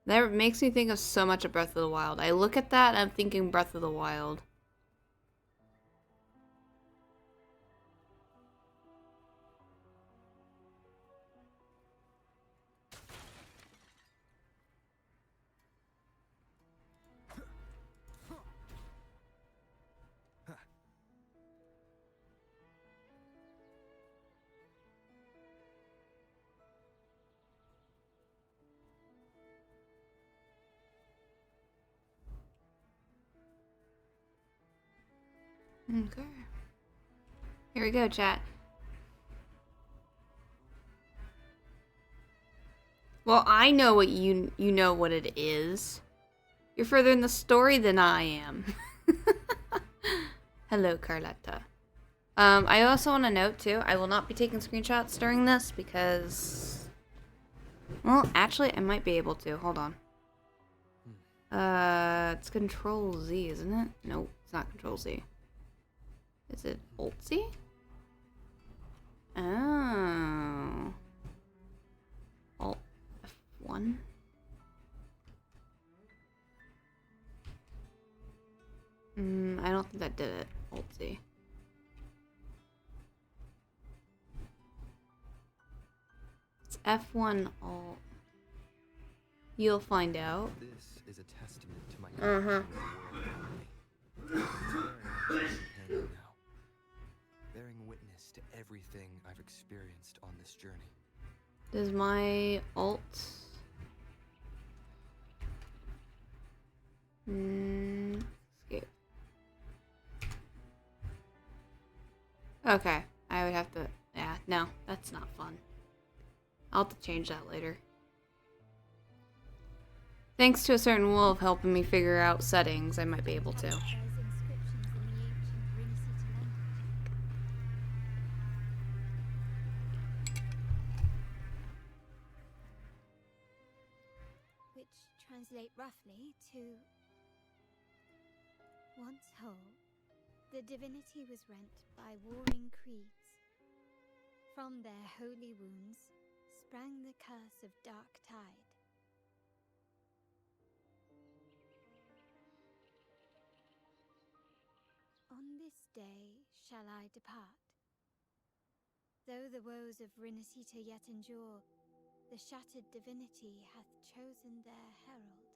That makes me think of so much of Breath of the Wild. I look at that and I'm thinking Breath of the Wild. Okay. Here we go, chat. Well, I know what you know what it is. You're further in the story than I am. Hello, Carletta. I also want to note too, I will not be taking screenshots during this because, well, actually, I might be able to. Hold on. It's Control Z, isn't it? Nope, it's not Control Z. Is it Alt Z? Oh. Alt F1. I don't think that did it. Alt Z. It's F1 Alt. You'll find out. This is a testament to my bearing witness to everything I've experienced on this journey. Does my alt escape? Okay, I would have to. Yeah, no, that's not fun. I'll have to change that later. Thanks to a certain wolf helping me figure out settings, I might be able to. Which translate roughly to once whole, the divinity was rent by warring creeds. From their holy wounds sprang the curse of dark tide. On this day shall I depart. Though the woes of Rinascita yet endure, the shattered divinity hath chosen their herald.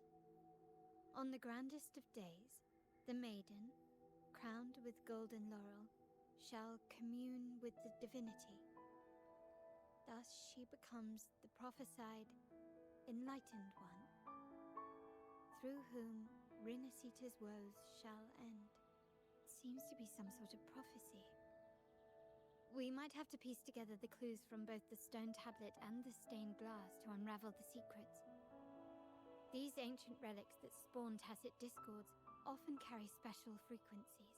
On the grandest of days, the maiden, crowned with golden laurel, shall commune with the divinity. Thus she becomes the prophesied, enlightened one, through whom Rinascita's woes shall end. Seems to be some sort of prophecy. We might have to piece together the clues from both the stone tablet and the stained glass to unravel the secrets. These ancient relics that spawn tacit discords often carry special frequencies,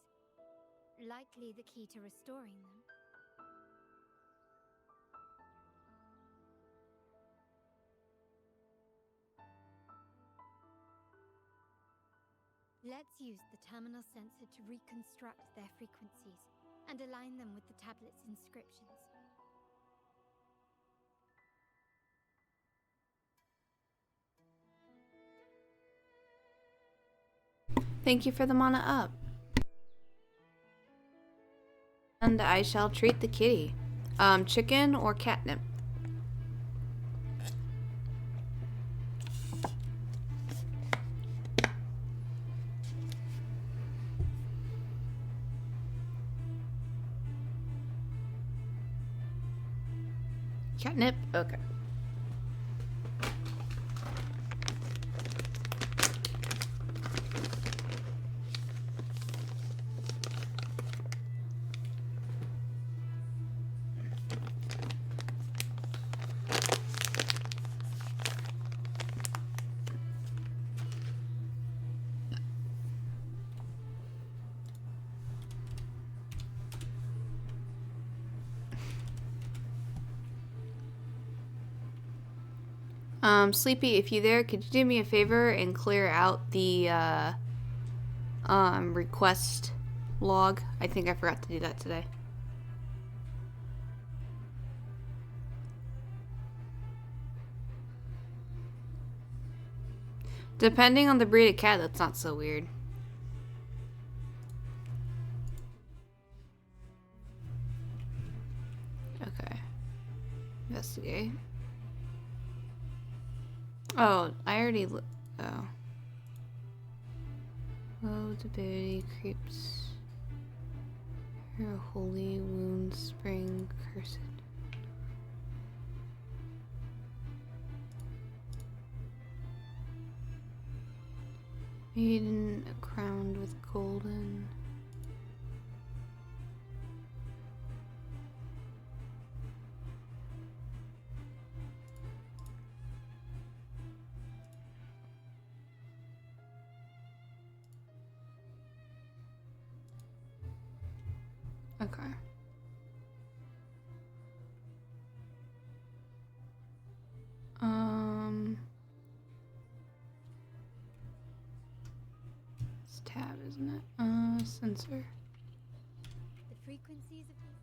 likely the key to restoring them. Let's use the terminal sensor to reconstruct their frequencies and align them with the tablet's inscriptions. Thank you for the mana up. And I shall treat the kitty. Chicken or catnip? Catnip? Okay. Sleepy, if you there, could you do me a favor and clear out the request log? I think I forgot to do that today. Depending on the breed of cat, that's not so weird. Okay. Investigate. Oh, I already. Oh. Oh, the baby creeps. Her holy wound spring cursed. Maiden crowned with golden. Okay. It's tab, isn't it? Sensor. The frequencies of this.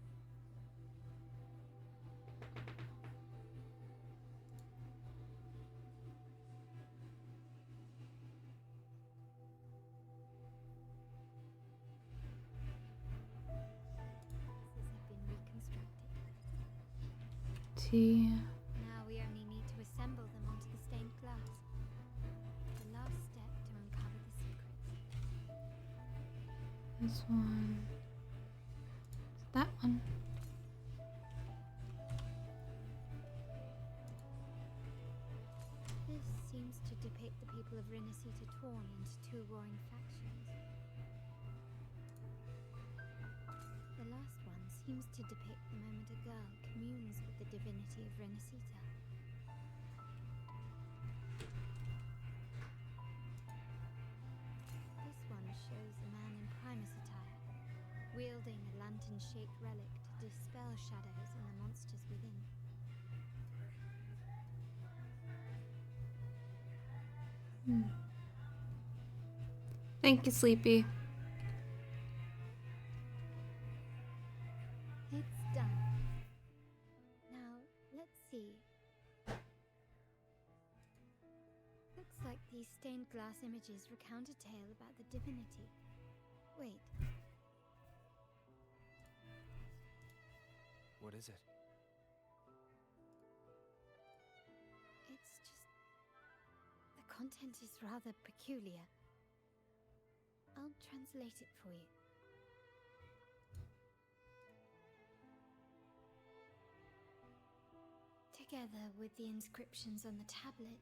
Have been reconstructed. T. Now we only need to assemble them onto the stained glass. The last step to uncover the secrets. This one. It's that one. This seems to depict the people of Rinascita torn into two warring factions. The last one seems to depict the moment a girl communes with the divinity of Rinascita. This one shows a man in Primus attire, wielding a lantern-shaped relic to dispel shadows and the monsters within. Thank you, Sleepy. It's done. Now, let's see. Looks like these stained glass images recount a tale about the divinity. Wait, What is it? it's just... the content is rather peculiar. I'll translate it for you. Together with the inscriptions on the tablet,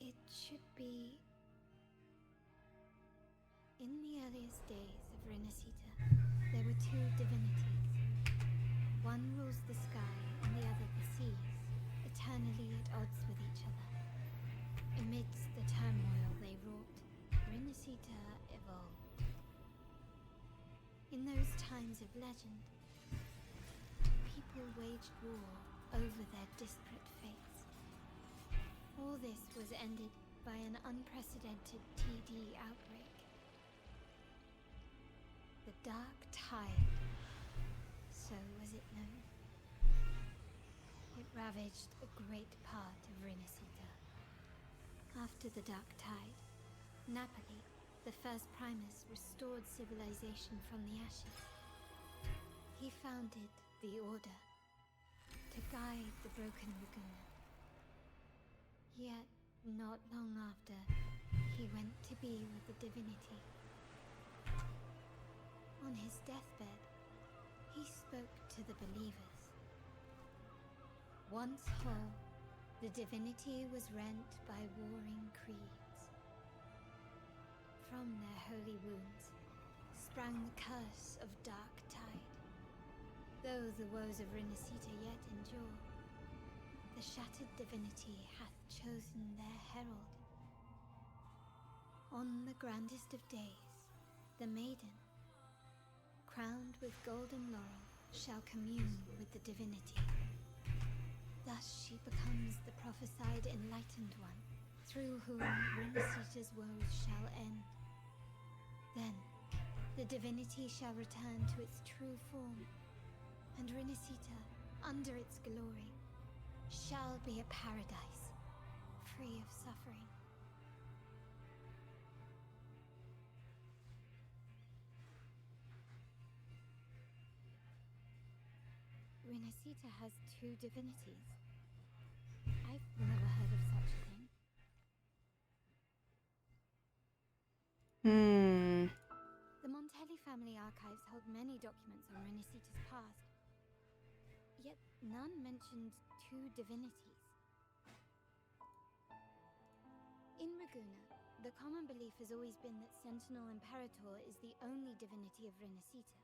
it should be... In the earliest days of Rinascita, there were two divinities. One rules the sky and the other the seas, eternally at odds with each other. Amidst the turmoil they wrought, Rinascita evolved. In those times of legend, people waged war over their disparate fates. All this was ended by an unprecedented TD outbreak. The Dark Tide, so was it known. It ravaged a great part of Rinascita. After the Dark Tide, Napoli, the first Primus, restored civilization from the ashes. He founded the Order to guide the broken Laguna. Yet, not long after, he went to be with the divinity. On his deathbed, he spoke to the believers. Once whole, the divinity was rent by warring creeds. From their holy wounds sprang the curse of Dark Tide. Though the woes of Rinascita yet endure, the shattered divinity hath chosen their herald. On the grandest of days, the maiden, crowned with golden laurel, shall commune with the divinity. Thus she becomes the prophesied enlightened one, through whom Rinascita's woes shall end. Then, the divinity shall return to its true form, and Rinascita, under its glory, shall be a paradise, free of suffering. Rinascita has two divinities. I've never heard of such a thing. The Montelli family archives hold many documents on Rinascita's past, yet none mentioned two divinities. In Raguna, the common belief has always been that Sentinel Imperator is the only divinity of Rinascita.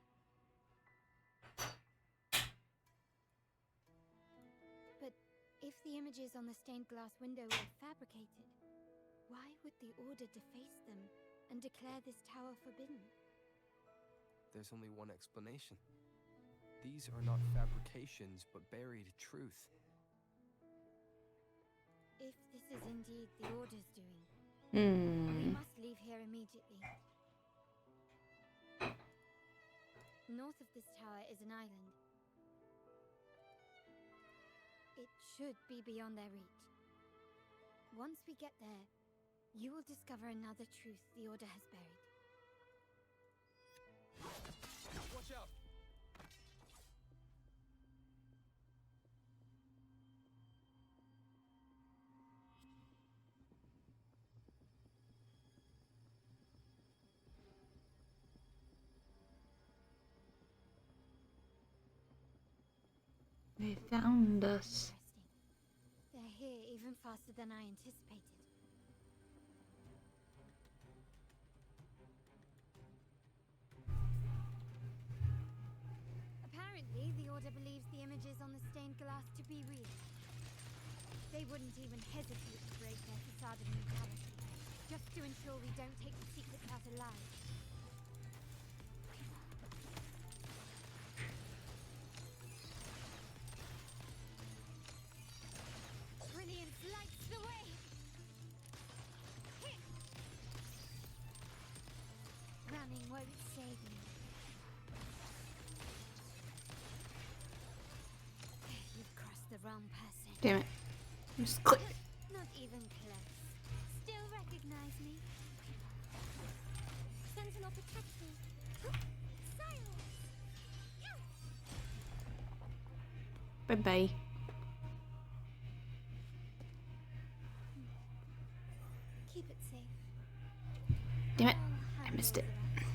But if the images on the stained glass window were fabricated, why would the Order deface them and declare this tower forbidden? There's only one explanation. These are not fabrications, but buried truth. If this is indeed the Order's doing, Hmm. we must leave here immediately. North of this tower is an island. It should be beyond their reach. Once we get there, you will discover another truth the Order has buried. Watch out! They found us. Interesting. They're here even faster than I anticipated. Apparently, the Order believes the images on the stained glass to be real. They wouldn't even hesitate to break their facade of neutrality, just to ensure we don't take the secrets out alive. Brilliance lights the way! Running won't save me. You've crossed the wrong person. Damn it. Just click. Not even close. Still recognize me? Sentinel protect me. Silence! Bye bye. Keep it safe. Damn it. I'll I missed handle it. the rest.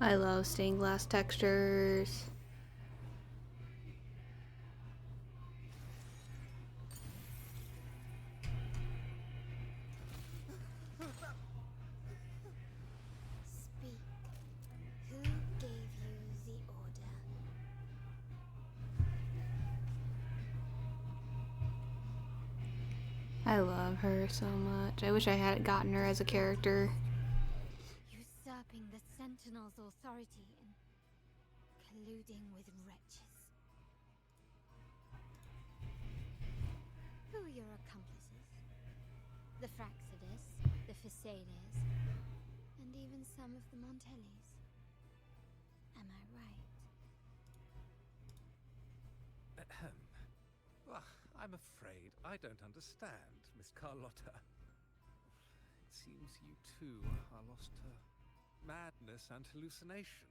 I love stained glass textures. Speak. Who gave you the order? I love her so much. I wish I had gotten her as a character. Usurping the Sentinel's authority and colluding with wretches. Who are your accomplices? The Fraxidus, the Physalis, and even some of the Montellis. Am I right? Ahem. Well, I'm afraid I don't understand, Miss Carlotta. It seems you too are lost to madness and hallucination.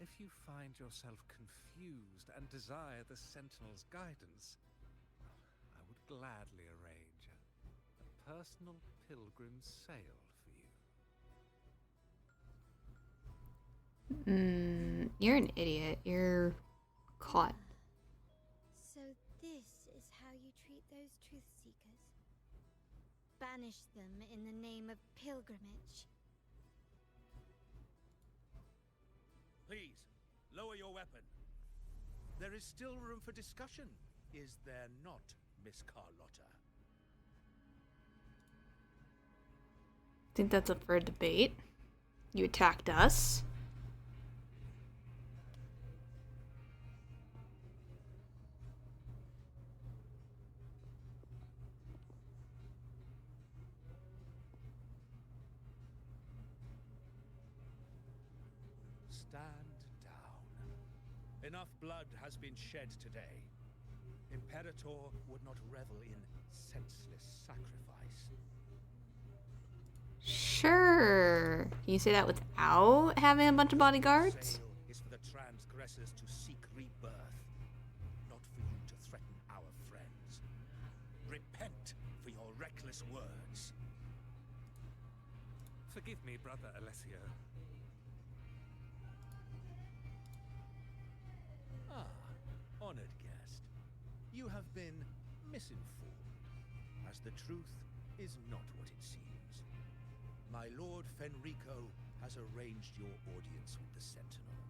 If you find yourself confused and desire the Sentinel's guidance, I would gladly arrange a personal pilgrim's sail for you. You're an idiot. You're caught. So this is how you treat those truth seekers? Banish them in the name of pilgrimage. Please, lower your weapon. There is still room for discussion, is there not? Miss Carlotta. Think that's up for a debate. You attacked us. Stand down. Enough blood has been shed today. Imperator would not revel in senseless sacrifice. Sure. Can you say that without having a bunch of bodyguards? Sale is for the transgressors to seek rebirth, not for you to threaten our friends. Repent for your reckless words. Forgive me, Brother Alessio. Honored guest. You have been misinformed, as the truth is not what it seems. My Lord Fenrico has arranged your audience with the Sentinel.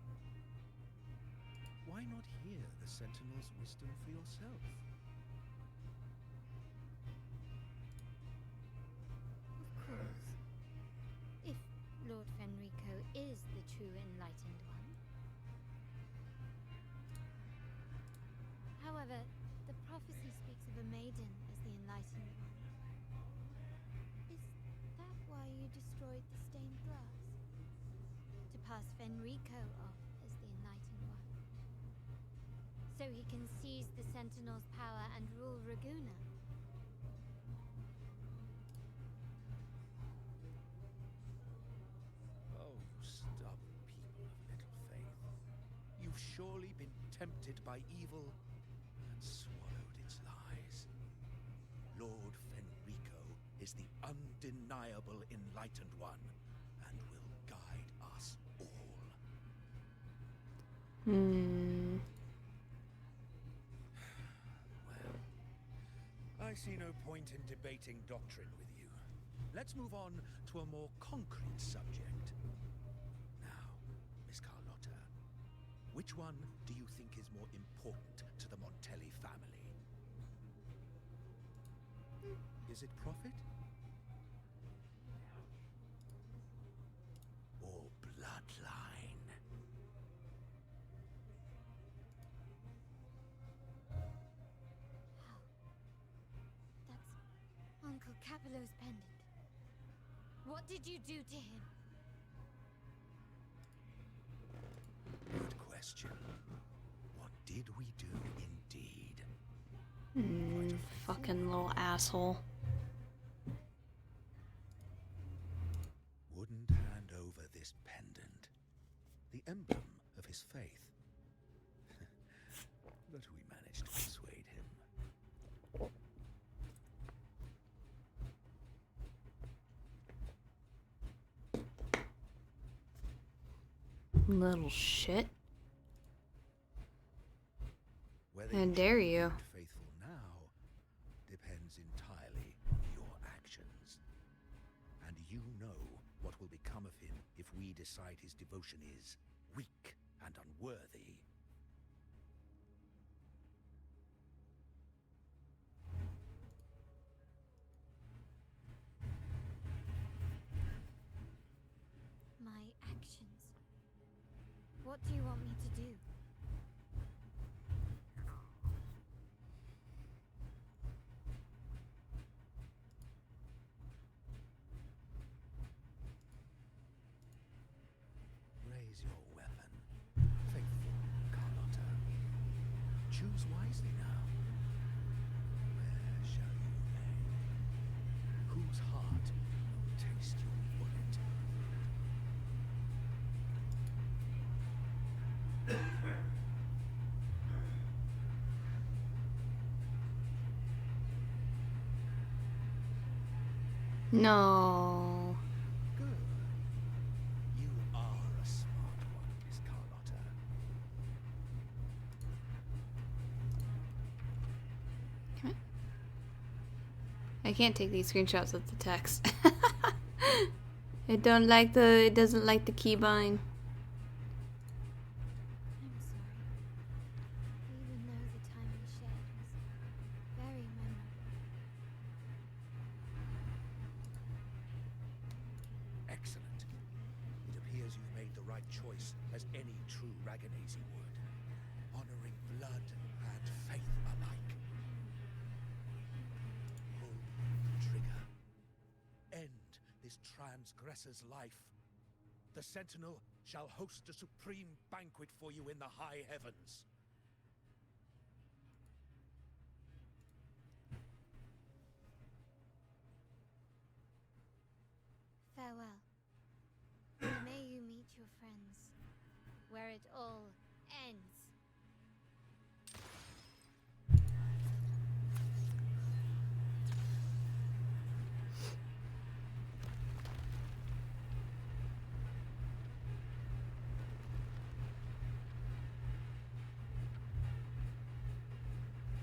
Why not hear the Sentinel's wisdom for yourself? Of course. If Lord Fenrico is the true enlightened one. However, the prophecy speaks of a maiden as the enlightened one. Is that why you destroyed the stained glass? To pass Fenrico off as the enlightened one? So he can seize the Sentinel's power and rule Raguna? Oh, stubborn people of little faith. You've surely been tempted by evil and swallowed its lies. Lord Fenrico is the undeniable enlightened one and will guide us all. Well, I see no point in debating doctrine with you. Let's move on to a more concrete subject. Now, Miss Carlotta, which one do you think is more important to the Montelli family? Is it profit? Or bloodline? That's Uncle Capello's pendant. What did you do to him? Good question. What did we do indeed? Fucking little asshole. Wouldn't hand over this pendant, the emblem of his faith. But we managed to persuade him. Little shit. Whether How you dare should be you. deemed faithful now depends entirely on your actions. And you know what will become of him if we decide his devotion is weak and unworthy. My actions. What do you want me to do? Raise your weapon, faithful Carlotta. Choose wisely now. Where shall you lay? Whose heart will taste your bullet? No. Good. You are a smart one, Miss Carlotta. I can't take these screenshots of the text. It doesn't like the keybind. I'm sorry. Even though the time we shared was very choice as any true Raganazi would, honoring blood and faith alike. Pull the trigger. End this transgressor's life. The Sentinel shall host a supreme banquet for you in the high heavens. Farewell. And may you meet your friends, where it all ends.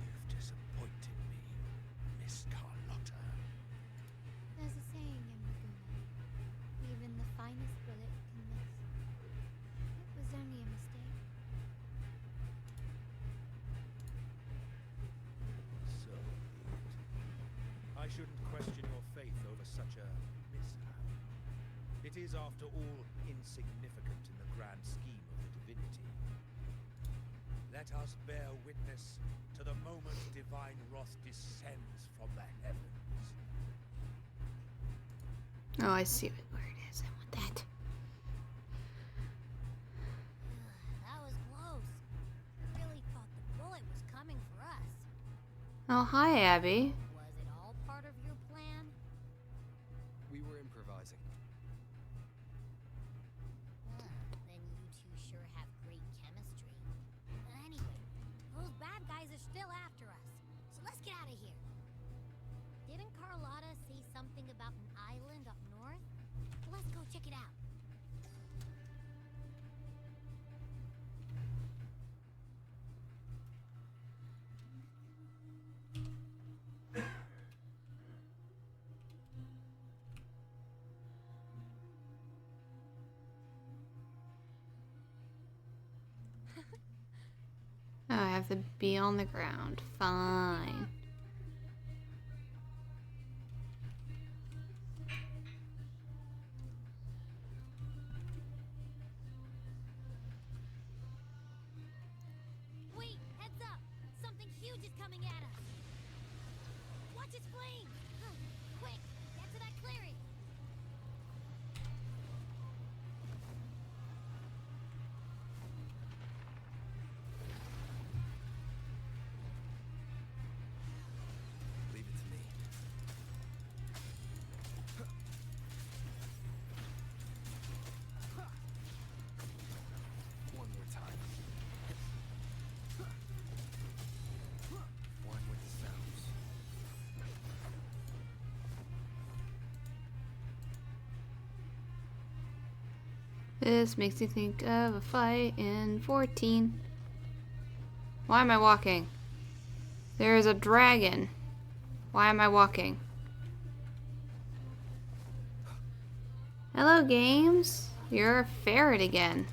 You've disappointed me, Miss Carlotta. There's a saying in Laguna, even the finest bullet can miss. It was only a mistake. So be it. I shouldn't question your faith over such a mishap. It is, after all, insignificant in the grand scheme of the divinity. Let us bear witness to the moment divine wrath descends from the heavens. Oh, I see where it is. I want that. That was close. I really thought the bullet was coming for us. Oh, hi, Abby. Was it all part of your plan? We were improvising. Then you two sure have great chemistry. Anyway, those bad guys are still after us. So let's get out of here. Didn't Carlotta say something about an island up north? Let's go check it out. Oh, I have to be on the ground. Fine. Wait, heads up! Something huge is coming at us! Watch its flames! Quick, get to that clearing! Leave it to me. One more time. One with the sounds. This makes me think of a fight in 14. Why am I walking? There is a dragon. Why am I walking? Hello, games. You're a ferret again.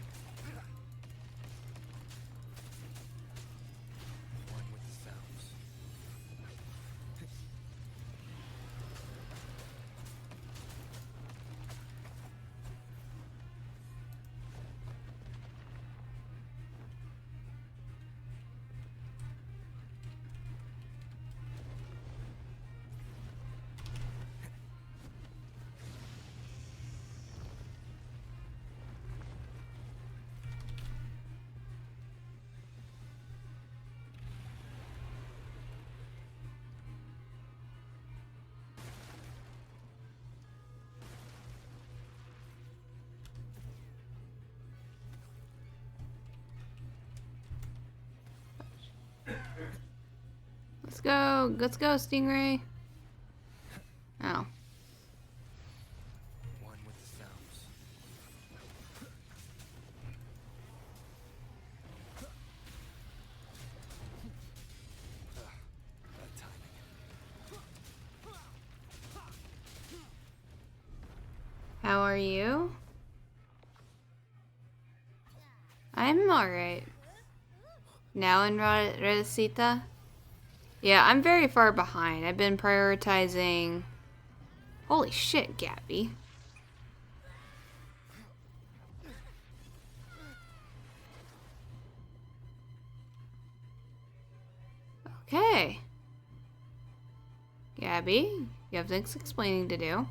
One with the sounds. Let's go, Stingray. Oh. One with the sounds. Bad timing. How are you? I'm alright. Now in Rinascita? Yeah, I'm very far behind. I've been prioritizing... Holy shit, Gabby. Okay. Gabby, you have things explaining to do.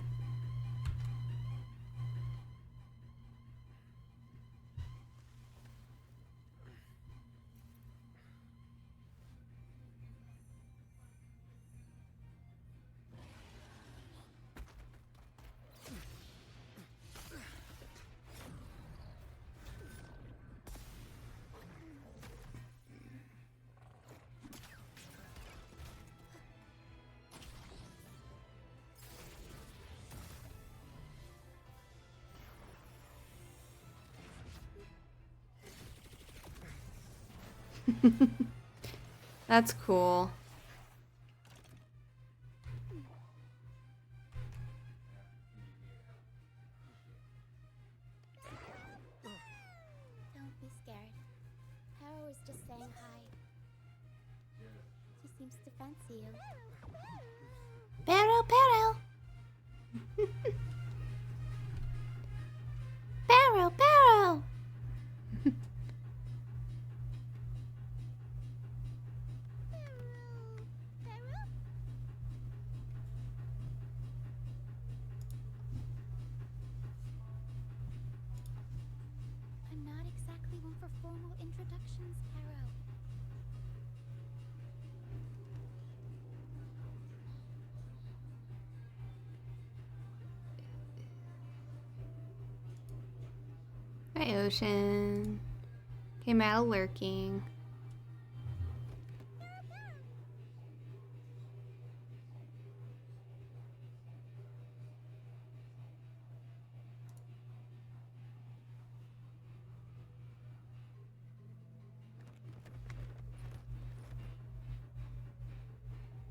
That's cool. Don't be scared. Harrow is just saying hi. He seems to fancy you. Barrel, barrel. Barrel, barrel. I'm not exactly one for formal introductions, Harrow. Hi, Ocean. Came out of lurking.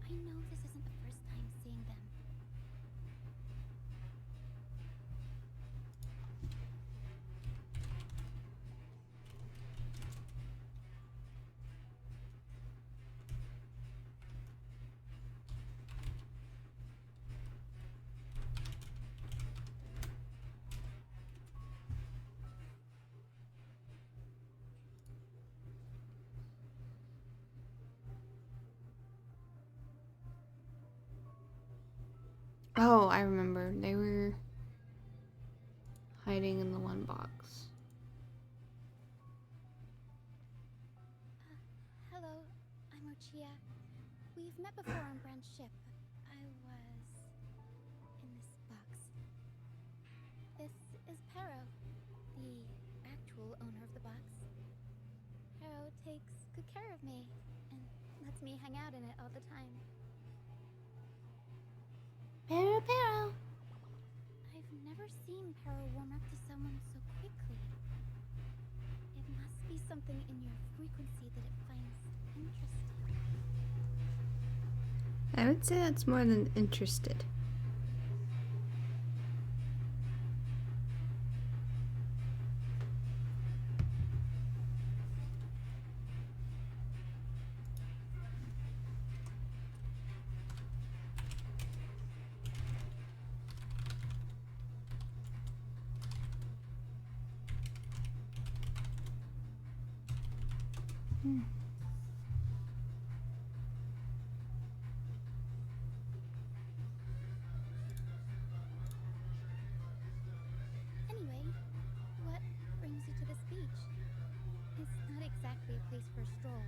I know this isn't the first time seeing them. Oh, I remember. They were hiding in the one box. Hello, I'm Ochia. We've met before on Brand's ship. I was in this box. This is Pero, the actual owner of the box. Pero takes good care of me and lets me hang out in it all the time. Barrel, barrel. I've never seen Pero warm up to someone so quickly. It must be something in your frequency that it finds interesting. I would say that's more than interested. Anyway, what brings you to this beach? It's not exactly a place for a stroll.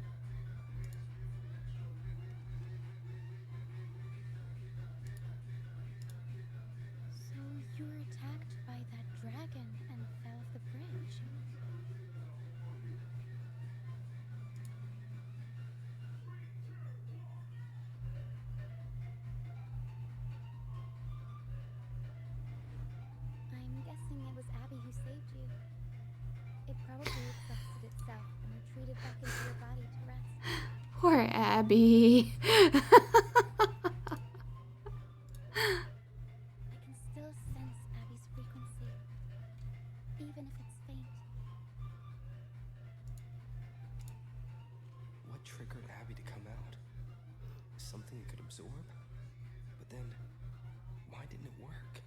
So you were attacked by that dragon and fell off the bridge. I'm guessing it was Abby who saved you. It probably exhausted itself and retreated back into your body to rest. Poor Abby. I can still sense Abby's frequency, even if it's faint. What triggered Abby to come out? Something it could absorb? But then, why didn't it work?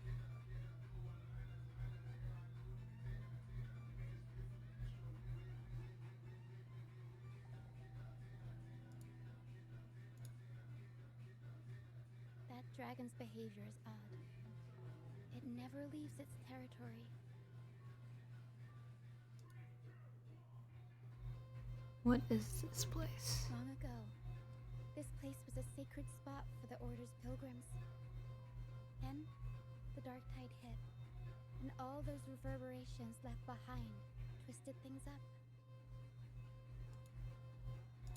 That dragon's behavior is odd. It never leaves its territory. What is this place? Long ago, this place was a sacred spot for the Order's pilgrims. Then, the dark tide hit, and all those reverberations left behind twisted things up.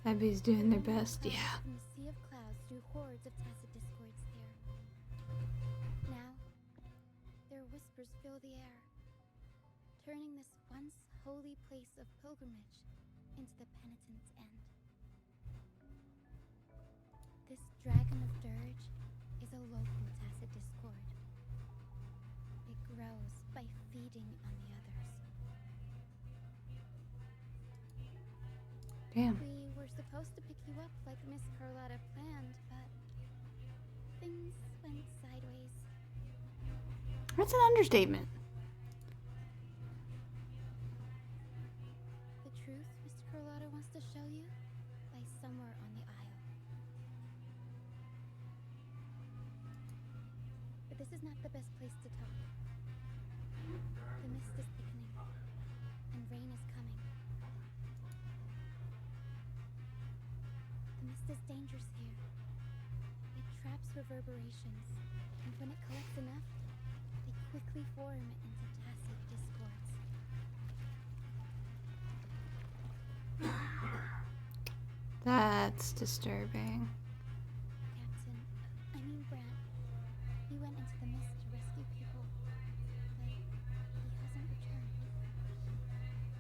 Abby's doing their best, yeah. From the sea of clouds drew hordes of tacit discords here. Now, their whispers fill the air, turning this once holy place of pilgrimage into the penitent's end. This dragon of dirge is a local tacit discord. It grows by feeding on the others. Damn. We were supposed to pick you up like Miss Carlotta planned, but things went sideways. That's an understatement. The truth Mr. Carlotta wants to show you lies somewhere on the aisle. But this is not the best place to talk. The mist is thickening, and rain is coming. The mist is dangerous here. It traps reverberations, and when it collects enough, they quickly form into tacit discords. That's disturbing. Captain, I mean Brant, he went into the mist to rescue people, but he hasn't returned.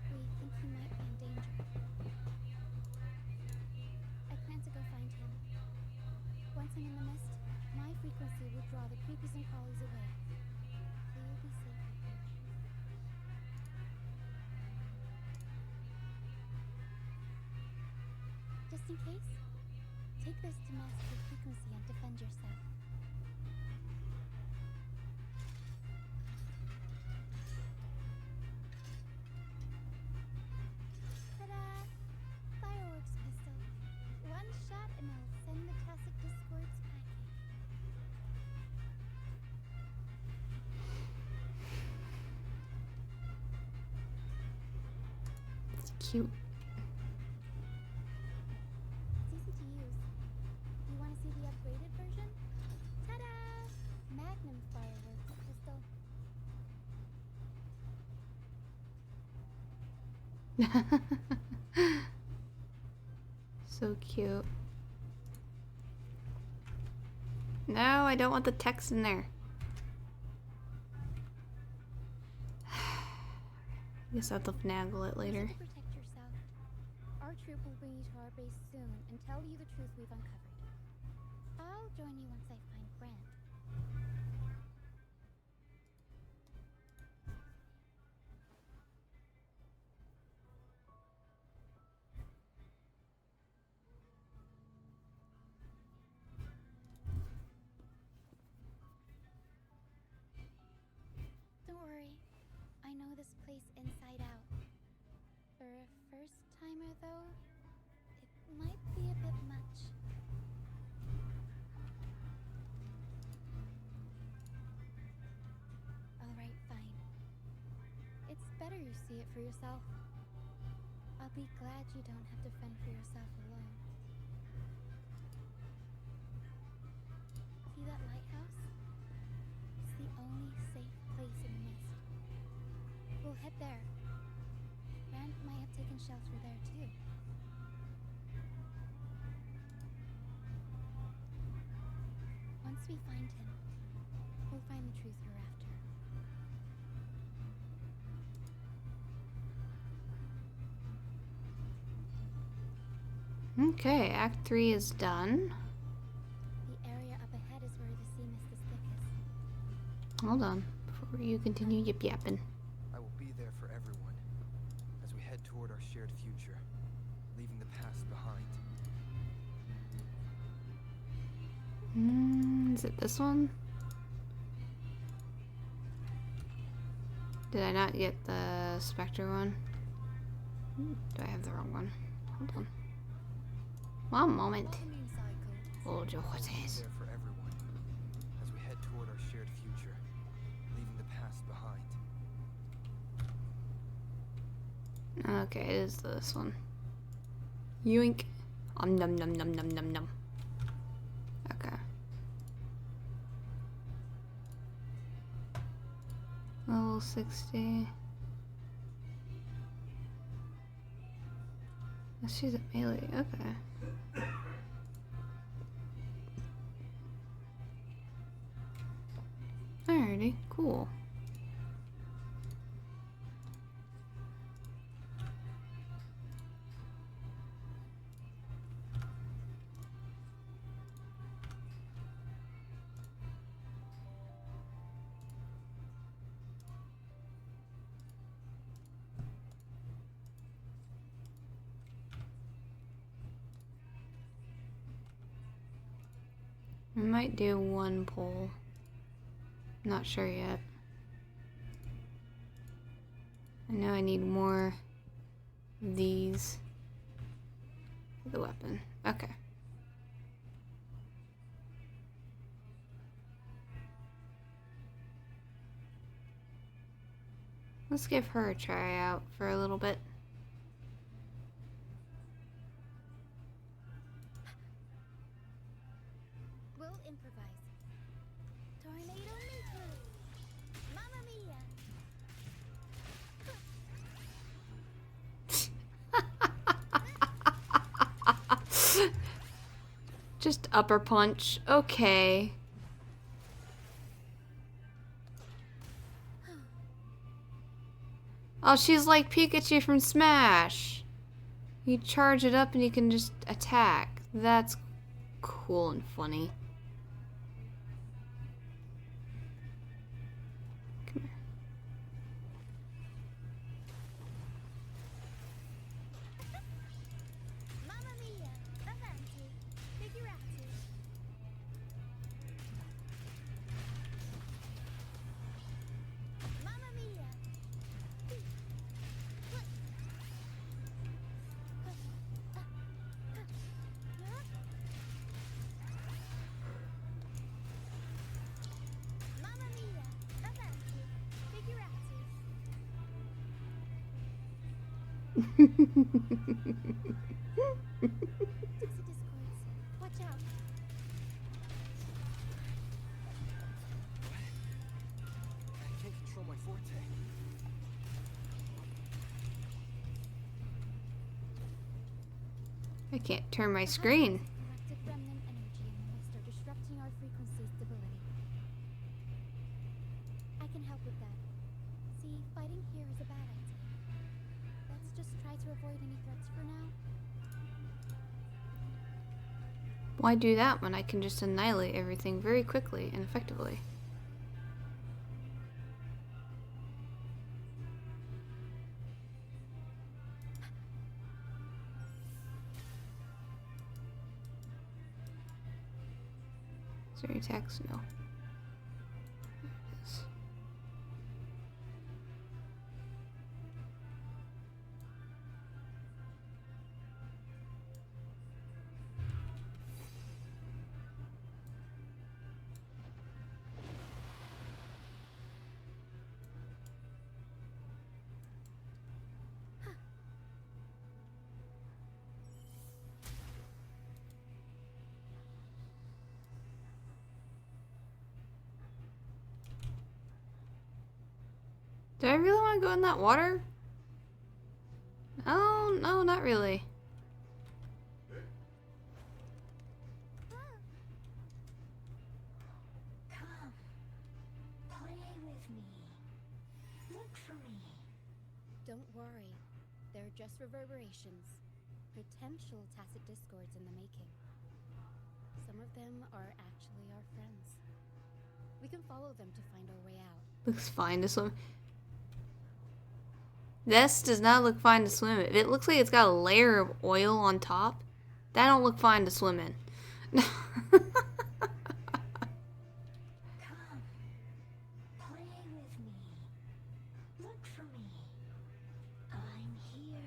We think he might be in danger. I plan to go find him. Once I'm in the mist, my frequency will draw the creepies and crawlies away. He will be safe here. Just in case, take this to mask your frequency and defend yourself. Ta-da! Fireworks pistol. One shot and I'll send the tacit discords packing. It's cute. It's easy to use. Do you want to see the upgraded version? Ta-da! Magnum fireworks pistol. So cute. No, I don't want the text in there. Guess I'll have to finagle it later. To protect yourself, our troop will bring you to our base soon and tell you the truth we've uncovered. I'll join you once I find Brand. Don't worry, I know this place inside out. For a first timer, though, it might be a bit much. Alright, fine. It's better you see it for yourself. I'll be glad you don't have to fend for yourself alone. See that lighthouse? It's the only safe place in the mist. We'll head there. Rand might have taken shelter there too. Once we find him, we'll find the truth we're after. Okay, Act 3 is done. The area up ahead is where the sea mist is thickest. Hold on, before you continue yip yapping. I will be there for everyone as we head toward our shared future, leaving the past behind. Is it this one? Did I not get the Spectre one? Do I have the wrong one? Hold on. One moment. Hold your I will be horses. there for everyone Okay, it is this one. Yoink. Num num num num num num. Okay. Level 60. Oh, she's a melee. Okay. Alrighty, cool. I might do one pull. Not sure yet. I know I need more of these for the weapon. Okay. Let's give her a try out for a little bit. We'll improvise. Tornado maker! Mamma mia! Just upper punch. Okay. Oh, she's like Pikachu from Smash. You charge it up and you can just attack. That's cool and funny. Come here. Mamma mia! Avanti! Figurati! Mamma mia! Mamma mia! Avanti! Figurati! Tacit discords. Watch out! I can't control my forte. I can't turn my screen. Collective remnant energy in the mist are disrupting our frequency stability. I can help with that. See, fighting here is a bad idea. Let's just try to avoid any threats for now. Why do that when I can just annihilate everything very quickly and effectively? Is there any attacks? No. Yes. Do I really want to go in that water? Oh, no, not really. Come, play with me. Look for me. Don't worry. They're just reverberations. Potential tacit discords in the making. Some of them are actually our friends. We can follow them to find our way out. Looks fine to swim. This does not look fine to swim in. If it looks like it's got a layer of oil on top, that don't look fine to swim in. Come, play with me. Look for me. I'm here.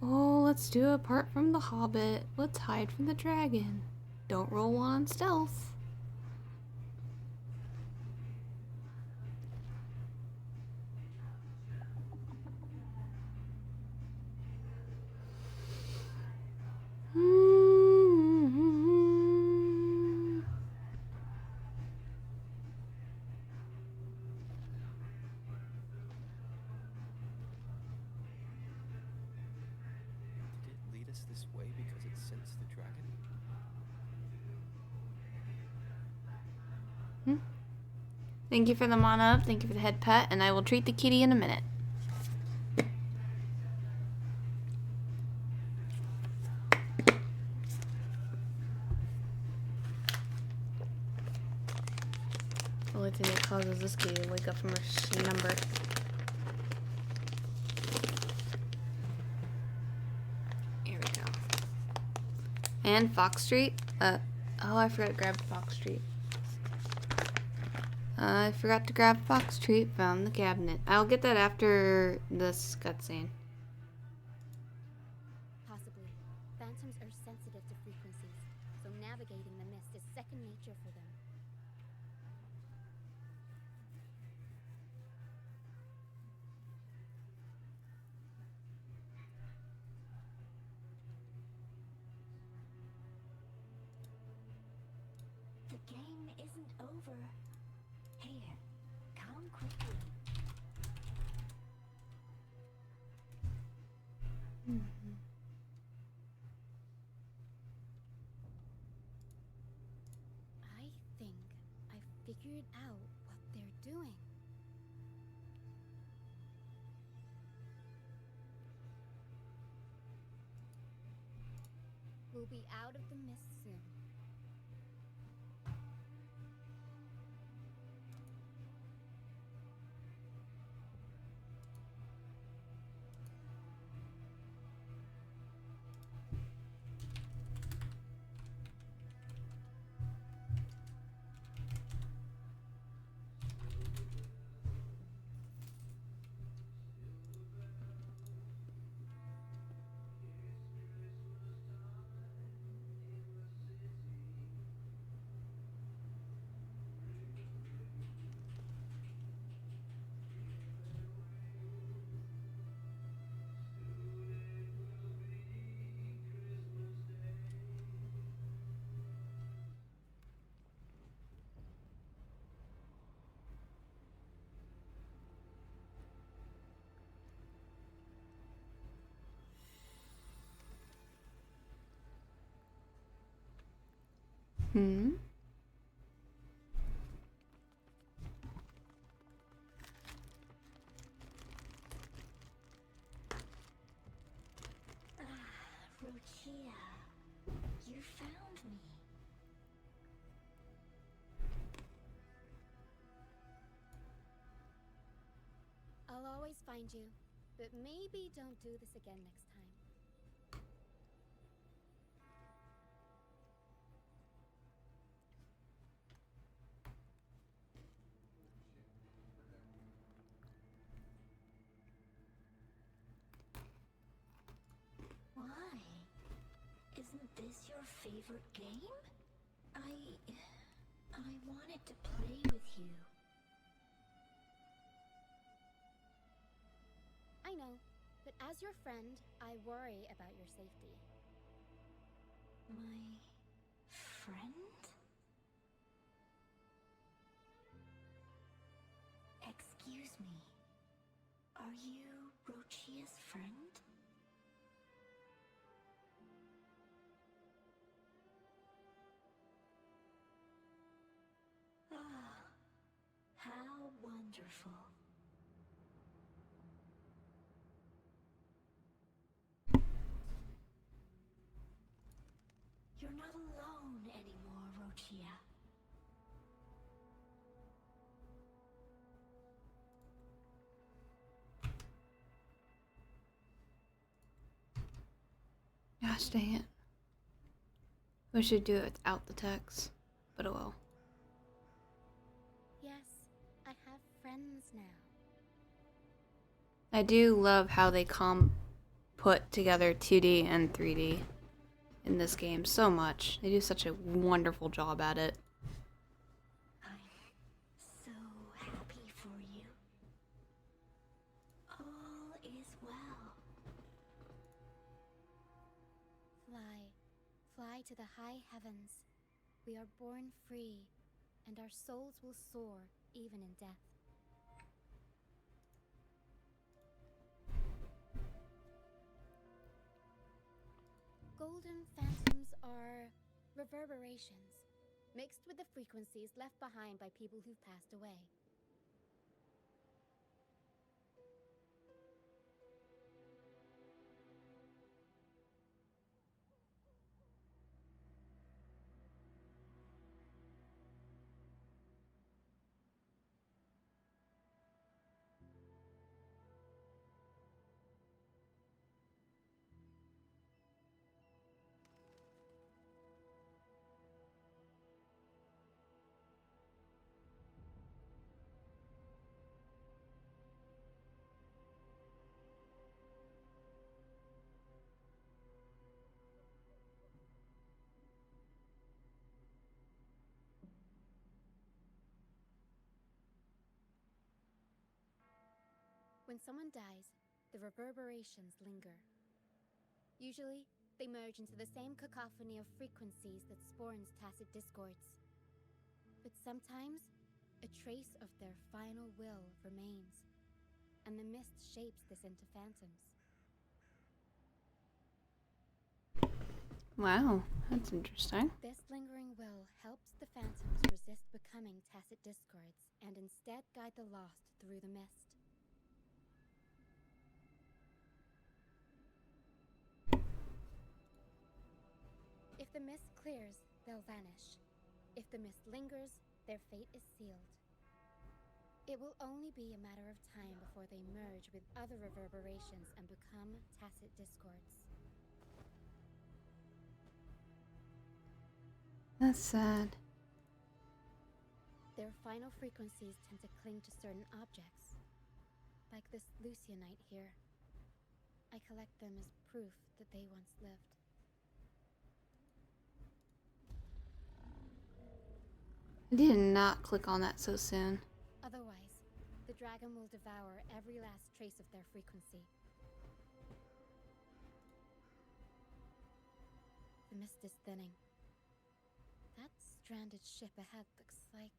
Oh, let's do apart from the hobbit. Let's hide from the dragon. Don't roll one on stealth. Did it lead us this way because it sensed the dragon? Thank you for the mana up. Thank you for the head pet, and I will treat the kitty in a minute. The only thing that causes this kitty to wake up from her slumber. Here we go. And Fox Street. Oh, I forgot to grab Fox Street. I forgot to grab Fox Street. Found the cabinet. I'll get that after this cutscene. Possibly. Phantoms are sensitive to frequencies, so navigating the mist is second nature for them. The game isn't over. Here, come quickly. I think I figured out what they're doing. We'll be out of the mist soon. Rochia, you found me. I'll always find you, but maybe don't do this again next time. Why? Isn't this your favorite game? I wanted to play with you. I know, but as your friend, I worry about your safety. My friend? Excuse me. Are you Rochia's friend? Ah, how wonderful. You're not alone anymore, Rochia. Gosh dang it. We should do it without the text, but oh well. Yes, I have friends now. I do love how they put together 2D and 3D in this game so much. They do such a wonderful job at it. I'm so happy for you. All is well. Fly to the high heavens. We are born free, and our souls will soar even in death. Golden phantoms are reverberations, mixed with the frequencies left behind by people who've passed away. When someone dies, the reverberations linger. Usually, they merge into the same cacophony of frequencies that spawns tacit discords. But sometimes, a trace of their final will remains, and the mist shapes this into phantoms. Wow, that's interesting. This lingering will helps the phantoms resist becoming tacit discords and instead guide the lost through the mist. If the mist clears, they'll vanish. If the mist lingers, their fate is sealed. It will only be a matter of time before they merge with other reverberations and become tacit discords. That's sad. Their final frequencies tend to cling to certain objects, like this Lucianite here. I collect them as proof that they once lived. I did not click on that so soon. Otherwise, the dragon will devour every last trace of their frequency. The mist is thinning. That stranded ship ahead looks like...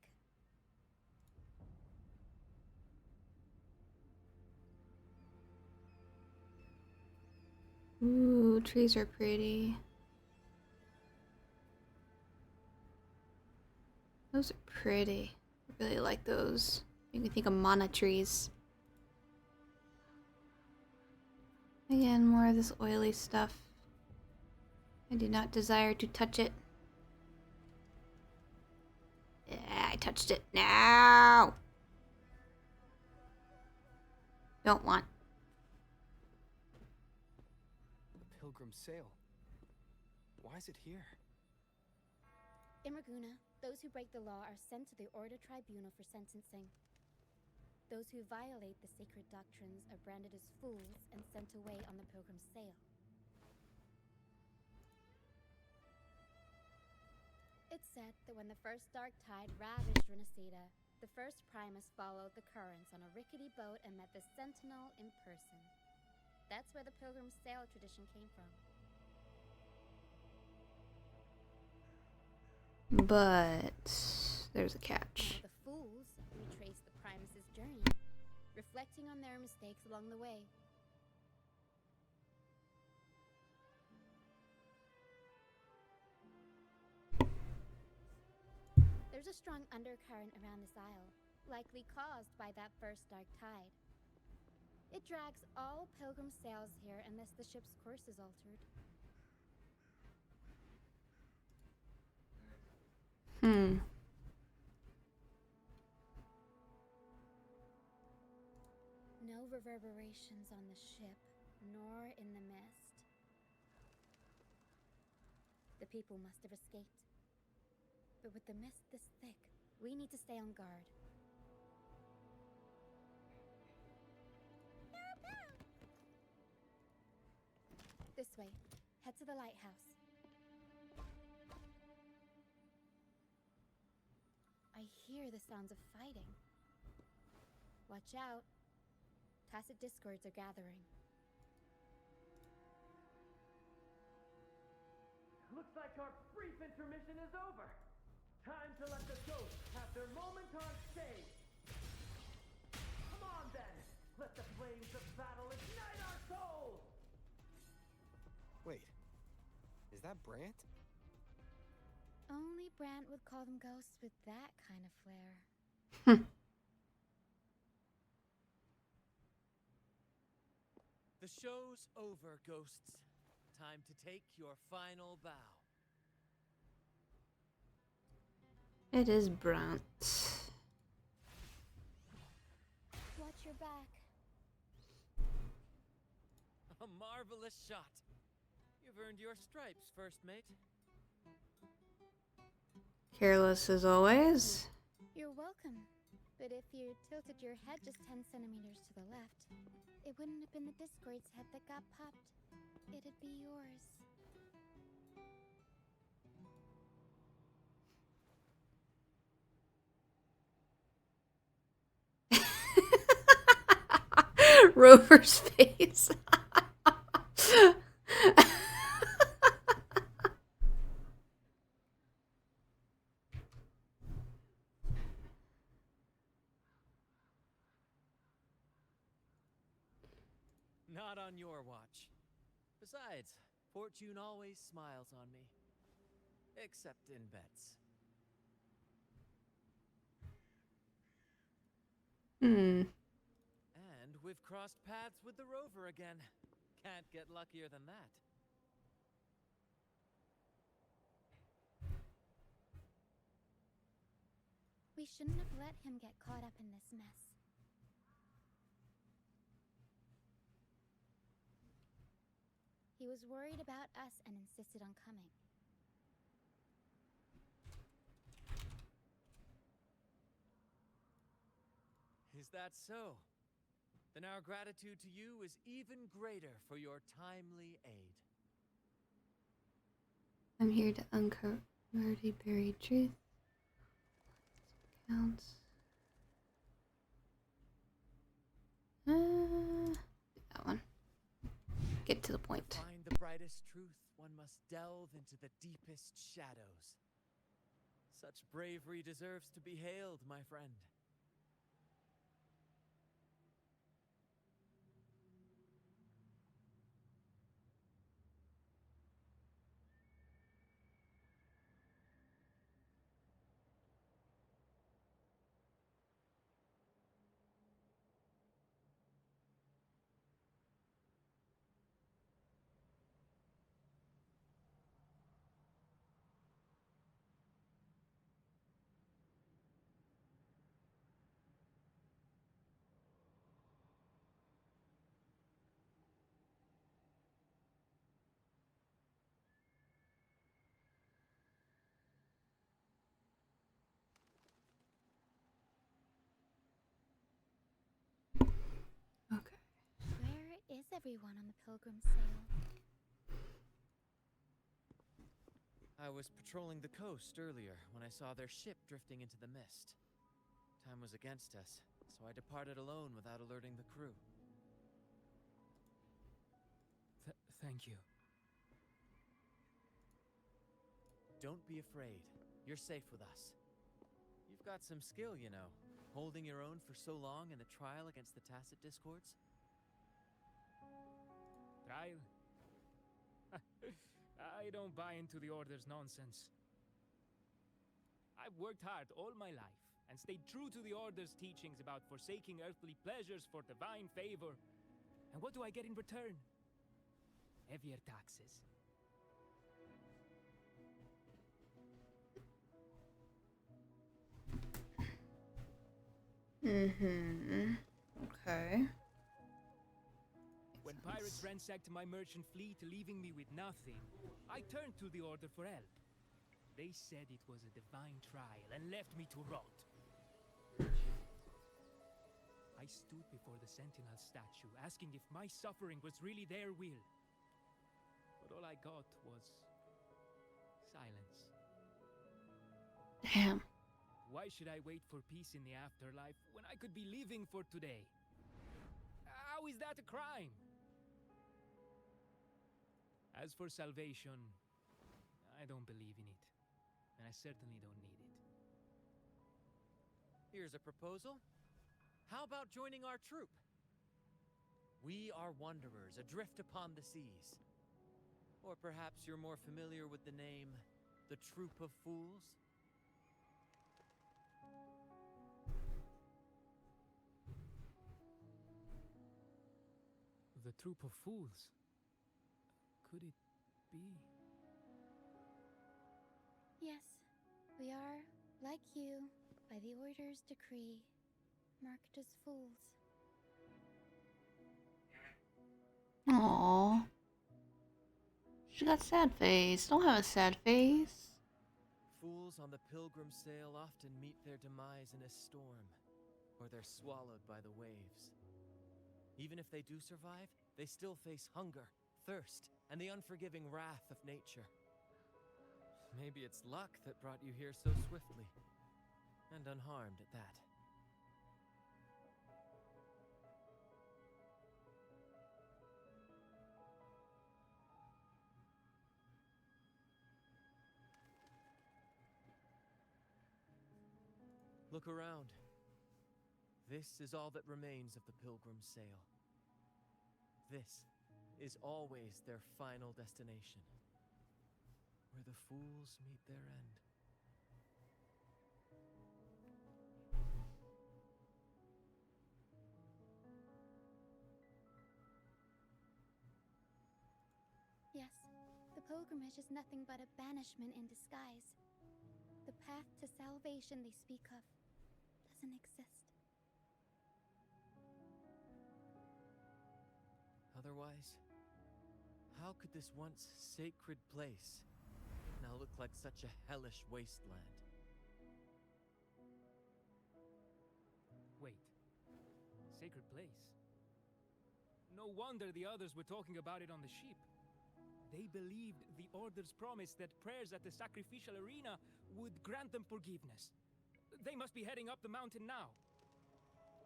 Ooh, trees are pretty. Those are pretty. I really like those. Make me think of mana trees. Again, more of this oily stuff. I do not desire to touch it. Yeah, I touched it. No! Don't want. The Pilgrim Sail. Why is it here? In Raguna, those who break the law are sent to the Order Tribunal for sentencing. Those who violate the sacred doctrines are branded as fools and sent away on the Pilgrim's Sail. It's said that when the first dark tide ravaged Rinascita, the first Primus followed the currents on a rickety boat and met the Sentinel in person. That's where the Pilgrim's Sail tradition came from. But there's a catch. Now the fools retrace the Primus's journey, reflecting on their mistakes along the way. There's a strong undercurrent around this isle, likely caused by that first dark tide. It drags all Pilgrim sails here unless the ship's course is altered. No reverberations on the ship, nor in the mist. The people must have escaped. But with the mist this thick, we need to stay on guard. This way. Head to the lighthouse. I hear the sounds of fighting. Watch out. Tacit discords are gathering. Looks like our brief intermission is over. Time to let the ghosts have their moment on stage. Come on then, let the flames of battle ignite our souls! Wait, is that Brant? Only Brant would call them ghosts with that kind of flair. The show's over, ghosts. Time to take your final bow. It is Brant. Watch your back. A marvelous shot. You've earned your stripes, first mate. Careless as always. You're welcome. But if you tilted your head just 10 centimeters to the left, it wouldn't have been the Discord's head that got popped. It'd be yours. Rover's face. Not on your watch. Besides, fortune always smiles on me. Except in bets. And we've crossed paths with the rover again. Can't get luckier than that. We shouldn't have let him get caught up in this mess. He was worried about us and insisted on coming. Is that so? Then our gratitude to you is even greater for your timely aid. I'm here to uncover the buried truth. Counts. That one. Get to the point. To find the brightest truth, one must delve into the deepest shadows. Such bravery deserves to be hailed, my friend. Okay. Where is everyone on the pilgrim sail? I was patrolling the coast earlier when I saw their ship drifting into the mist. Time was against us, so I departed alone without alerting the crew. Thank you. Don't be afraid. You're safe with us. You've got some skill, you know, holding your own for so long in the trial against the Tacit Discords. Trial? I don't buy into the Order's nonsense. I've worked hard all my life and stayed true to the Order's teachings about forsaking earthly pleasures for divine favor. And what do I get in return? Heavier taxes. Okay. When pirates ransacked my merchant fleet, leaving me with nothing, I turned to the Order for help. They said it was a divine trial and left me to rot. I stood before the Sentinel statue, asking if my suffering was really their will. But all I got was silence. Damn. Why should I wait for peace in the afterlife when I could be living for today? How is that a crime? As for salvation, I don't believe in it. And I certainly don't need it. Here's a proposal. How about joining our troop? We are wanderers, adrift upon the seas. Or perhaps you're more familiar with the name, the Troop of Fools? The Troop of Fools? Could it be? Yes, we are, like you, by the Order's decree, marked as fools. Aww. She got sad face. Don't have a sad face. Fools on the pilgrim sail often meet their demise in a storm, or they're swallowed by the waves. Even if they do survive, they still face hunger, thirst, and the unforgiving wrath of nature. Maybe it's luck that brought you here so swiftly, and unharmed at that. Look around. This is all that remains of the pilgrim's sail. This is always their final destination, where the fools meet their end. Yes, the pilgrimage is nothing but a banishment in disguise. The path to salvation they speak of doesn't exist. Otherwise, how could this once sacred place now look like such a hellish wasteland? Wait. Sacred place? No wonder the others were talking about it on the ship. They believed the Order's promise that prayers at the sacrificial arena would grant them forgiveness. They must be heading up the mountain now.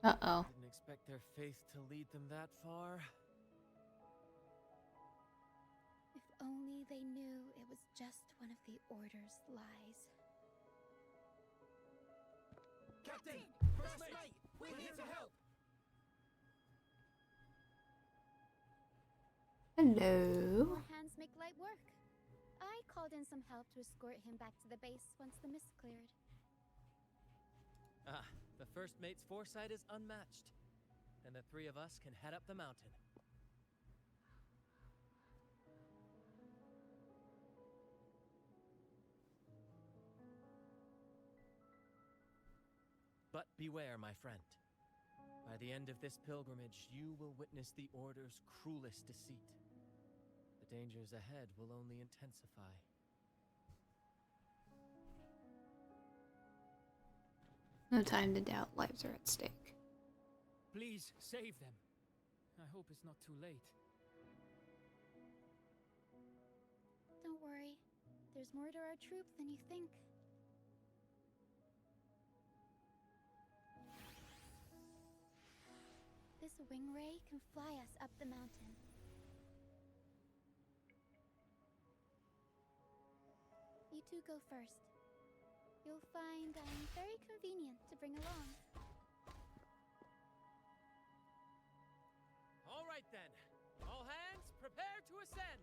Uh-oh. Didn't expect their faith to lead them that far. If only they knew it was just one of the Order's lies. Captain! First mate! We're here to help! Hello. More hands make light work. I called in some help to escort him back to the base once the mist cleared. Ah, the first mate's foresight is unmatched. And the three of us can head up the mountain. But beware, my friend. By the end of this pilgrimage, you will witness the Order's cruelest deceit. The dangers ahead will only intensify. No time to doubt. Lives are at stake. Please, save them. I hope it's not too late. Don't worry. There's more to our troop than you think. This wing ray can fly us up the mountain. You two go first. You'll find I'm very convenient to bring along. All right then. All hands, prepare to ascend.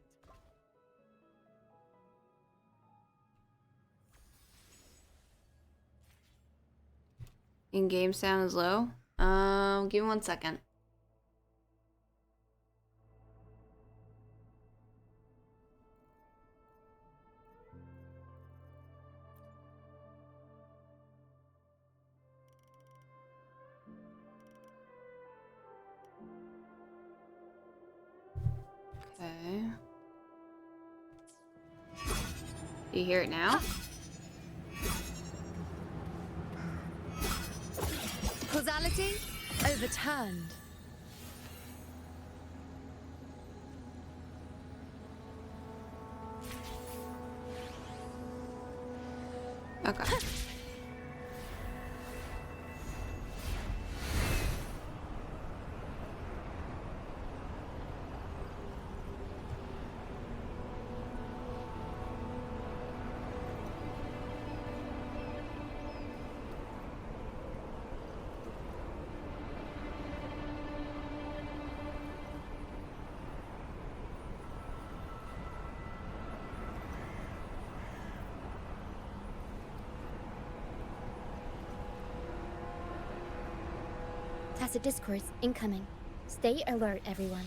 In-game sound is low. Give me 1 second. Do you hear it now? Causality overturned. Okay. Tacit discourse incoming. Stay alert, everyone.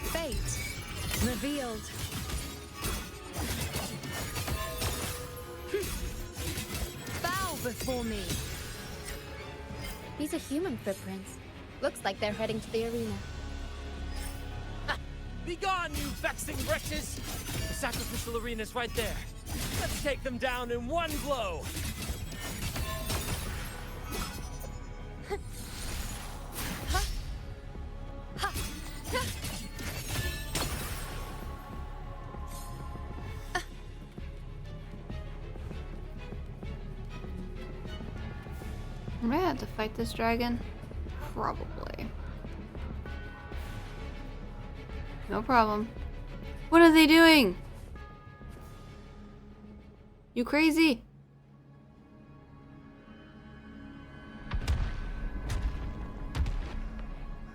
Fate revealed. Bow before me. These are human footprints. Looks like they're heading to the arena. Begone, you vexing wretches! The sacrificial arena's right there. Let's take them down in one blow! Am I gonna have to fight this dragon? Probably. No problem. What are they doing? You crazy?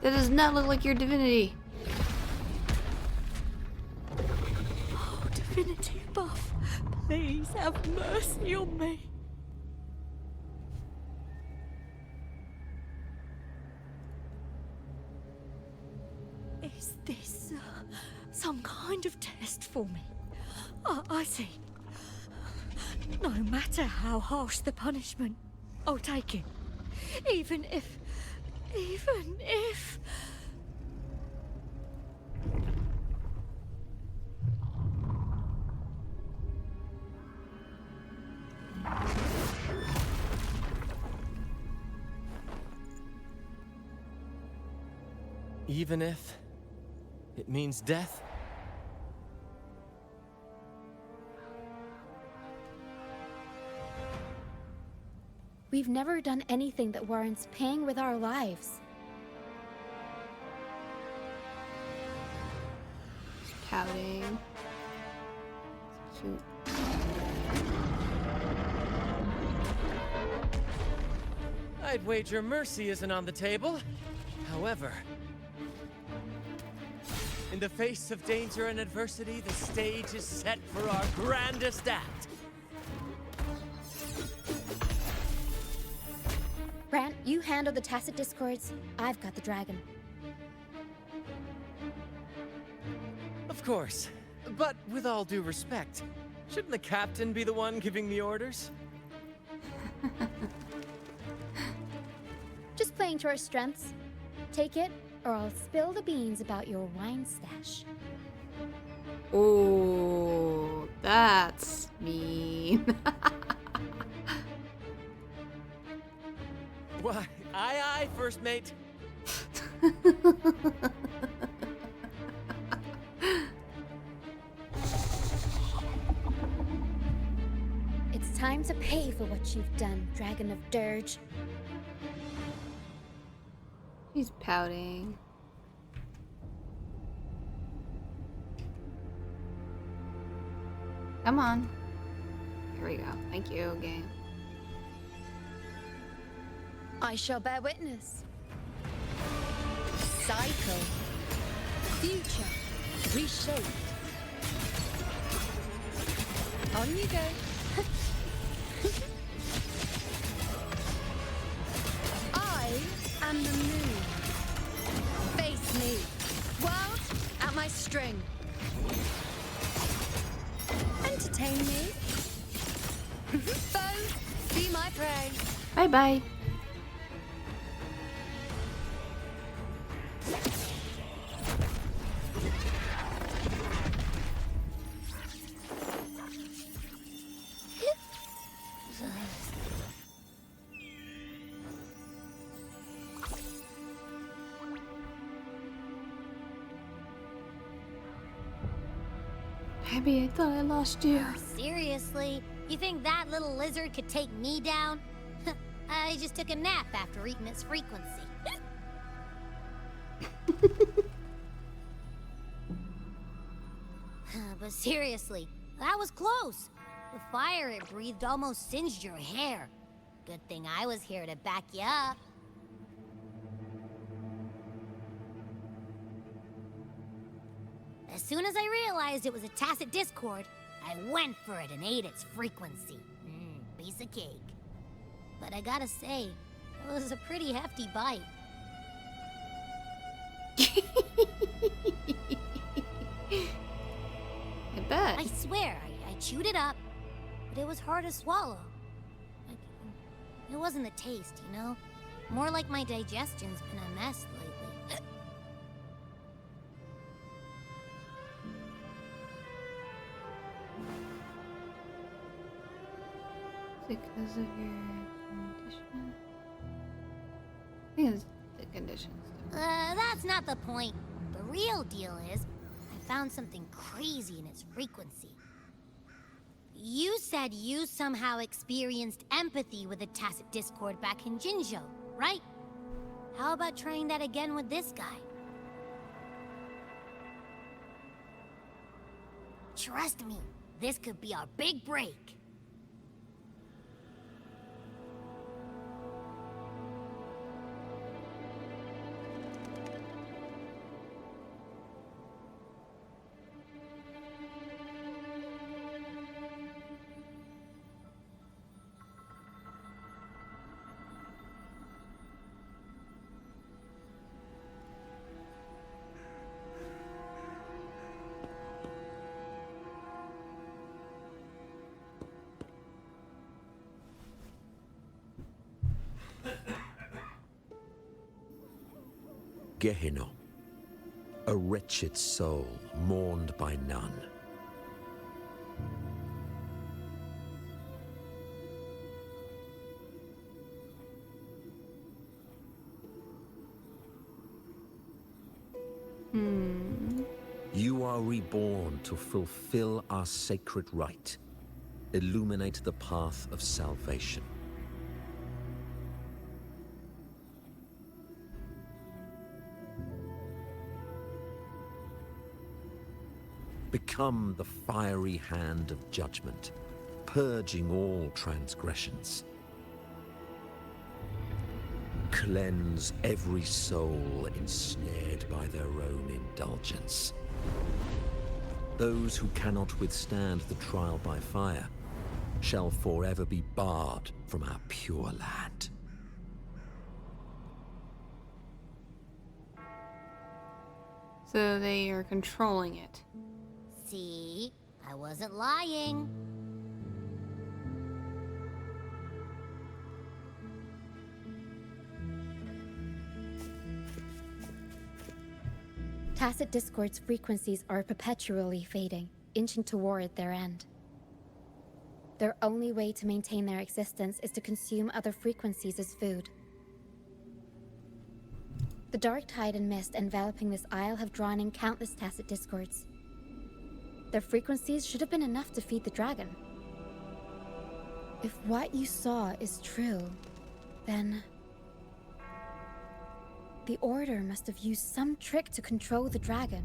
That does not look like your divinity. Oh, divinity above, please have mercy on me. Is this some kind of test for me? I see. No matter how harsh the punishment, I'll take it. Even if... Even if it means death? We've never done anything that warrants paying with our lives. Pouting. Cute. I'd wager mercy isn't on the table. However, in the face of danger and adversity, the stage is set for our grandest act. Brant, you handle the tacit discords. I've got the dragon. Of course. But with all due respect, shouldn't the captain be the one giving the orders? Just playing to our strengths. Take it, or I'll spill the beans about your wine stash. Oh, that's mean. Why, aye, first mate. It's time to pay for what you've done, Dragon of Dirge. He's pouting. Come on. Here we go. Thank you, game. I shall bear witness. Cycle. Future. Reshaped. On you go. I am the moon. Face me. World at my string. Entertain me. Foe, be my prey. Bye-bye. Abby, I thought I lost you. Seriously? You think that little lizard could take me down? I just took a nap after eating its frequency. But seriously, that was close. The fire it breathed almost singed your hair. Good thing I was here to back you up. As soon as I realized it was a tacit discord, I went for it and ate its frequency. Piece of cake. But I gotta say, it was a pretty hefty bite. I bet. I swear, I chewed it up, but it was hard to swallow. It wasn't the taste, you know? More like my digestion's been a mess lately. Because of your condition? I think it's the conditions. That's not the point. The real deal is, I found something crazy in its frequency. You said you somehow experienced empathy with the tacit discord back in Jinzhou, right? How about trying that again with this guy? Trust me, this could be our big break. Gehenna, a wretched soul mourned by none. You are reborn to fulfill our sacred rite, illuminate the path of salvation. Become the fiery hand of judgment, purging all transgressions. Cleanse every soul ensnared by their own indulgence. Those who cannot withstand the trial by fire shall forever be barred from our pure land. So they are controlling it. See? I wasn't lying. Tacit Discord's frequencies are perpetually fading, inching toward their end. Their only way to maintain their existence is to consume other frequencies as food. The dark tide and mist enveloping this isle have drawn in countless Tacit Discords. Their frequencies should have been enough to feed the dragon. If what you saw is true, then the Order must have used some trick to control the dragon,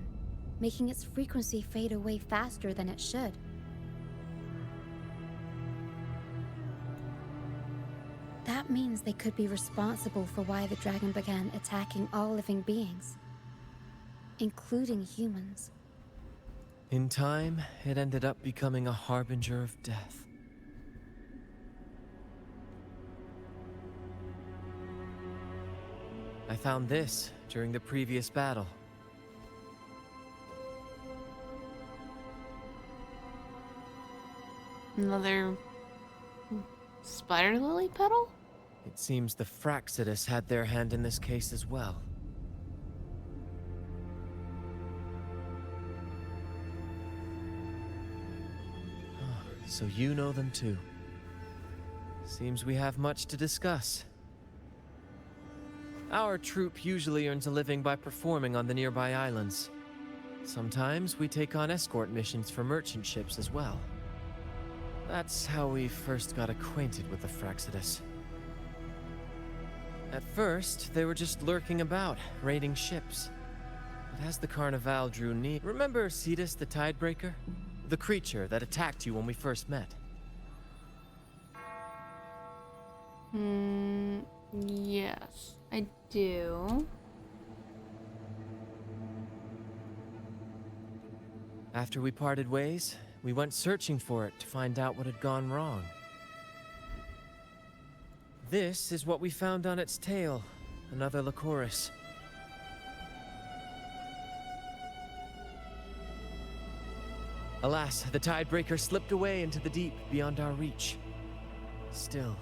making its frequency fade away faster than it should. That means they could be responsible for why the dragon began attacking all living beings, including humans. In time, it ended up becoming a harbinger of death. I found this during the previous battle. Another spider lily petal? It seems the Fraxidus had their hand in this case as well. So you know them too. Seems we have much to discuss. Our troupe usually earns a living by performing on the nearby islands. Sometimes we take on escort missions for merchant ships as well. That's how we first got acquainted with the Fraxidus. At first, they were just lurking about, raiding ships. But as the Carnival drew near... Remember Cetus the Tidebreaker? The creature that attacked you when we first met? Yes, I do. After we parted ways, we went searching for it to find out what had gone wrong. This is what we found on its tail, another Lycoris. Alas, the Tidebreaker slipped away into the deep beyond our reach. Still,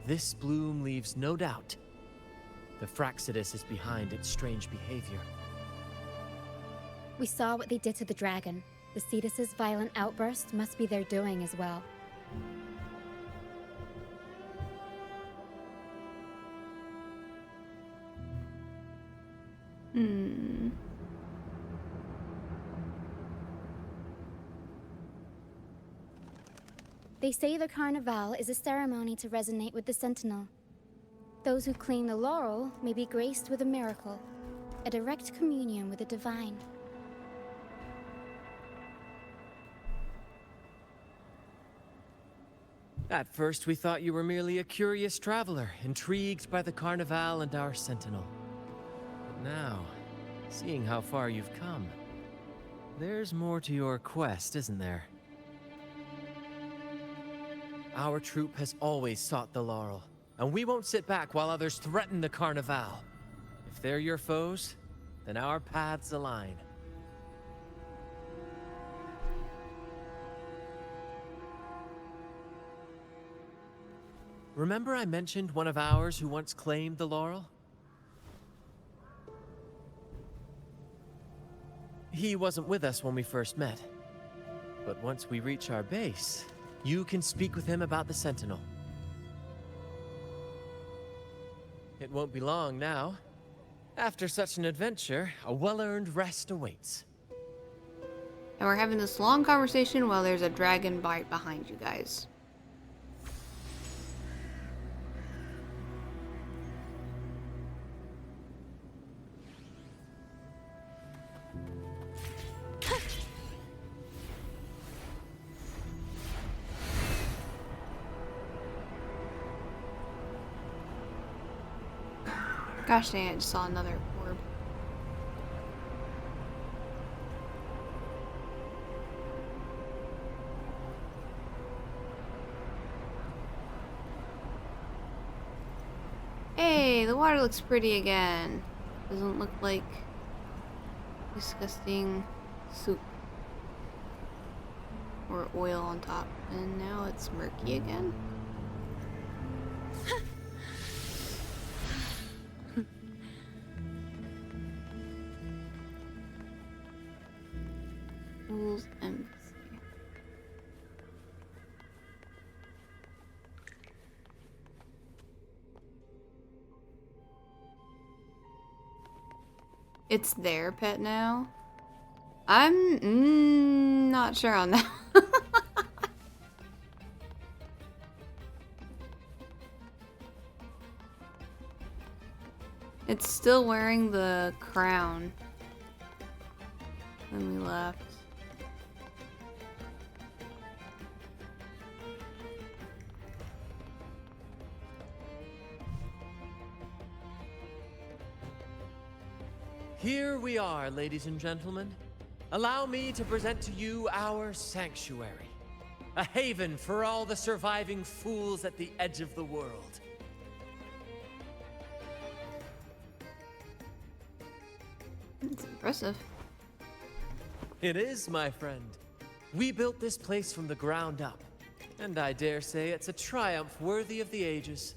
this bloom leaves no doubt. The Fraxidus is behind its strange behavior. We saw what they did to the dragon. The Cetus's violent outburst must be their doing as well. They say the Carnival is a ceremony to resonate with the Sentinel. Those who claim the laurel may be graced with a miracle, a direct communion with the divine. At first, we thought you were merely a curious traveler, intrigued by the Carnival and our Sentinel. But now, seeing how far you've come, there's more to your quest, isn't there? Our troop has always sought the laurel, and we won't sit back while others threaten the Carnival. If they're your foes, then our paths align. Remember I mentioned one of ours who once claimed the laurel? He wasn't with us when we first met. But once we reach our base, you can speak with him about the Sentinel. It won't be long now. After such an adventure, a well-earned rest awaits. And we're having this long conversation while there's a dragon bite behind you guys. Gosh dang, I just saw another orb. Hey, the water looks pretty again. Doesn't look like disgusting soup or oil on top. And now it's murky again. Pools empty. It's their pet now? I'm not sure on that. It's still wearing the crown when we left. Here we are, ladies and gentlemen. Allow me to present to you our sanctuary. A haven for all the surviving fools at the edge of the world. It's impressive. It is, my friend. We built this place from the ground up, and I dare say it's a triumph worthy of the ages.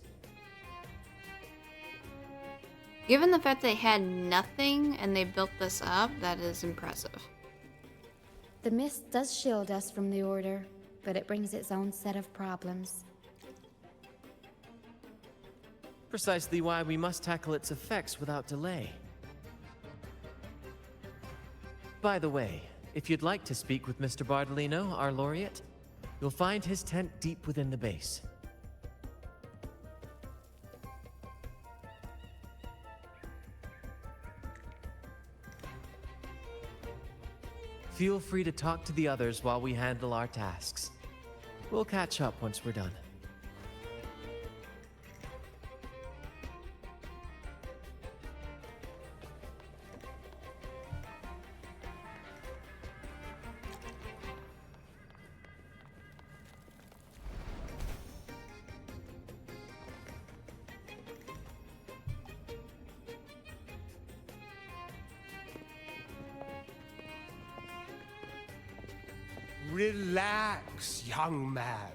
Given the fact they had nothing and they built this up, that is impressive. The mist does shield us from the Order, but it brings its own set of problems. Precisely why we must tackle its effects without delay. By the way, if you'd like to speak with Mr. Bardolino, our laureate, you'll find his tent deep within the base. Feel free to talk to the others while we handle our tasks. We'll catch up once we're done. Relax, young man.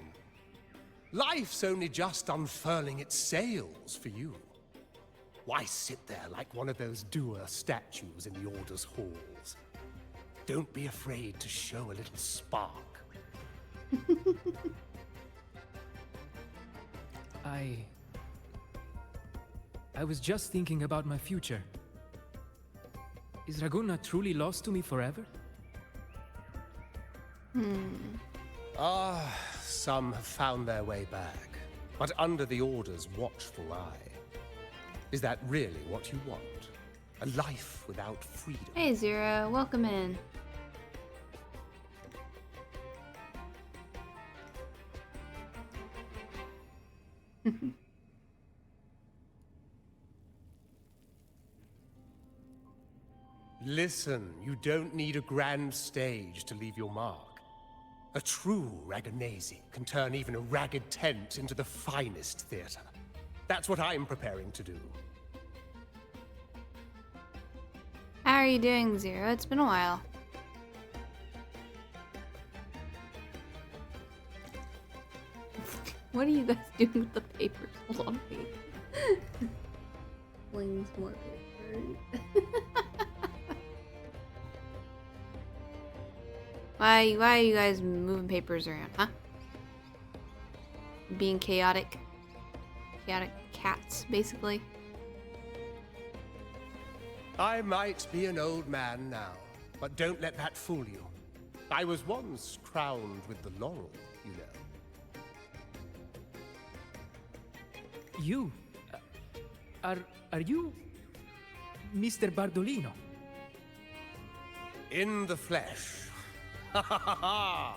Life's only just unfurling its sails for you. Why sit there like one of those doer statues in the Order's halls? Don't be afraid to show a little spark. I was just thinking about my future. Is Raguna truly lost to me forever? Some have found their way back, but under the Order's watchful eye. Is that really what you want? A life without freedom? Hey, Zero. Welcome in. Listen, you don't need a grand stage to leave your mark. A true Raganazi can turn even a ragged tent into the finest theater. That's what I'm preparing to do. How are you doing, Zero? It's been a while. What are you guys doing with the papers? Hold on, wait. Flings more papers. Why are you guys moving papers around, huh? Being chaotic. Chaotic cats, basically. I might be an old man now, but don't let that fool you. I was once crowned with the laurel, you know. You? Are you Mr. Bardolino? In the flesh. Ha ha ha ha!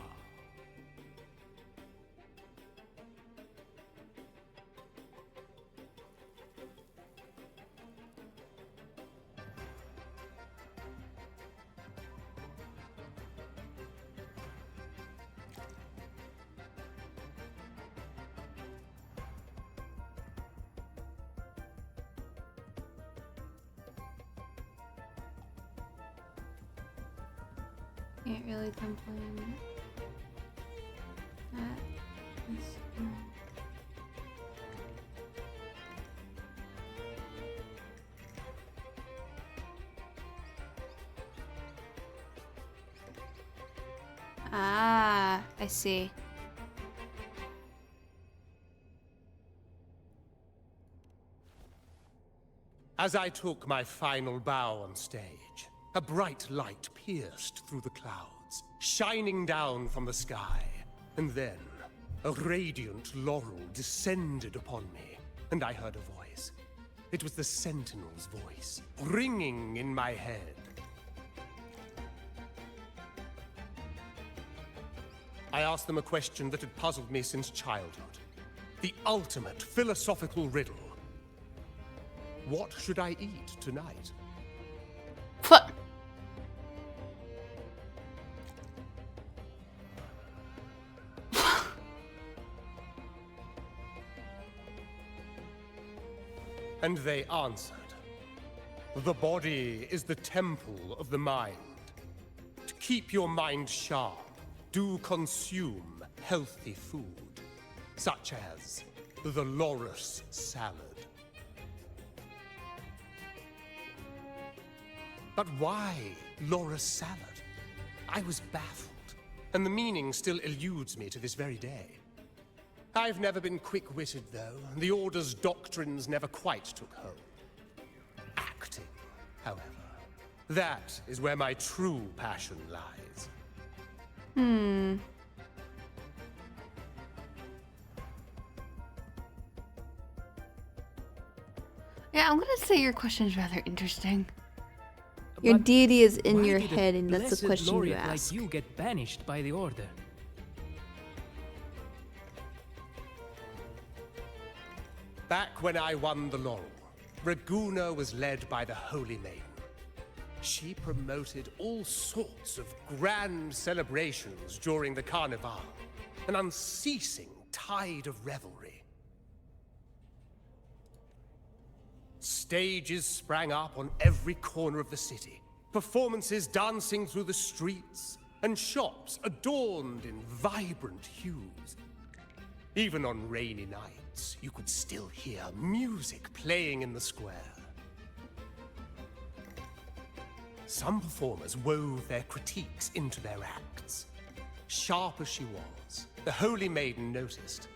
Can't really complain. That is Ah, I see. As I took my final bow on stage, a bright light pierced through the clouds, shining down from the sky. And then, a radiant laurel descended upon me, and I heard a voice. It was the Sentinel's voice, ringing in my head. I asked them a question that had puzzled me since childhood. The ultimate philosophical riddle. What should I eat tonight? What? And they answered. The body is the temple of the mind. To keep your mind sharp, do consume healthy food, such as the Loris salad. But why Loris salad? I was baffled, and the meaning still eludes me to this very day. I've never been quick-witted, though. The Order's doctrines never quite took hold. Acting, however, That is where my true passion lies. Yeah, I'm gonna say your question is rather interesting. Your But deity is in why your did a head, and that's the blessed question you laureate ask. like you get banished by the Order? Back when I won the laurel, Raguna was led by the Holy Maiden. She promoted all sorts of grand celebrations during the Carnival, an unceasing tide of revelry. Stages sprang up on every corner of the city, performances dancing through the streets, and shops adorned in vibrant hues. Even on rainy nights, you could still hear music playing in the square. Some performers wove their critiques into their acts. Sharp as she was, the Holy Maiden noticed.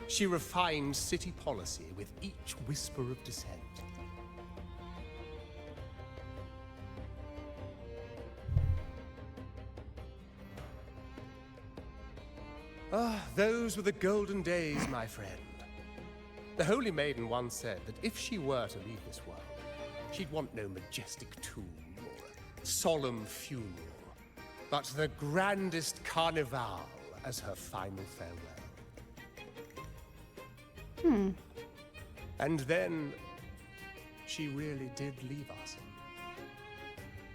She refined city policy with each whisper of dissent. Ah, those were the golden days, my friend. The Holy Maiden once said that if she were to leave this world, she'd want no majestic tomb or solemn funeral, but the grandest carnival as her final farewell. And then, she really did leave us.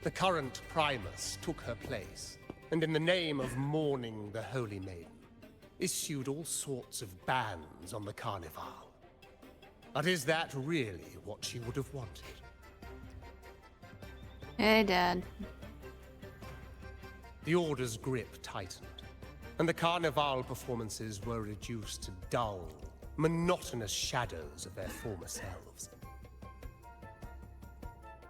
The current Primus took her place, and in the name of mourning the Holy Maiden, issued all sorts of bans on the Carnival. But is that really what she would have wanted? Hey, Dad. The Order's grip tightened, and the Carnival performances were reduced to dull, monotonous shadows of their former selves.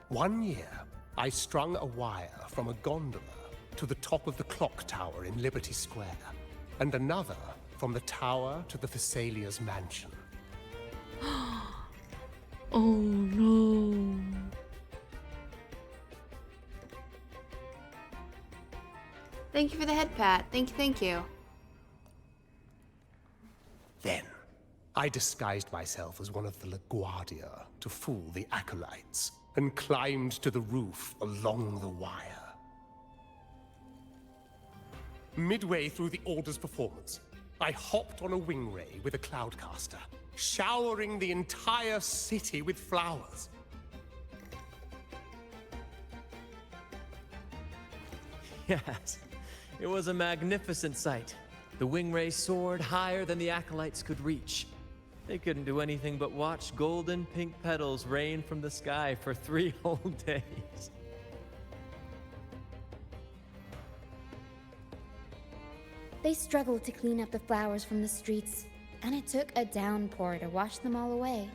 One year, I strung a wire from a gondola to the top of the clock tower in Liberty Square, and another from the tower to the Thessalia's mansion. Oh no. Thank you for the head pat. Thank you. Then, I disguised myself as one of the LaGuardia to fool the acolytes, and climbed to the roof along the wire. Midway through the Order's performance, I hopped on a wing ray with a cloudcaster, showering the entire city with flowers. Yes, it was a magnificent sight. The wing ray soared higher than the acolytes could reach. They couldn't do anything but watch golden pink petals rain from the sky for 3 whole days. They struggled to clean up the flowers from the streets, and it took a downpour to wash them all away.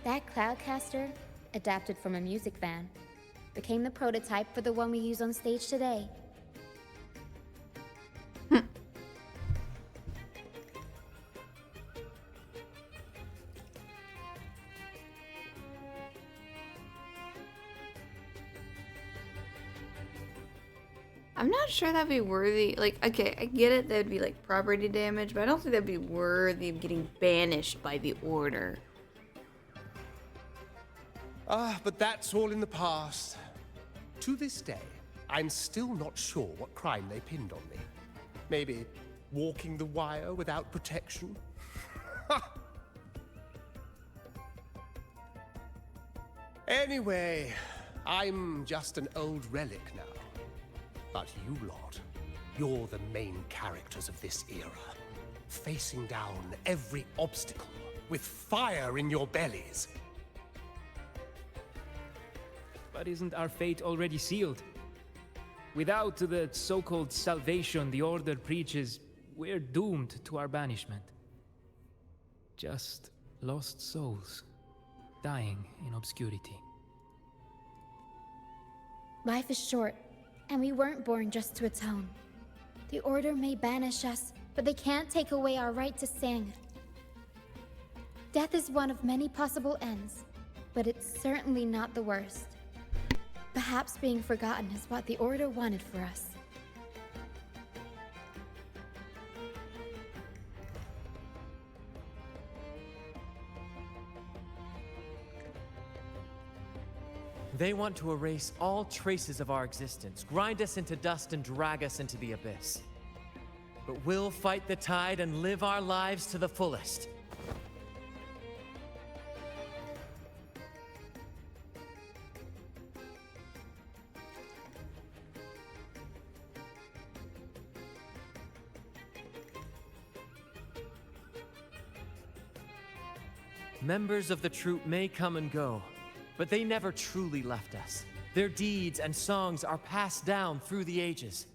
That cloudcaster, adapted from a music van, became the prototype for the one we use on stage today. I'm not sure that'd be worthy. Like, okay, I get it, that'd be like property damage, but I don't think that'd be worthy of getting banished by the Order. But that's all in the past. To this day, I'm still not sure what crime they pinned on me. Maybe walking the wire without protection? Anyway, I'm just an old relic now. But you lot, you're the main characters of this era, facing down every obstacle with fire in your bellies. But isn't our fate already sealed? Without the so-called salvation the Order preaches, we're doomed to our banishment. Just lost souls, dying in obscurity. Life is short, and we weren't born just to atone. The Order may banish us, but they can't take away our right to sing. Death is one of many possible ends, but it's certainly not the worst. Perhaps being forgotten is what the Order wanted for us. They want to erase all traces of our existence, grind us into dust and drag us into the abyss. But we'll fight the tide and live our lives to the fullest. Members of the troop may come and go, but they never truly left us. Their deeds and songs are passed down through the ages.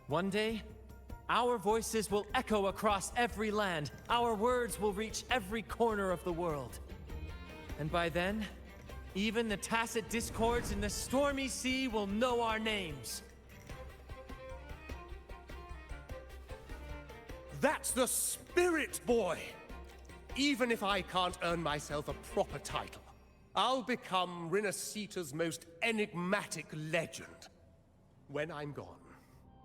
One day, our voices will echo across every land. Our words will reach every corner of the world. And by then, even the tacit discords in the stormy sea will know our names. That's the spirit, boy! Even if I can't earn myself a proper title, I'll become Rinascita's most enigmatic legend. When I'm gone,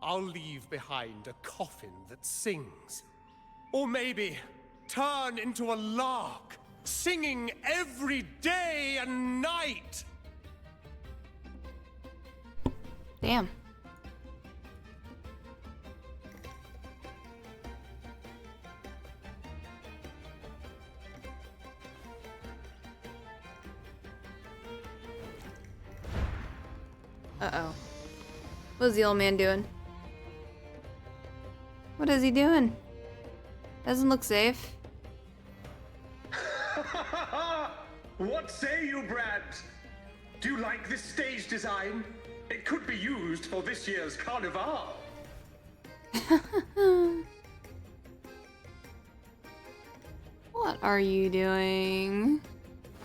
I'll leave behind a coffin that sings. Or maybe turn into a lark, singing every day and night. Damn. Uh-oh. What's the old man doing? What is he doing? Doesn't look safe. What say you, Brad? Do you like this stage design? It could be used for this year's carnival. What are you doing?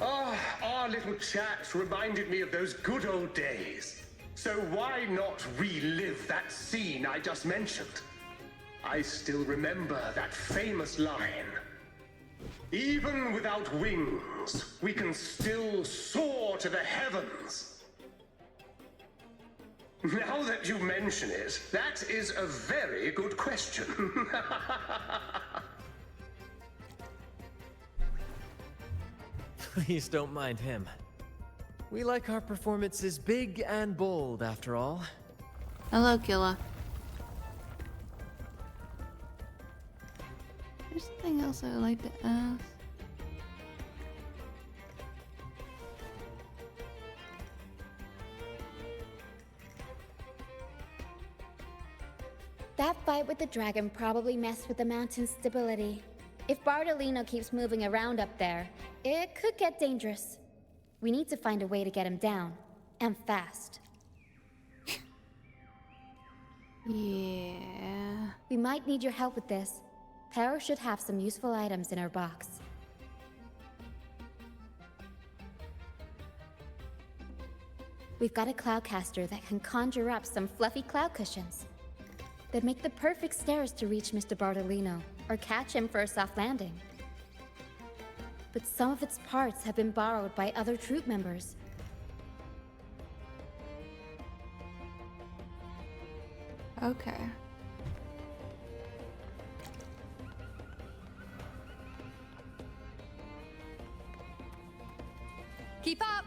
Ah, our little chat reminded me of those good old days. So why not relive that scene I just mentioned? I still remember that famous line. Even without wings, we can still soar to the heavens. Now that you mention it, that is a very good question. Please don't mind him. We like our performances big and bold, after all. Hello, Killa. There's something else I would like to ask. That fight with the dragon probably messed with the mountain's stability. If Bardolino keeps moving around up there, it could get dangerous. We need to find a way to get him down, and fast. Yeah. We might need your help with this. Pero should have some useful items in her box. We've got a cloudcaster that can conjure up some fluffy cloud cushions. They'd make the perfect stairs to reach Mr. Bardolino, or catch him for a soft landing. But some of its parts have been borrowed by other troop members. Okay. Keep up!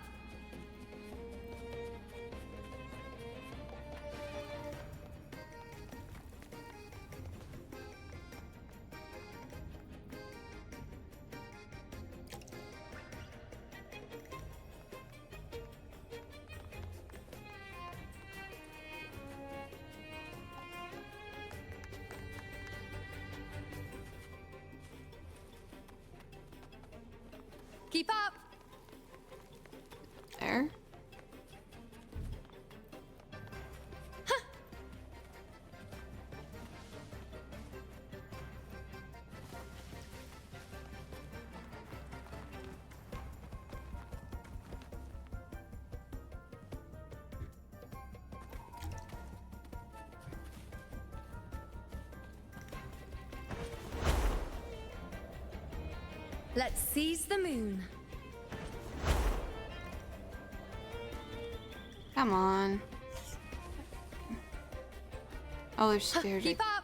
Keep up! There. Let's seize the moon. Come on. Oh, they're scared. Keep up.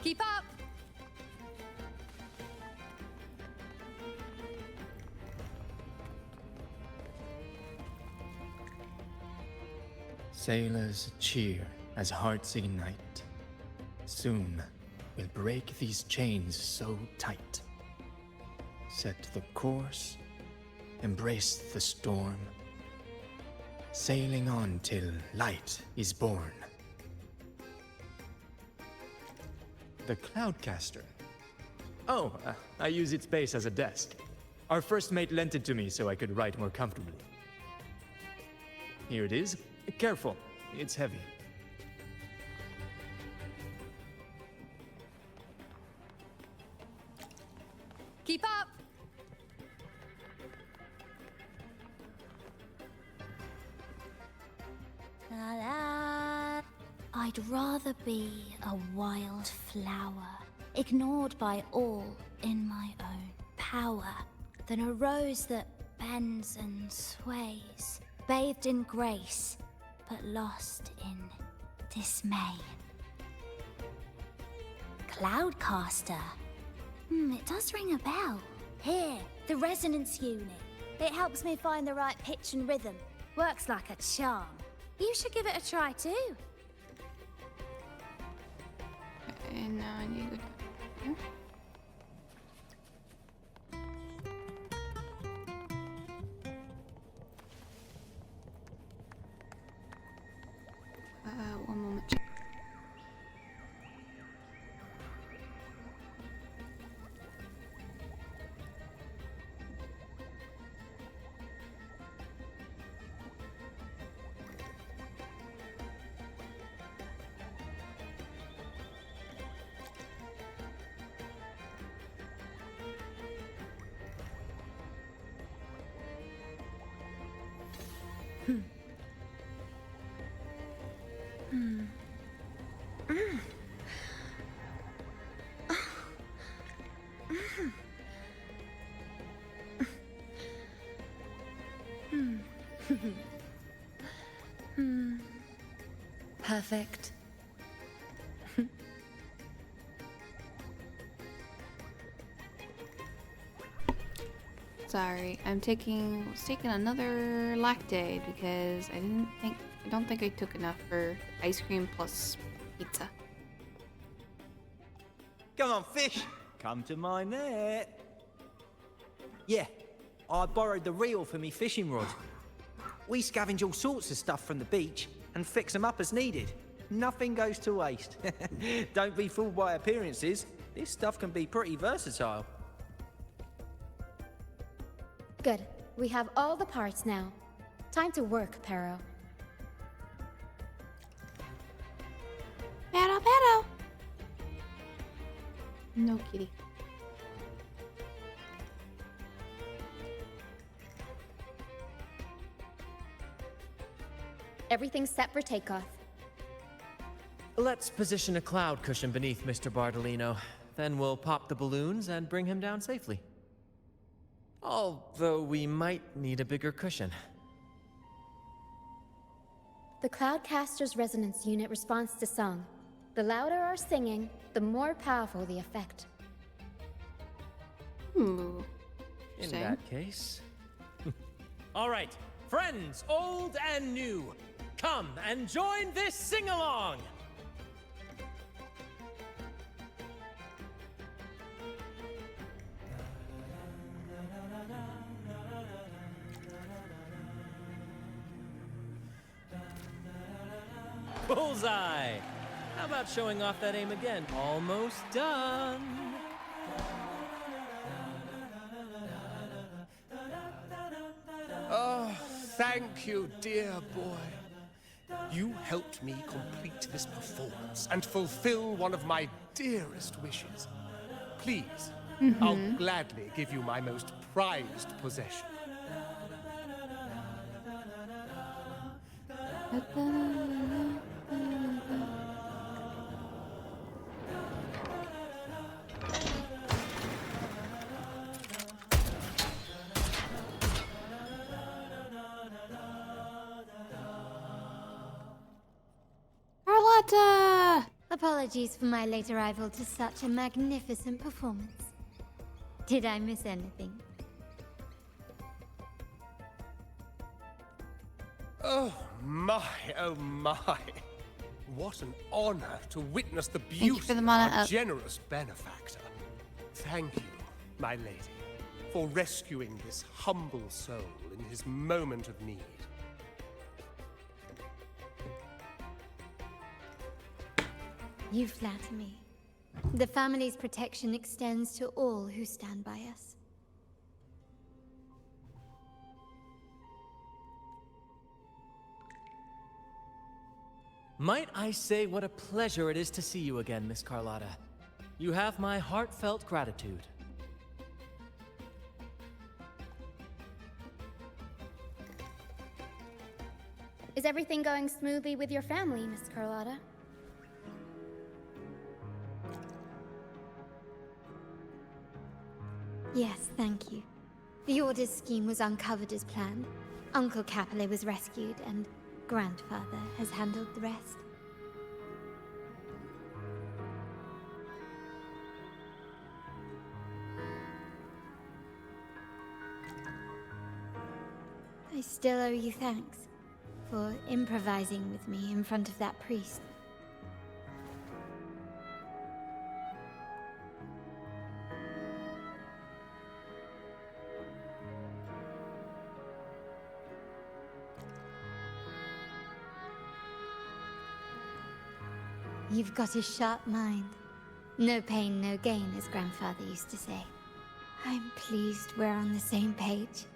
Keep up. Sailors cheer as hearts ignite. Soon we'll break these chains so tight. Set the course, embrace the storm, sailing on till light is born. The Cloudcaster. Oh, I use its base as a desk. Our first mate lent it to me so I could write more comfortably. Here it is. Careful, it's heavy. Keep up. La la. I'd rather be a wild flower, ignored by all in my own power, than a rose that bends and sways, bathed in grace, but lost in dismay. Cloudcaster. It does ring a bell. Here, the resonance unit. It helps me find the right pitch and rhythm. Works like a charm. You should give it a try too. And now I need to go. One moment. Perfect. Sorry, was taking another lactate because I don't think I took enough for ice cream plus pizza. Come on, fish! Come to my net. Yeah, I borrowed the reel for me fishing rod. We scavenge all sorts of stuff from the beach and fix them up as needed. Nothing goes to waste. Don't be fooled by appearances. This stuff can be pretty versatile. Good. We have all the parts now. Time to work, Pero. Pero. No kitty. Everything's set for takeoff. Let's position a cloud cushion beneath Mr. Bardolino. Then we'll pop the balloons and bring him down safely. Although we might need a bigger cushion. The Cloudcaster's resonance unit responds to song. The louder our singing, the more powerful the effect. Ooh. In that case... All right, friends, old and new, come and join this sing-along! Bullseye! How about showing off that aim again? Almost done. thank you, dear boy. You helped me complete this performance and fulfill one of my dearest wishes. Please, I'll gladly give you my most prized possession. Carlotta! Apologies for my late arrival to such a magnificent performance. Did I miss anything? Oh my, oh my. What an honor to witness the beauty for the of mana our up. generous benefactor. Thank you, my lady, for rescuing this humble soul in his moment of need. You flatter me. The family's protection extends to all who stand by us. Might I say what a pleasure it is to see you again, Miss Carlotta. You have my heartfelt gratitude. Is everything going smoothly with your family, Miss Carlotta? Yes, thank you. The Order's scheme was uncovered as planned. Uncle Capilet was rescued, and Grandfather has handled the rest. I still owe you thanks for improvising with me in front of that priest. You've got a sharp mind. No pain, no gain, as Grandfather used to say. I'm pleased we're on the same page.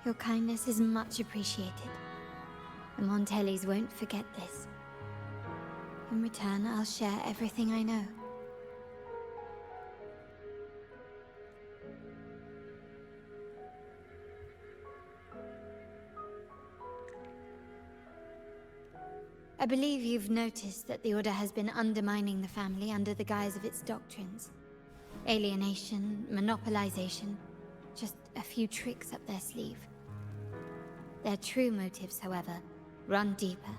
Your kindness is much appreciated. The Montellis won't forget this. In return, I'll share everything I know. I believe you've noticed that the Order has been undermining the family under the guise of its doctrines. Alienation, monopolization, just a few tricks up their sleeve. Their true motives, however, run deeper.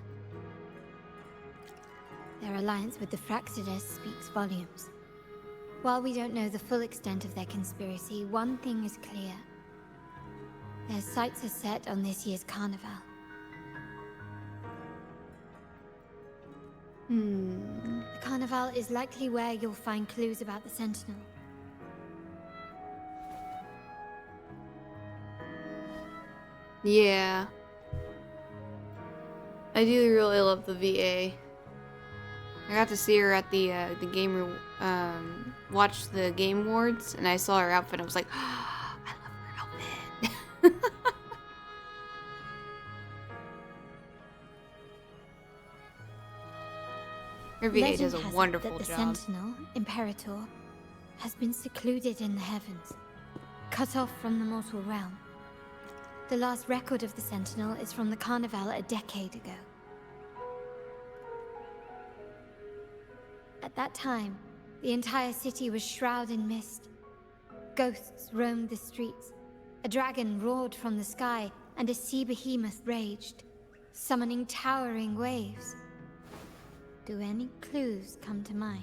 Their alliance with the Fraxides speaks volumes. While we don't know the full extent of their conspiracy, one thing is clear. Their sights are set on this year's carnival. The carnival is likely where you'll find clues about the Sentinel. Yeah. I do really love the VA. I got to see her at the game, watch the Game Awards, and I saw her outfit, and I was like, oh, I love her outfit. Her VA Legend does a has it wonderful that the job. Sentinel, Imperator, has been secluded in the heavens, cut off from the mortal realm. The last record of the Sentinel is from the Carnival a decade ago. At that time, the entire city was shrouded in mist. Ghosts roamed the streets. A dragon roared from the sky, and a sea behemoth raged, summoning towering waves. Do any clues come to mind?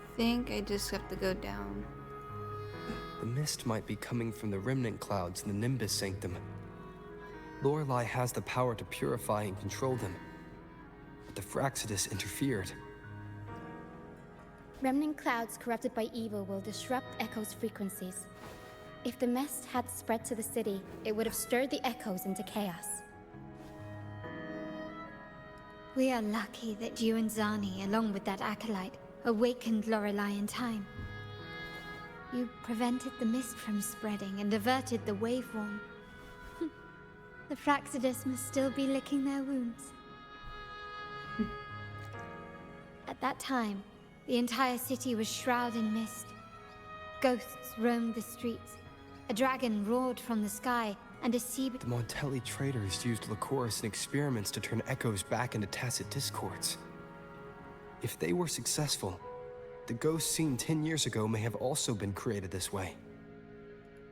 I think I just have to go down. The mist might be coming from the remnant clouds in the Nimbus Sanctum. Lorelei has the power to purify and control them, but the Fraxides interfered. Remnant clouds corrupted by evil will disrupt Echo's frequencies. If the mist had spread to the city, it would have stirred the Echoes into chaos. We are lucky that you and Zani, along with that acolyte, awakened Lorelei in time. You prevented the mist from spreading and averted the wave worm. The Fraxidus must still be licking their wounds. At that time, the entire city was shrouded in mist. Ghosts roamed the streets. A dragon roared from the sky, and a sea... The Montelli traders used Lycoris in experiments to turn echoes back into tacit discords. If they were successful, the ghosts seen 10 years ago may have also been created this way.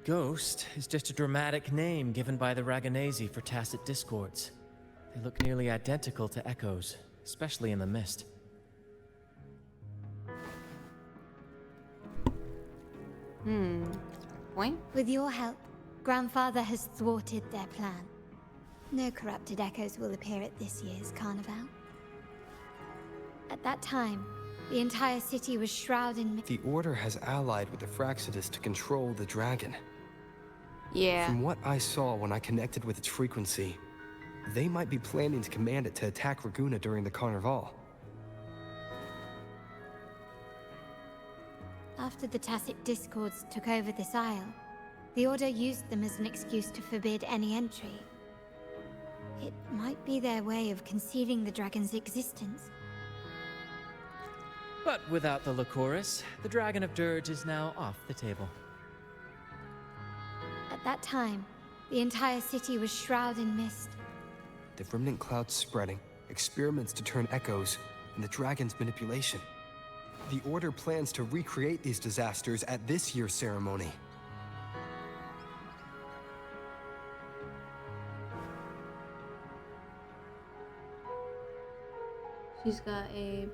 Ghost is just a dramatic name given by the Ragonese for tacit discords. They look nearly identical to echoes, especially in the mist. Point? With your help, Grandfather has thwarted their plan. No corrupted echoes will appear at this year's carnival. At that time, the entire city was shrouded in... The Order has allied with the Fraxidus to control the dragon. Yeah. From what I saw when I connected with its frequency, they might be planning to command it to attack Raguna during the carnival. After the tacit discords took over this isle, the Order used them as an excuse to forbid any entry. It might be their way of concealing the dragon's existence. But without the Lycoris, the Dragon of Dirge is now off the table. At that time, the entire city was shrouded in mist. The remnant clouds spreading, experiments to turn echoes, and the dragon's manipulation. The Order plans to recreate these disasters at this year's ceremony. She's got a...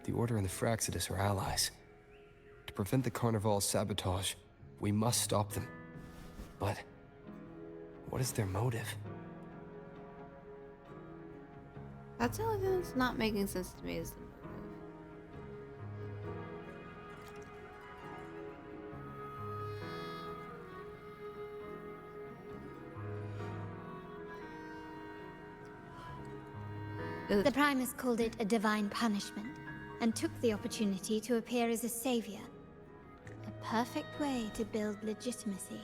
The Order and the Fraxidus are allies. To prevent the Carnival's sabotage, we must stop them. But what is their motive? That's the only thing that's not making sense to me is the motive. The Primus called it a divine punishment, and took the opportunity to appear as a savior. A perfect way to build legitimacy.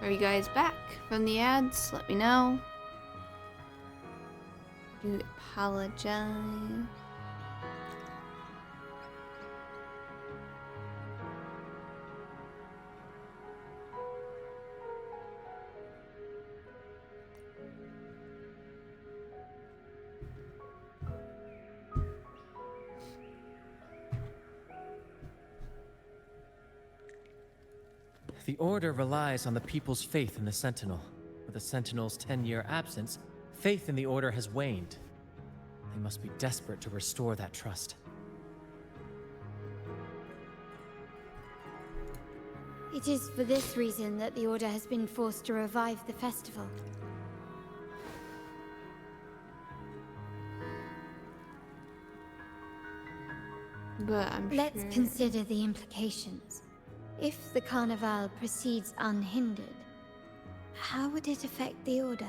Are you guys back from the ads? Let me know. Do apologize. The Order relies on the people's faith in the Sentinel. With the Sentinel's 10-year absence, faith in the Order has waned. They must be desperate to restore that trust. It is for this reason that the Order has been forced to revive the festival. But Let's consider the implications. If the Carnival proceeds unhindered, how would it affect the Order?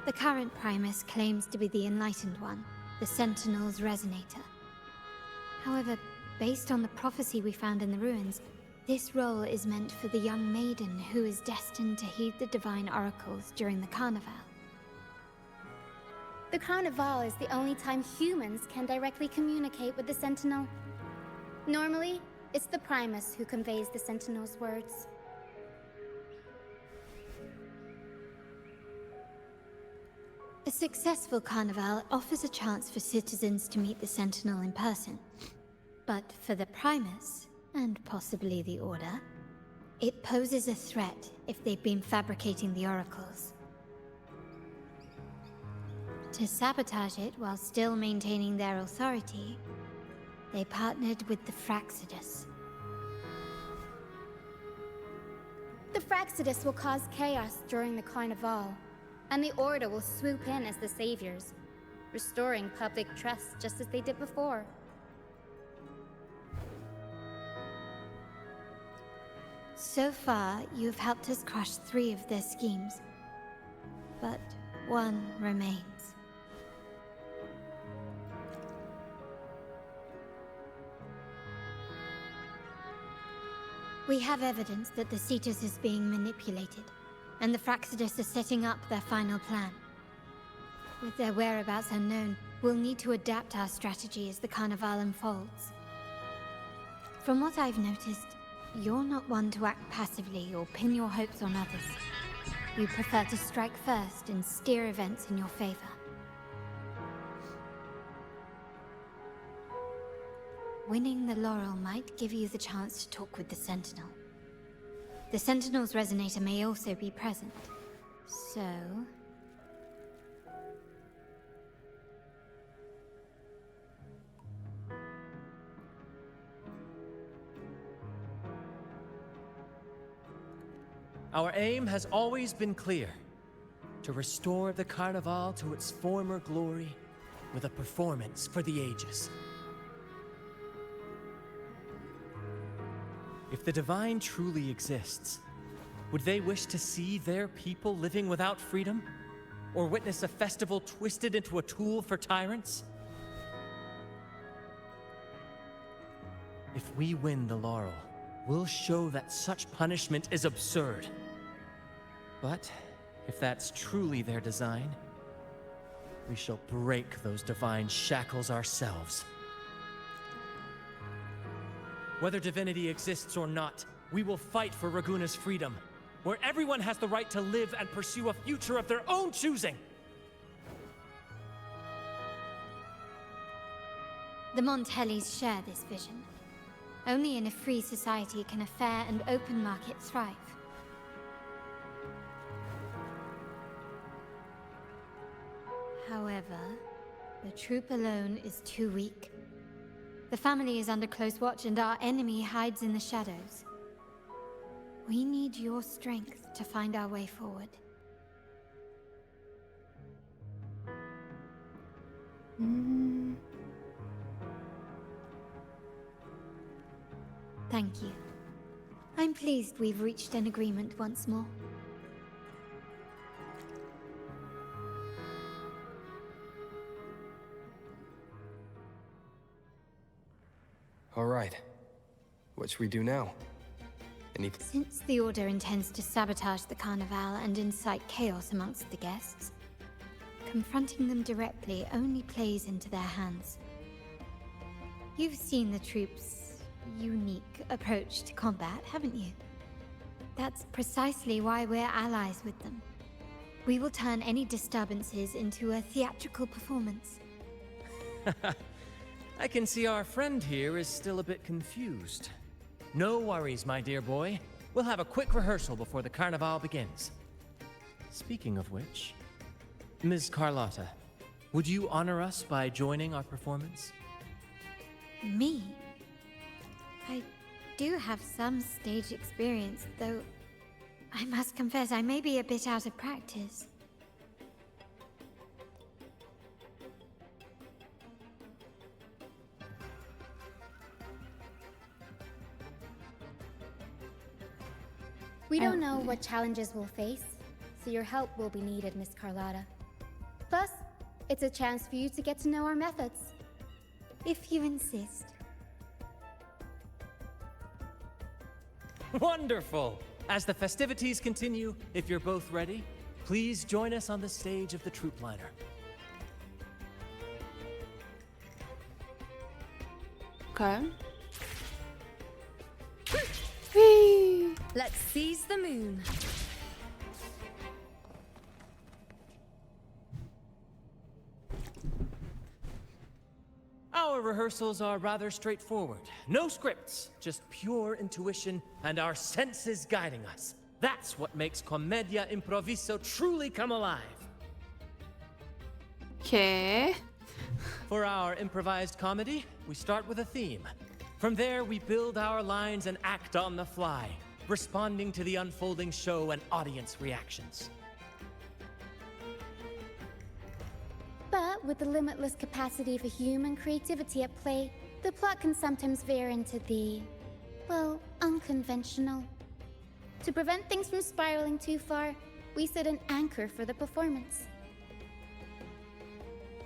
The current Primus claims to be the Enlightened One, the Sentinel's Resonator. However, based on the prophecy we found in the ruins, this role is meant for the young maiden who is destined to heed the divine oracles during the Carnival. The Carnival is the only time humans can directly communicate with the Sentinel. Normally, it's the Primus who conveys the Sentinel's words. A successful carnival offers a chance for citizens to meet the Sentinel in person. But for the Primus, and possibly the Order, it poses a threat if they've been fabricating the oracles. To sabotage it while still maintaining their authority, they partnered with the Fraxidus. The Fraxidus will cause chaos during the Carnival, and the Order will swoop in as the saviors, restoring public trust just as they did before. So far, you've helped us crush 3 of their schemes, but one remains. We have evidence that the Cetus is being manipulated, and the Fraxidus are setting up their final plan. With their whereabouts unknown, we'll need to adapt our strategy as the Carnival unfolds. From what I've noticed, you're not one to act passively or pin your hopes on others. You prefer to strike first and steer events in your favor. Winning the laurel might give you the chance to talk with the Sentinel. The Sentinel's resonator may also be present, so... Our aim has always been clear: to restore the Carnival to its former glory with a performance for the ages. If the Divine truly exists, would they wish to see their people living without freedom? Or witness a festival twisted into a tool for tyrants? If we win the laurel, we'll show that such punishment is absurd. But if that's truly their design, we shall break those divine shackles ourselves. Whether divinity exists or not, we will fight for Raguna's freedom, where everyone has the right to live and pursue a future of their own choosing. The Montellis share this vision. Only in a free society can a fair and open market thrive. However, the troop alone is too weak. The family is under close watch and our enemy hides in the shadows. We need your strength to find our way forward. Thank you. I'm pleased we've reached an agreement once more. All right. What should we do now? Since the Order intends to sabotage the Carnival and incite chaos amongst the guests, confronting them directly only plays into their hands. You've seen the troops' unique approach to combat, haven't you? That's precisely why we're allies with them. We will turn any disturbances into a theatrical performance. I can see our friend here is still a bit confused. No worries, my dear boy. We'll have a quick rehearsal before the Carnival begins. Speaking of which, Ms. Carlotta, would you honor us by joining our performance? Me? I do have some stage experience, though I must confess I may be a bit out of practice. We don't know what challenges we'll face, so your help will be needed, Miss Carlotta. Plus, it's a chance for you to get to know our methods. If you insist. Wonderful! As the festivities continue, if you're both ready, please join us on the stage of the troop liner. Okay. Let's seize the moon. rehearsals are rather straightforward. No scripts, just pure intuition and our senses guiding us. That's what makes Commedia Improviso truly come alive. Okay. For our improvised comedy, we start with a theme. From there, we build our lines and act on the fly, responding to the unfolding show and audience reactions. But with the limitless capacity for human creativity at play, the plot can sometimes veer into the, well, unconventional. To prevent things from spiraling too far, we set an anchor for the performance.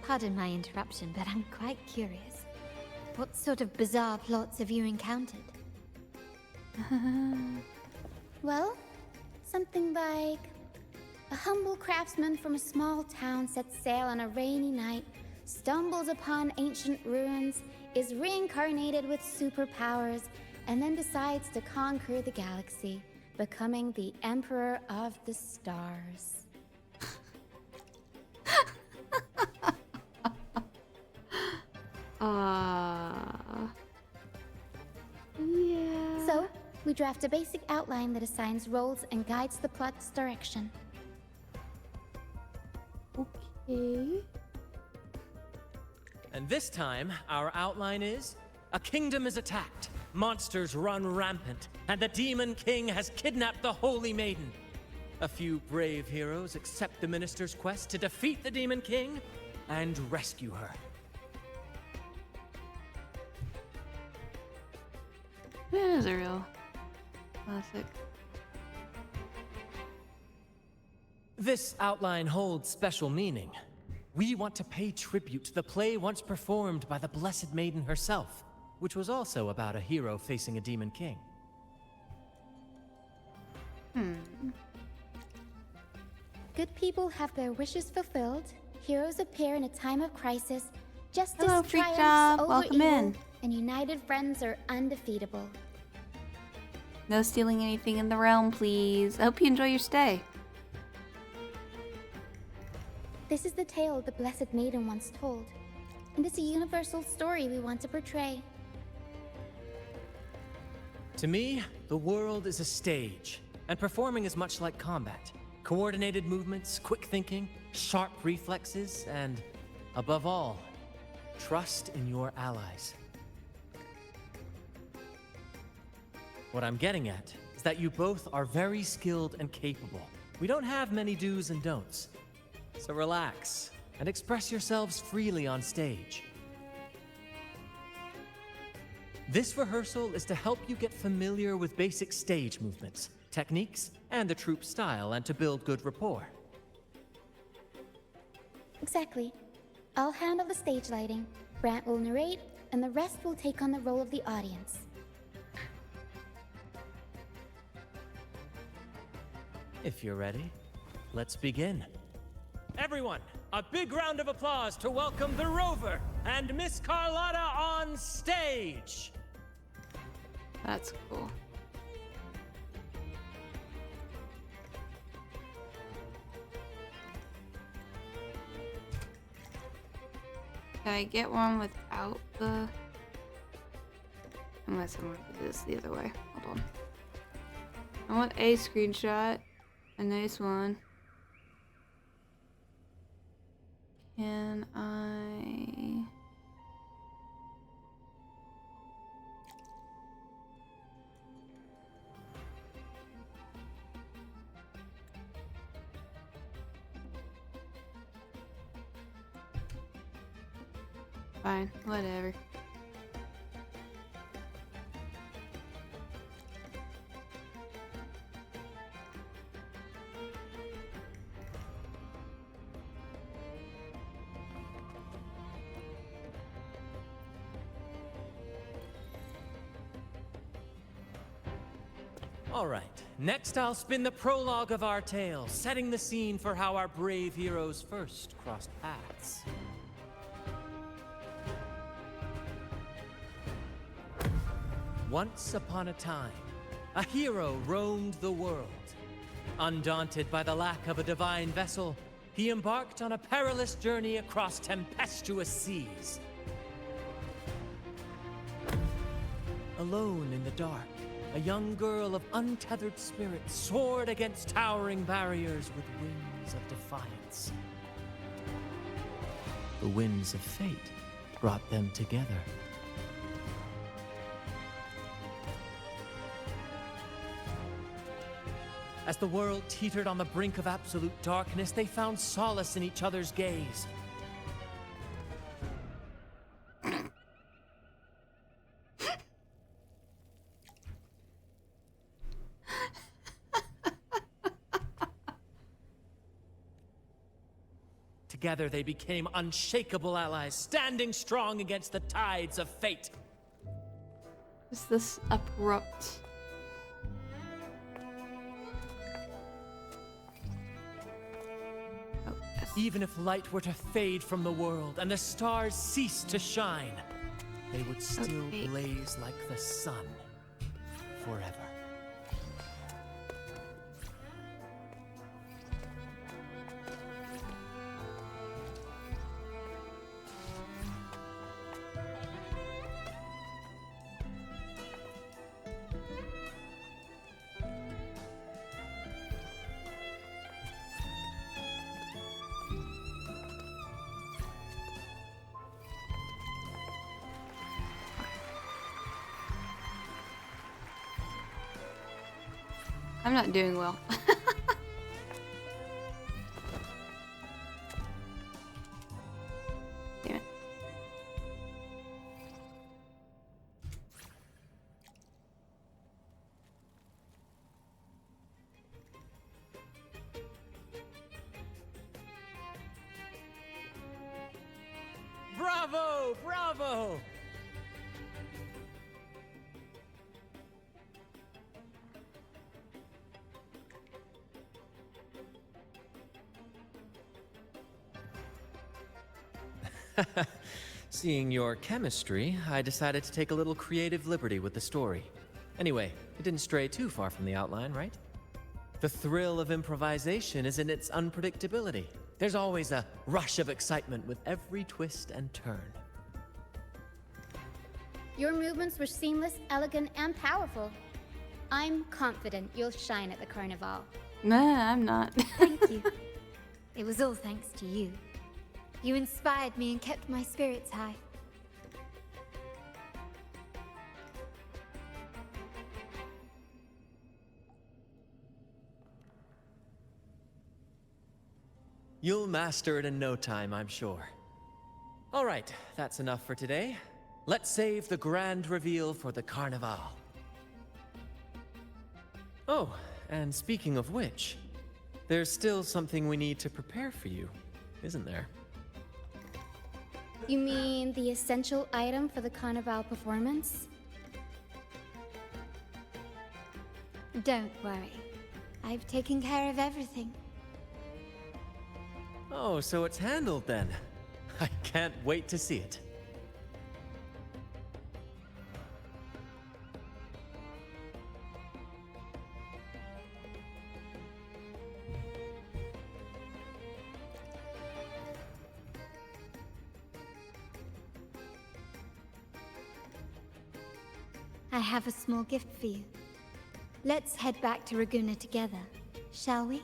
Pardon my interruption, but I'm quite curious. What sort of bizarre plots have you encountered? Well, something like a humble craftsman from a small town sets sail on a rainy night, stumbles upon ancient ruins, is reincarnated with superpowers, and then decides to conquer the galaxy, becoming the Emperor of the Stars. Yeah. So, we draft a basic outline that assigns roles and guides the plot's direction. Okay. And this time, our outline is: a kingdom is attacked, monsters run rampant, and the Demon King has kidnapped the Holy Maiden. A few brave heroes accept the minister's quest to defeat the Demon King and rescue her. That is a real classic. This outline holds special meaning. We want to pay tribute to the play once performed by the Blessed Maiden herself, which was also about a hero facing a Demon King. Good people have their wishes fulfilled, heroes appear in a time of crisis, justice Hello, Freak triumphs Job. over Welcome evil, in. and united friends are undefeatable. No stealing anything in the realm, please. I hope you enjoy your stay. This is the tale the Blessed Maiden once told, and it's a universal story we want to portray. To me, the world is a stage, and performing is much like combat. Coordinated movements, quick thinking, sharp reflexes, and, above all, trust in your allies. What I'm getting at is that you both are very skilled and capable. We don't have many do's and don'ts. So relax and express yourselves freely on stage. This rehearsal is to help you get familiar with basic stage movements, techniques, and the troupe style, and to build good rapport. Exactly. I'll handle the stage lighting, Brant will narrate, and the rest will take on the role of the audience. If you're ready, let's begin. Everyone, a big round of applause to welcome the Rover and Miss Carlotta on stage! That's cool. Can I get one without the... Unless I want to do this the other way. Hold on. I want a screenshot. A nice one. Can I... Fine, whatever. All right, next I'll spin the prologue of our tale, setting the scene for how our brave heroes first crossed paths. Once upon a time, a hero roamed the world. Undaunted by the lack of a divine vessel, he embarked on a perilous journey across tempestuous seas. alone in the dark, a young girl of untethered spirit soared against towering barriers with wings of defiance. The winds of fate brought them together. As the world teetered on the brink of absolute darkness, they found solace in each other's gaze. Together they became unshakable allies, standing strong against the tides of fate. Is this abrupt? Oh, yes. Even if light were to fade from the world and the stars cease to shine, they would still blaze like the sun forever. I'm not doing well. Damn it. Bravo! Bravo! Seeing your chemistry, I decided to take a little creative liberty with the story. Anyway, it didn't stray too far from the outline, right? The thrill of improvisation is in its unpredictability. There's always a rush of excitement with every twist and turn. Your movements were seamless, elegant, and powerful. I'm confident you'll shine at the carnival. Nah, I'm not. Thank you. It was all thanks to you. You inspired me and kept my spirits high. You'll master it in no time, I'm sure. All right, that's enough for today. Let's save the grand reveal for the Carnival. Oh, and speaking of which, there's still something we need to prepare for you, isn't there? You mean the essential item for the carnival performance? Don't worry. I've taken care of everything. Oh, so it's handled then. I can't wait to see it. I have a small gift for you. Let's head back to Raguna together, shall we?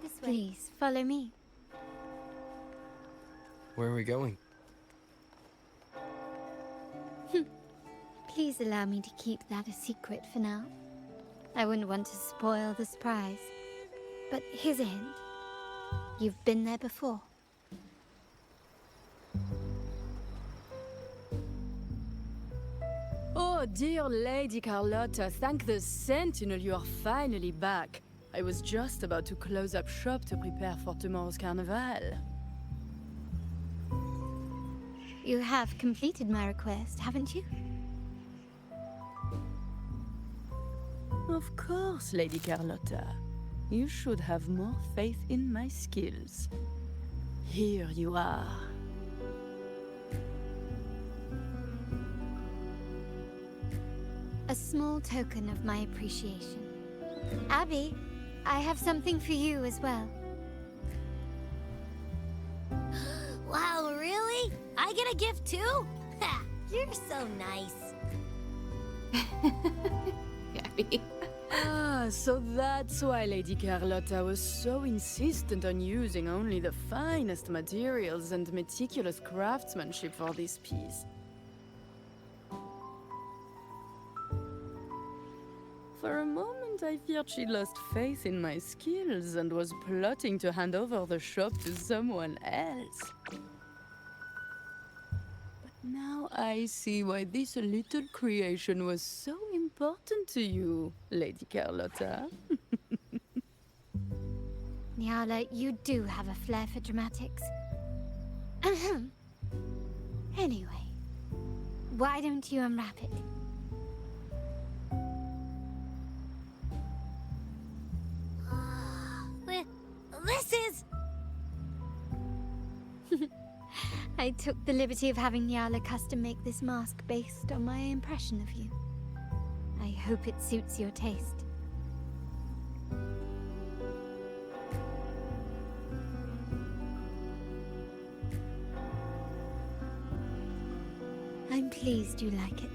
This way. Please, follow me. Where are we going? Please allow me to keep that a secret for now. I wouldn't want to spoil the surprise. But here's a hint. You've been there before. Oh, dear Lady Carlotta, thank the Sentinel you are finally back. I was just about to close up shop to prepare for tomorrow's carnival. You have completed my request, haven't you? Of course, Lady Carlotta. You should have more faith in my skills. Here you are. A small token of my appreciation. Abby, I have something for you as well. Wow, really? I get a gift too? Ha! You're so nice. Gabby. Ah, so that's why Lady Carlotta was so insistent on using only the finest materials and meticulous craftsmanship for this piece. For a moment, I feared she lost faith in my skills and was plotting to hand over the shop to someone else. But now I see why this little creation was so important to you, Lady Carlotta. Nyala, you do have a flair for dramatics. Anyway, why don't you unwrap it? This is... I took the liberty of having Nyala custom make this mask based on my impression of you. I hope it suits your taste. I'm pleased you like it.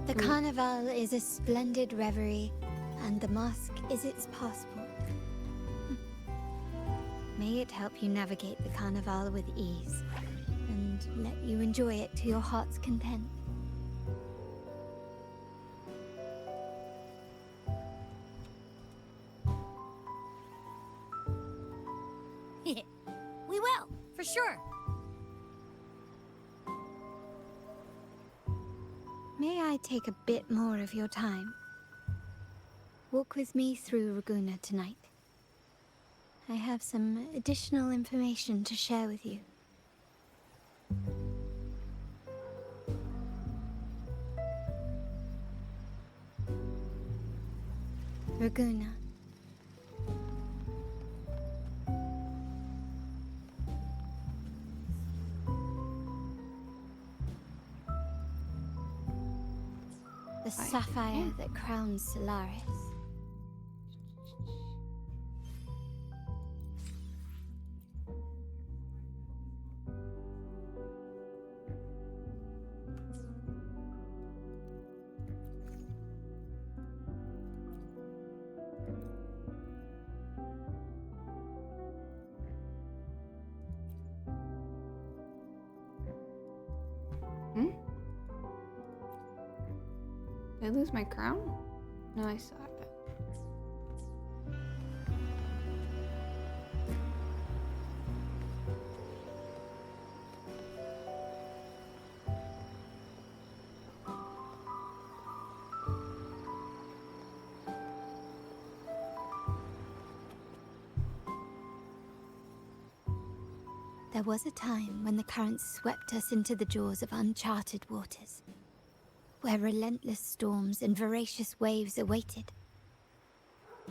The Carnival is a splendid reverie, and the mask is its passport. May it help you navigate the Carnival with ease, and let you enjoy it to your heart's content. We will, for sure. May I take a bit more of your time? Walk with me through Ragusa tonight. I have some additional information to share with you. Ragusa. The sapphire that crowns Solaris. Did I lose my crown? No, I saw it. There was a time when the currents swept us into the jaws of uncharted waters, where relentless storms and voracious waves awaited.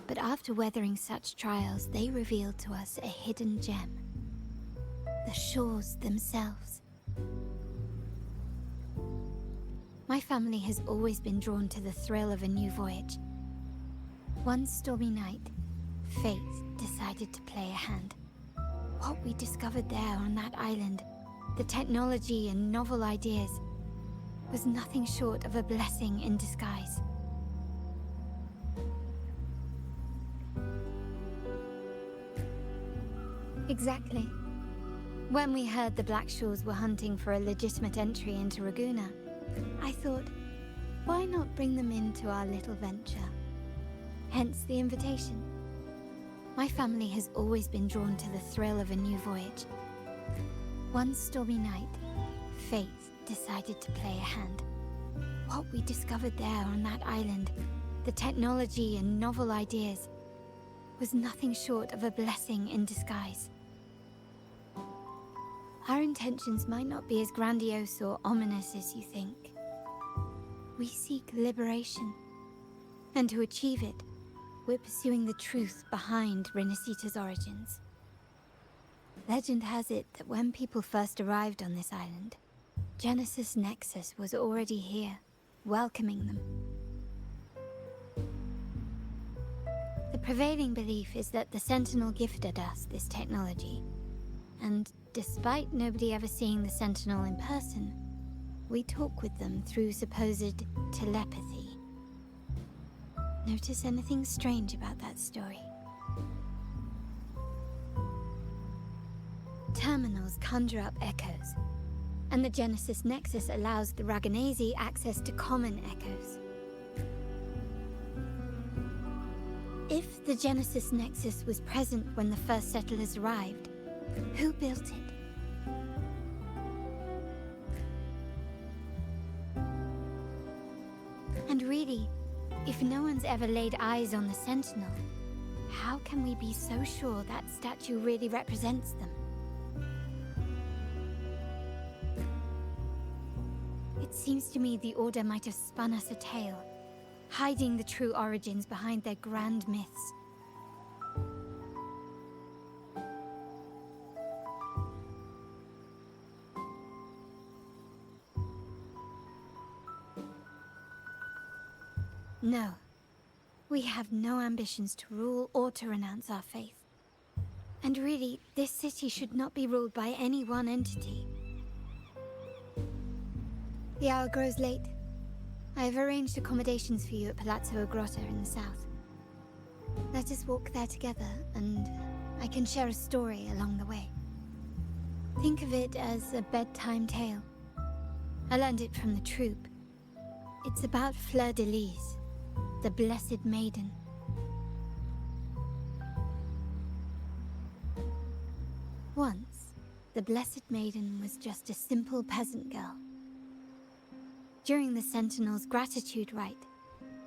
But after weathering such trials, they revealed to us a hidden gem. The shores themselves. My family has always been drawn to the thrill of a new voyage. One stormy night, fate decided to play a hand. What we discovered there on that island, the technology and novel ideas, was nothing short of a blessing in disguise. Exactly. When we heard the Blackshores were hunting for a legitimate entry into Ragusa, I thought, why not bring them into our little venture? Hence the invitation. My family has always been drawn to the thrill of a new voyage. One stormy night, fate decided to play a hand. What we discovered there on that island, the technology and novel ideas, was nothing short of a blessing in disguise. Our intentions might not be as grandiose or ominous as you think. We seek liberation, and to achieve it, we're pursuing the truth behind Rinascita's origins. Legend has it that when people first arrived on this island, Genesis Nexus was already here, welcoming them. The prevailing belief is that the Sentinel gifted us this technology, and despite nobody ever seeing the Sentinel in person, we talk with them through supposed telepathy. Notice anything strange about that story? Terminals conjure up echoes, and the Genesis Nexus allows the Raganazi access to common echoes. If the Genesis Nexus was present when the first settlers arrived, who built it? And really, if no one's ever laid eyes on the Sentinel, how can we be so sure that statue really represents them? It seems to me the Order might have spun us a tale, hiding the true origins behind their grand myths. No. We have no ambitions to rule or to renounce our faith. And really, this city should not be ruled by any one entity. The hour grows late. I have arranged accommodations for you at Palazzo Grotta in the south. Let us walk there together, and I can share a story along the way. Think of it as a bedtime tale. I learned it from the troupe. It's about Fleur-de-Lis, the Blessed Maiden. Once, the Blessed Maiden was just a simple peasant girl. During the Sentinel's gratitude rite,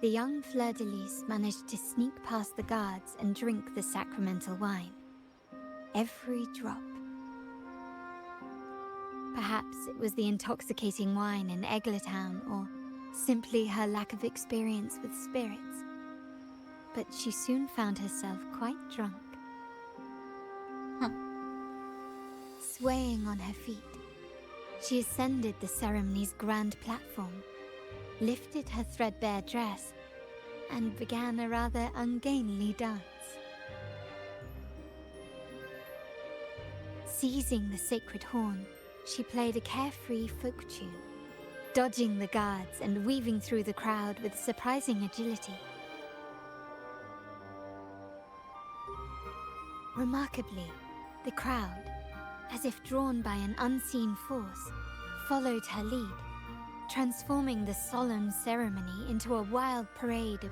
the young Fleur-de-Lis managed to sneak past the guards and drink the sacramental wine. Every drop. Perhaps it was the intoxicating wine in Eggletown, or simply her lack of experience with spirits. But she soon found herself quite drunk. Swaying on her feet, she ascended the ceremony's grand platform, lifted her threadbare dress, and began a rather ungainly dance. Seizing the sacred horn, she played a carefree folk tune, dodging the guards and weaving through the crowd with surprising agility. Remarkably, the crowd, as if drawn by an unseen force, followed her lead, transforming the solemn ceremony into a wild parade of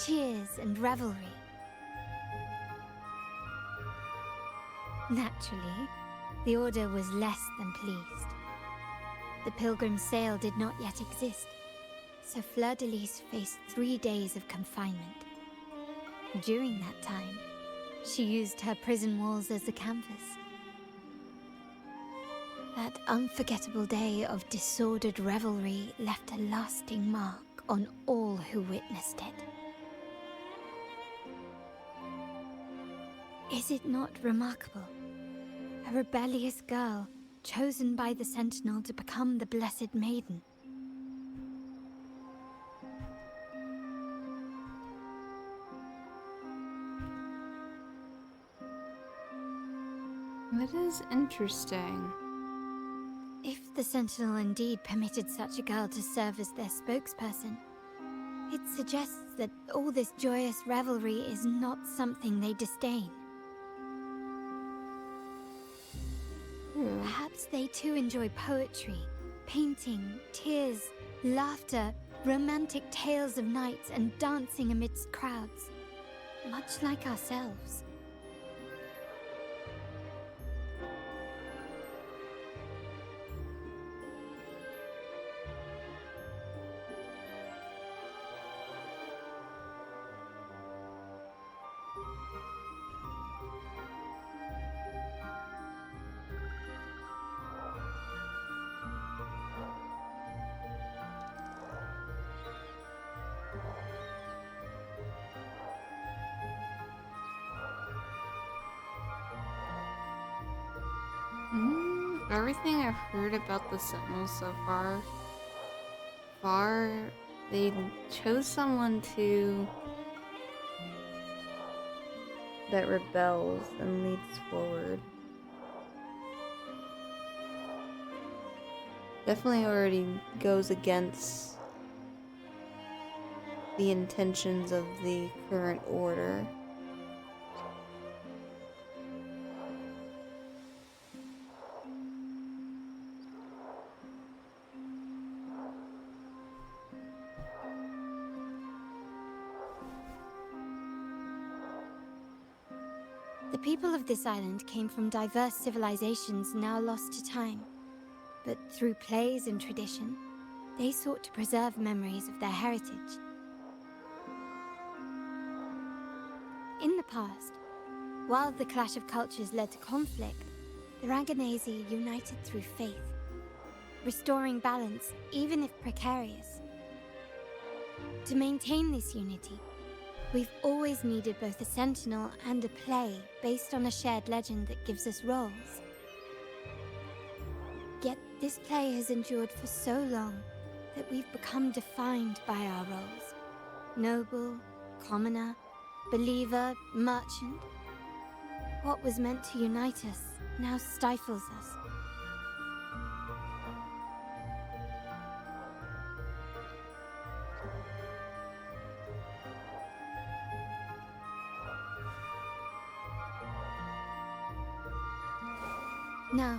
cheers and revelry. Naturally, the Order was less than pleased. The pilgrim sale did not yet exist, so Fleur-de-Lis faced 3 days of confinement. During that time, she used her prison walls as a canvas. That unforgettable day of disordered revelry left a lasting mark on all who witnessed it. Is it not remarkable? A rebellious girl chosen by the Sentinel to become the Blessed Maiden. That is interesting. If the Sentinel indeed permitted such a girl to serve as their spokesperson, it suggests that all this joyous revelry is not something they disdain. Perhaps they too enjoy poetry, painting, tears, laughter, romantic tales of nights, and dancing amidst crowds, much like ourselves. Everything I've heard about the Sentinels so far, they chose someone that rebels and leads forward. Definitely already goes against the intentions of the current order. The people of this island came from diverse civilizations now lost to time. But through plays and tradition, they sought to preserve memories of their heritage. In the past, while the clash of cultures led to conflict, the Raganazi united through faith, restoring balance even if precarious. To maintain this unity, we've always needed both a sentinel and a play based on a shared legend that gives us roles. Yet this play has endured for so long that we've become defined by our roles. Noble, commoner, believer, merchant. What was meant to unite us now stifles us. Now,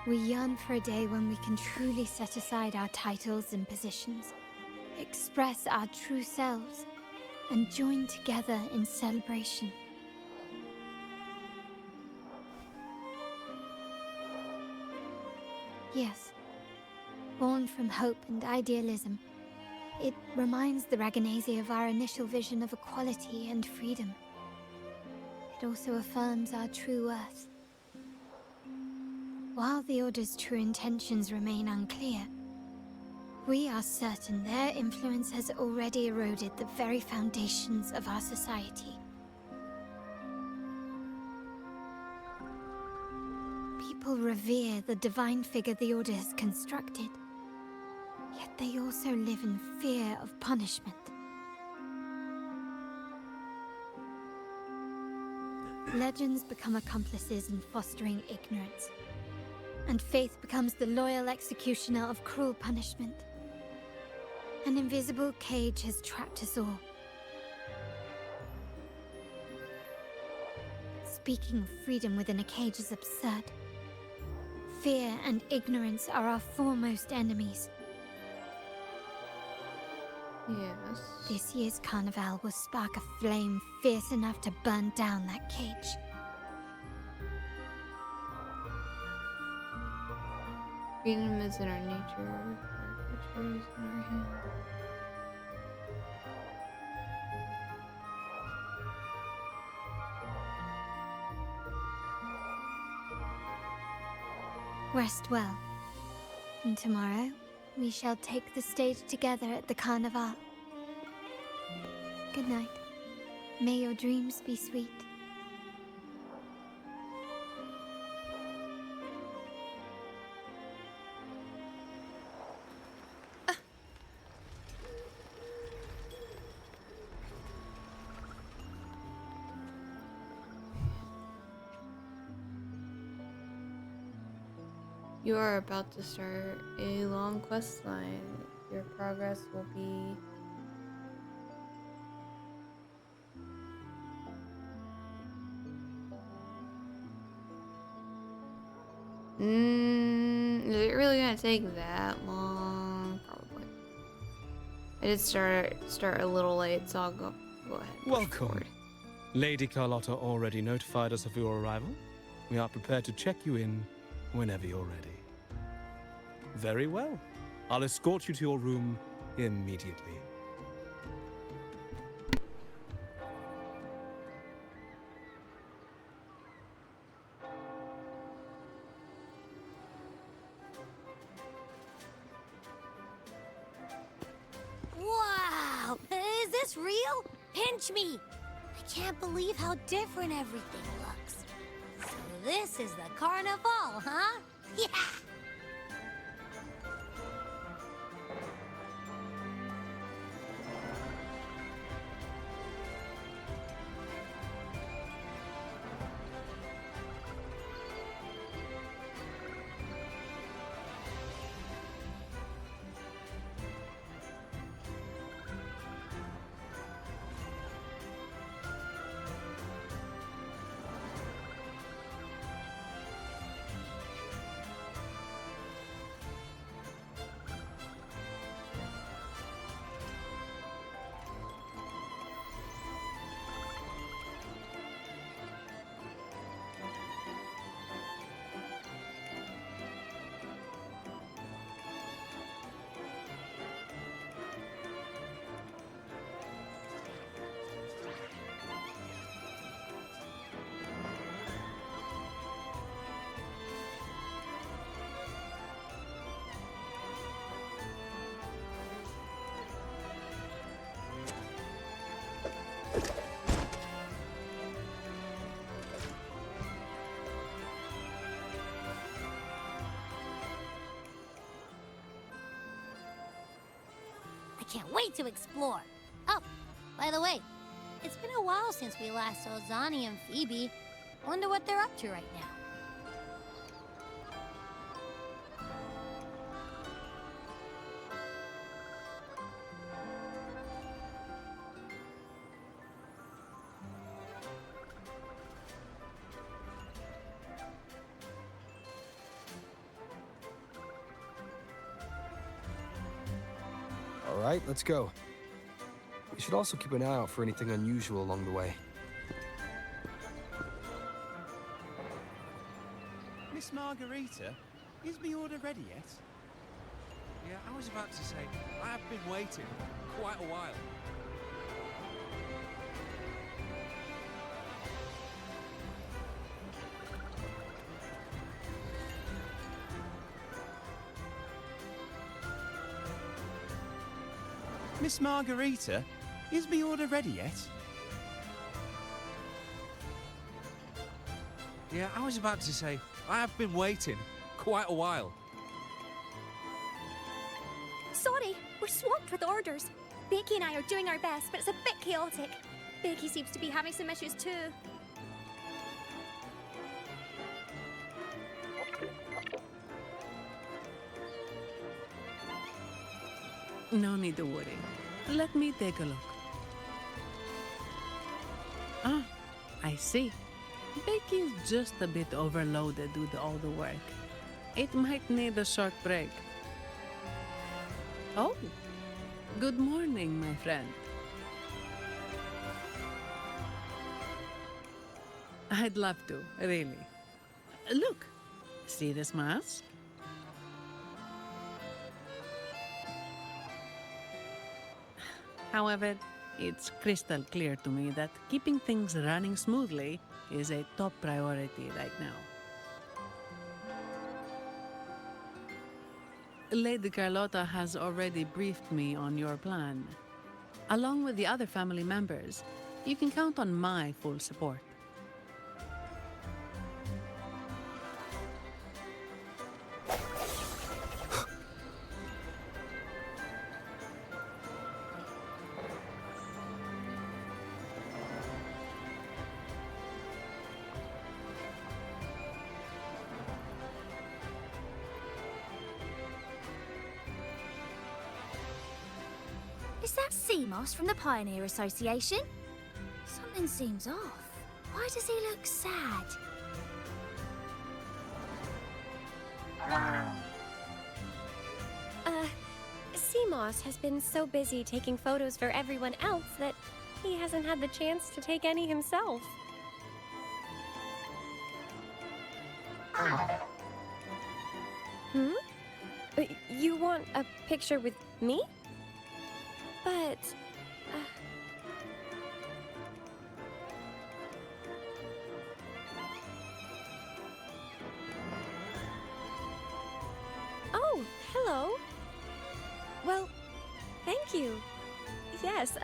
we yearn for a day when we can truly set aside our titles and positions, express our true selves, and join together in celebration. Yes, born from hope and idealism, it reminds the Raganazi of our initial vision of equality and freedom. It also affirms our true worth. While the Order's true intentions remain unclear, we are certain their influence has already eroded the very foundations of our society. People revere the divine figure the Order has constructed, yet they also live in fear of punishment. Legends become accomplices in fostering ignorance, and faith becomes the loyal executioner of cruel punishment. An invisible cage has trapped us all. Speaking of freedom within a cage is absurd. Fear and ignorance are our foremost enemies. Yes. This year's carnival will spark a flame fierce enough to burn down that cage. Freedom is in our nature, our future is in our hands. Rest well. And tomorrow, we shall take the stage together at the carnival. Good night. May your dreams be sweet. You are about to start a long quest line. Your progress will be is it really gonna take that long? Probably. I did start a little late, so I'll go ahead. Welcome. Lady Carlotta already notified us of your arrival. We are prepared to check you in whenever you're ready. Very well. I'll escort you to your room immediately. Wow! Is this real? Pinch me! I can't believe how different everything looks. So this is the carnival, huh? Yeah! I can't wait to explore. Oh, by the way, it's been a while since we last saw Zani and Phoebe. Wonder what they're up to right now. All right, let's go. We should also keep an eye out for anything unusual along the way. Miss Margarita, is me order ready yet? Yeah, I was about to say, I have been waiting quite a while. Miss Margarita, is me order ready yet? Yeah, I was about to say, I have been waiting quite a while. Sorry, we're swamped with orders. Becky and I are doing our best, but it's a bit chaotic. Becky seems to be having some issues too. No need to worry. Let me take a look. Ah, I see. Becky is just a bit overloaded with all the work. It might need a short break. Oh, good morning, my friend. I'd love to, really. Look, see this mask? However, it's crystal clear to me that keeping things running smoothly is a top priority right now. Lady Carlotta has already briefed me on your plan. Along with the other family members, you can count on my full support. Is that Seamoss from the Pioneer Association? Something seems off. Why does he look sad? Seamoss has been so busy taking photos for everyone else that he hasn't had the chance to take any himself. Hmm? You want a picture with me? But... Oh, hello. Well, thank you. Yes,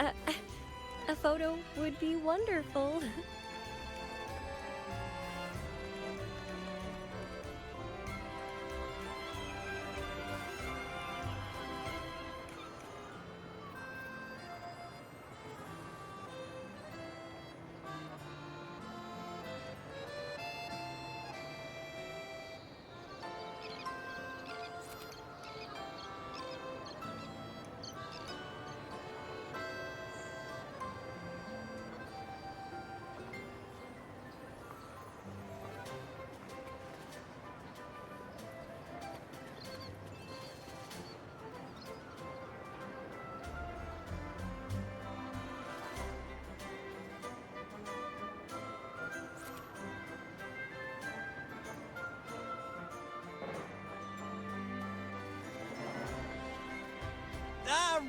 a photo would be wonderful.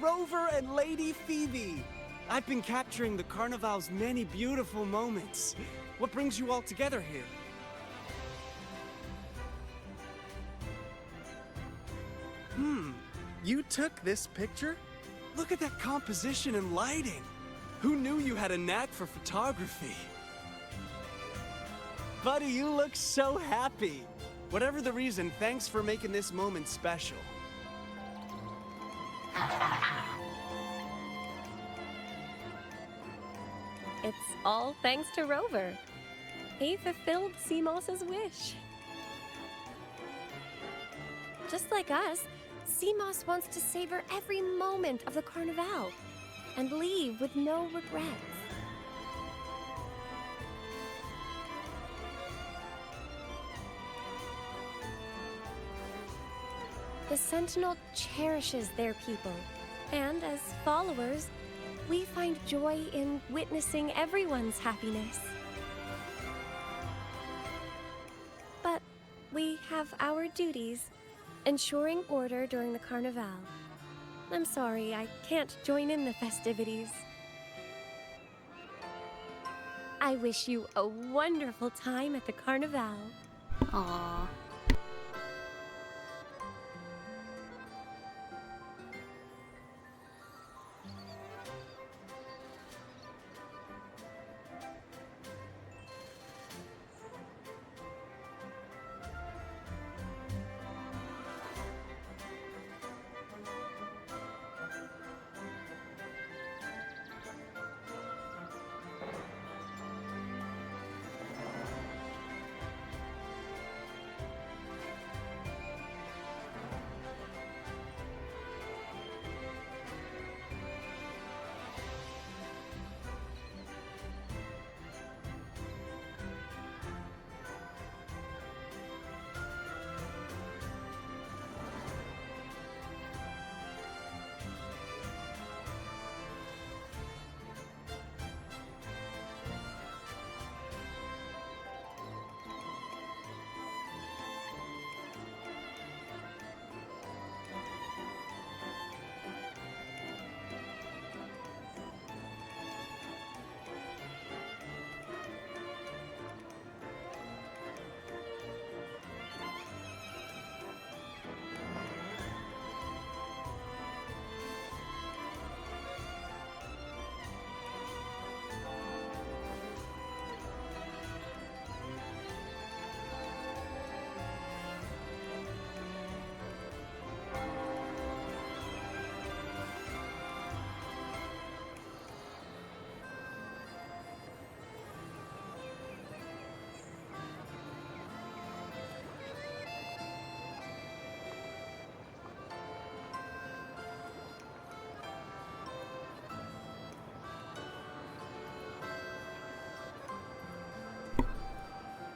Rover and Lady Phoebe! I've been capturing the Carnival's many beautiful moments. What brings you all together here? You took this picture? Look at that composition and lighting. Who knew you had a knack for photography? Buddy, you look so happy. Whatever the reason, thanks for making this moment special. It's all thanks to Rover. He fulfilled Seamoss's wish. Just like us, Seamoss wants to savor every moment of the Carnival and leave with no regrets. The Sentinel cherishes their people, and as followers, we find joy in witnessing everyone's happiness. But we have our duties, ensuring order during the Carnival. I'm sorry, I can't join in the festivities. I wish you a wonderful time at the Carnival. Aww.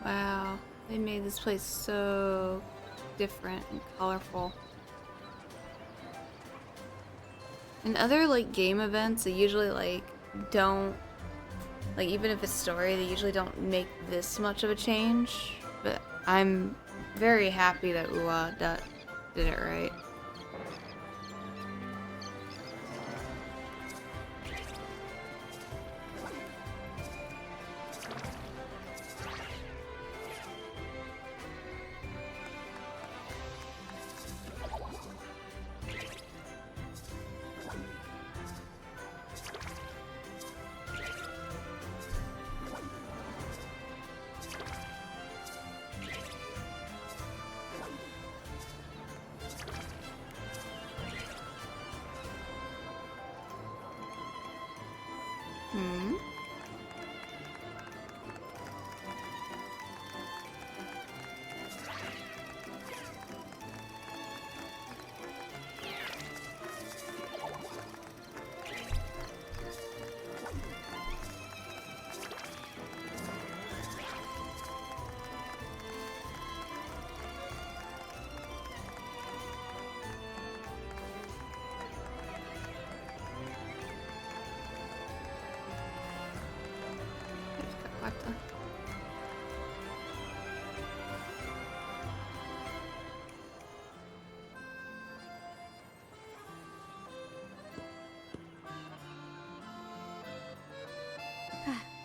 Wow, they made this place so different and colorful. In other like game events, they usually like don't, like even if it's story, they usually don't make this much of a change. But I'm very happy that WuWa did it right.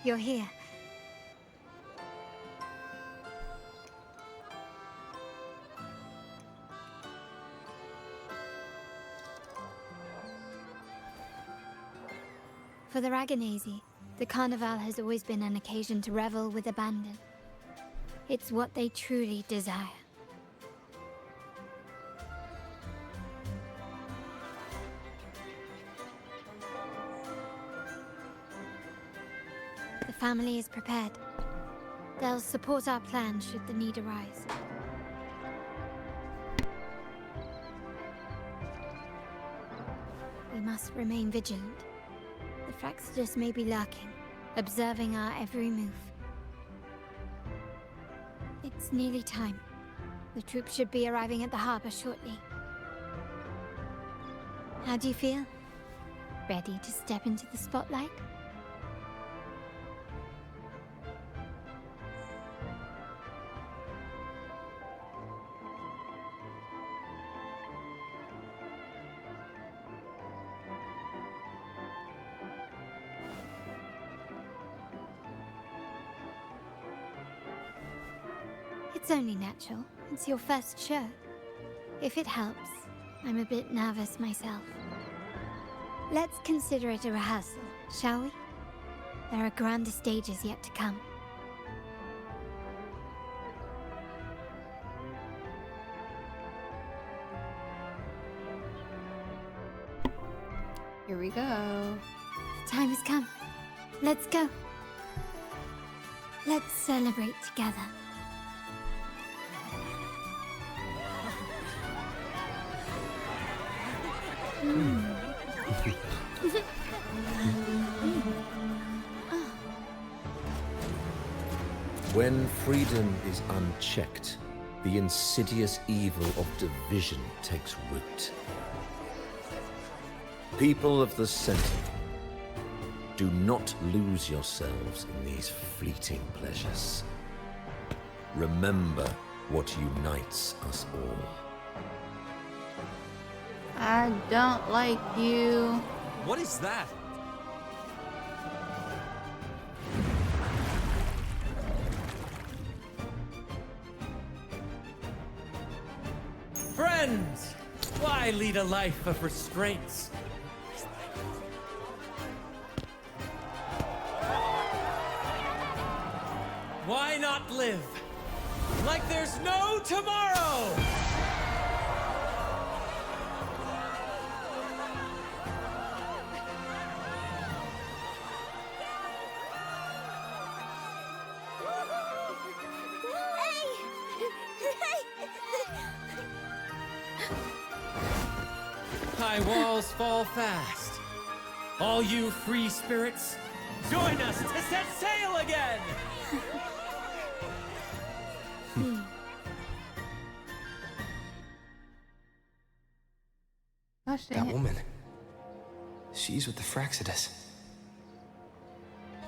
you're here. For the Raganazi, the Carnival has always been an occasion to revel with abandon. It's what they truly desire. The family is prepared. They'll support our plan should the need arise. We must remain vigilant. The Fraxidus may be lurking, observing our every move. It's nearly time. The troops should be arriving at the harbor shortly. How do you feel? Ready to step into the spotlight? It's only natural. It's your first show. If it helps, I'm a bit nervous myself. Let's consider it a rehearsal, shall we? There are grander stages yet to come. Here we go. The time has come. Let's go. Let's celebrate together. When freedom is unchecked, the insidious evil of division takes root. People of the Sentinel, do not lose yourselves in these fleeting pleasures. Remember what unites us all. I don't like you. What is that? Friends! Why lead a life of restraints? Why not live like there's no tomorrow? High walls fall fast. All you free spirits, join us to set sail again! Gosh dang That it. woman. She's with the Fraxidus.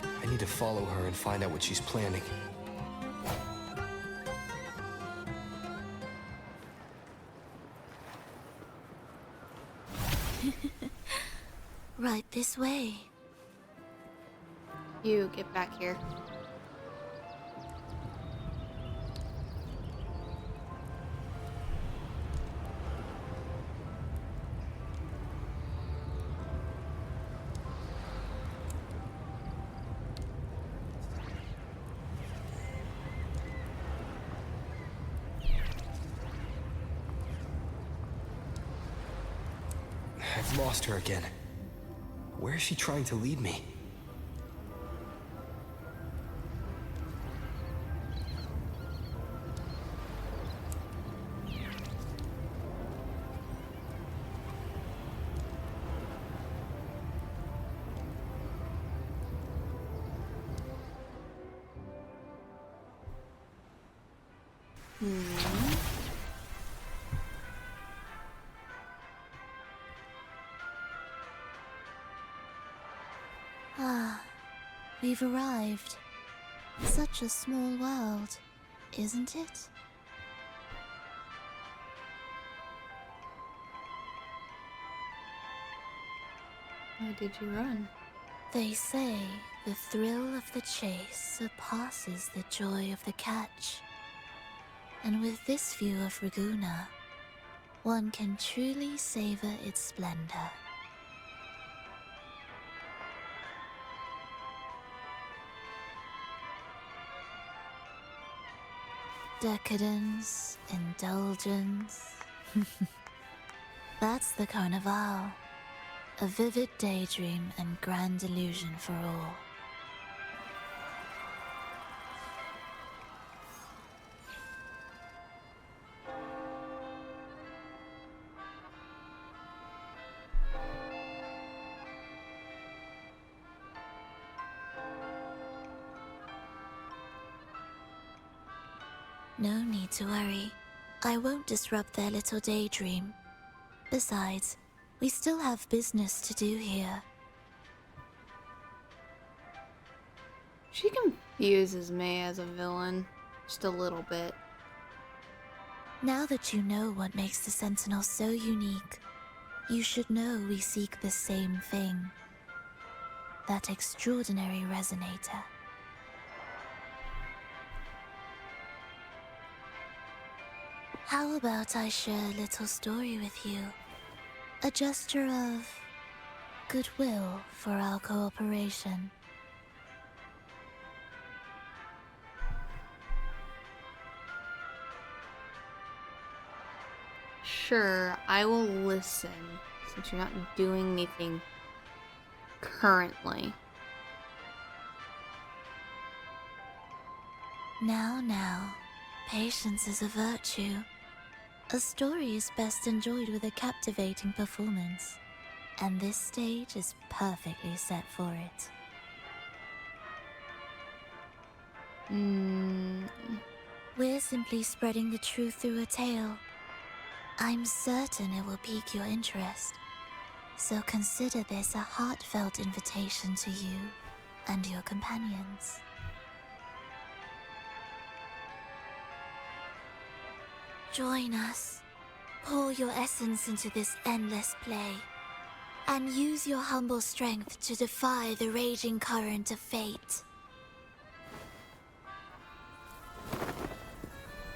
I need to follow her and find out what she's planning. Right this way. You get back here. I've lost her again. Where is she trying to lead me? Ah, we've arrived. Such a small world, isn't it? Why did you run? They say The thrill of the chase surpasses the joy of the catch. And with this view of Raguna, one can truly savor its splendor. Decadence, indulgence. That's the Carnival. A vivid daydream and grand illusion for all. No need to worry. I won't disrupt their little daydream. Besides, we still have business to do here. She confuses me as a villain. Just a little bit. Now that you know what makes the Sentinel so unique, you should know we seek the same thing. That extraordinary resonator. How about I share a little story with you? A gesture of goodwill for our cooperation. Sure, I will listen, since you're not doing anything currently. Now, patience is a virtue. A story is best enjoyed with a captivating performance, and this stage is perfectly set for it. We're simply spreading the truth through a tale. I'm certain it will pique your interest, so consider this a heartfelt invitation to you and your companions. Join us. Pour your essence into this endless play, and use your humble strength to defy the raging current of fate.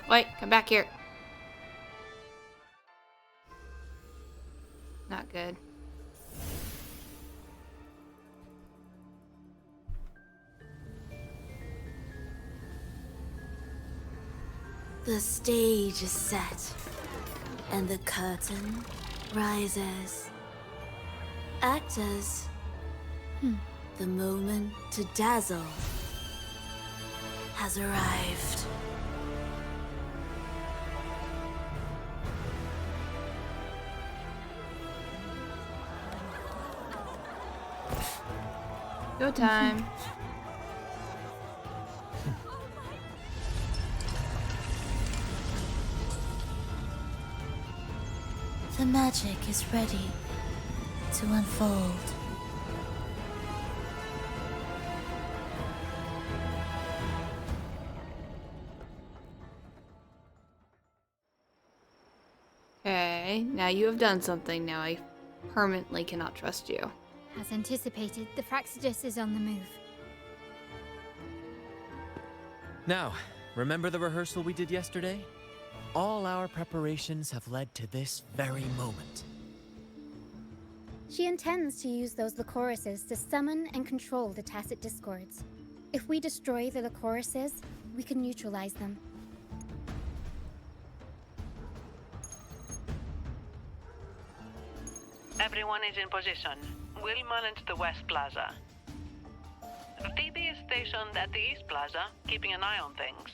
Wait, come back here. Not good. The stage is set, and the curtain rises. Actors, the moment to dazzle has arrived. Go time. The magic is ready to unfold. Okay, now you have done something. Now I permanently cannot trust you. As anticipated, the Fraxidus is on the move. Now, remember the rehearsal we did yesterday? All our preparations have led to this very moment. She intends to use those Lycoruses to summon and control the Tacit Discords. If we destroy the Lycoruses, we can neutralize them. Everyone is in position. We'll manage the West Plaza. Phoebe is stationed at the East Plaza, keeping an eye on things.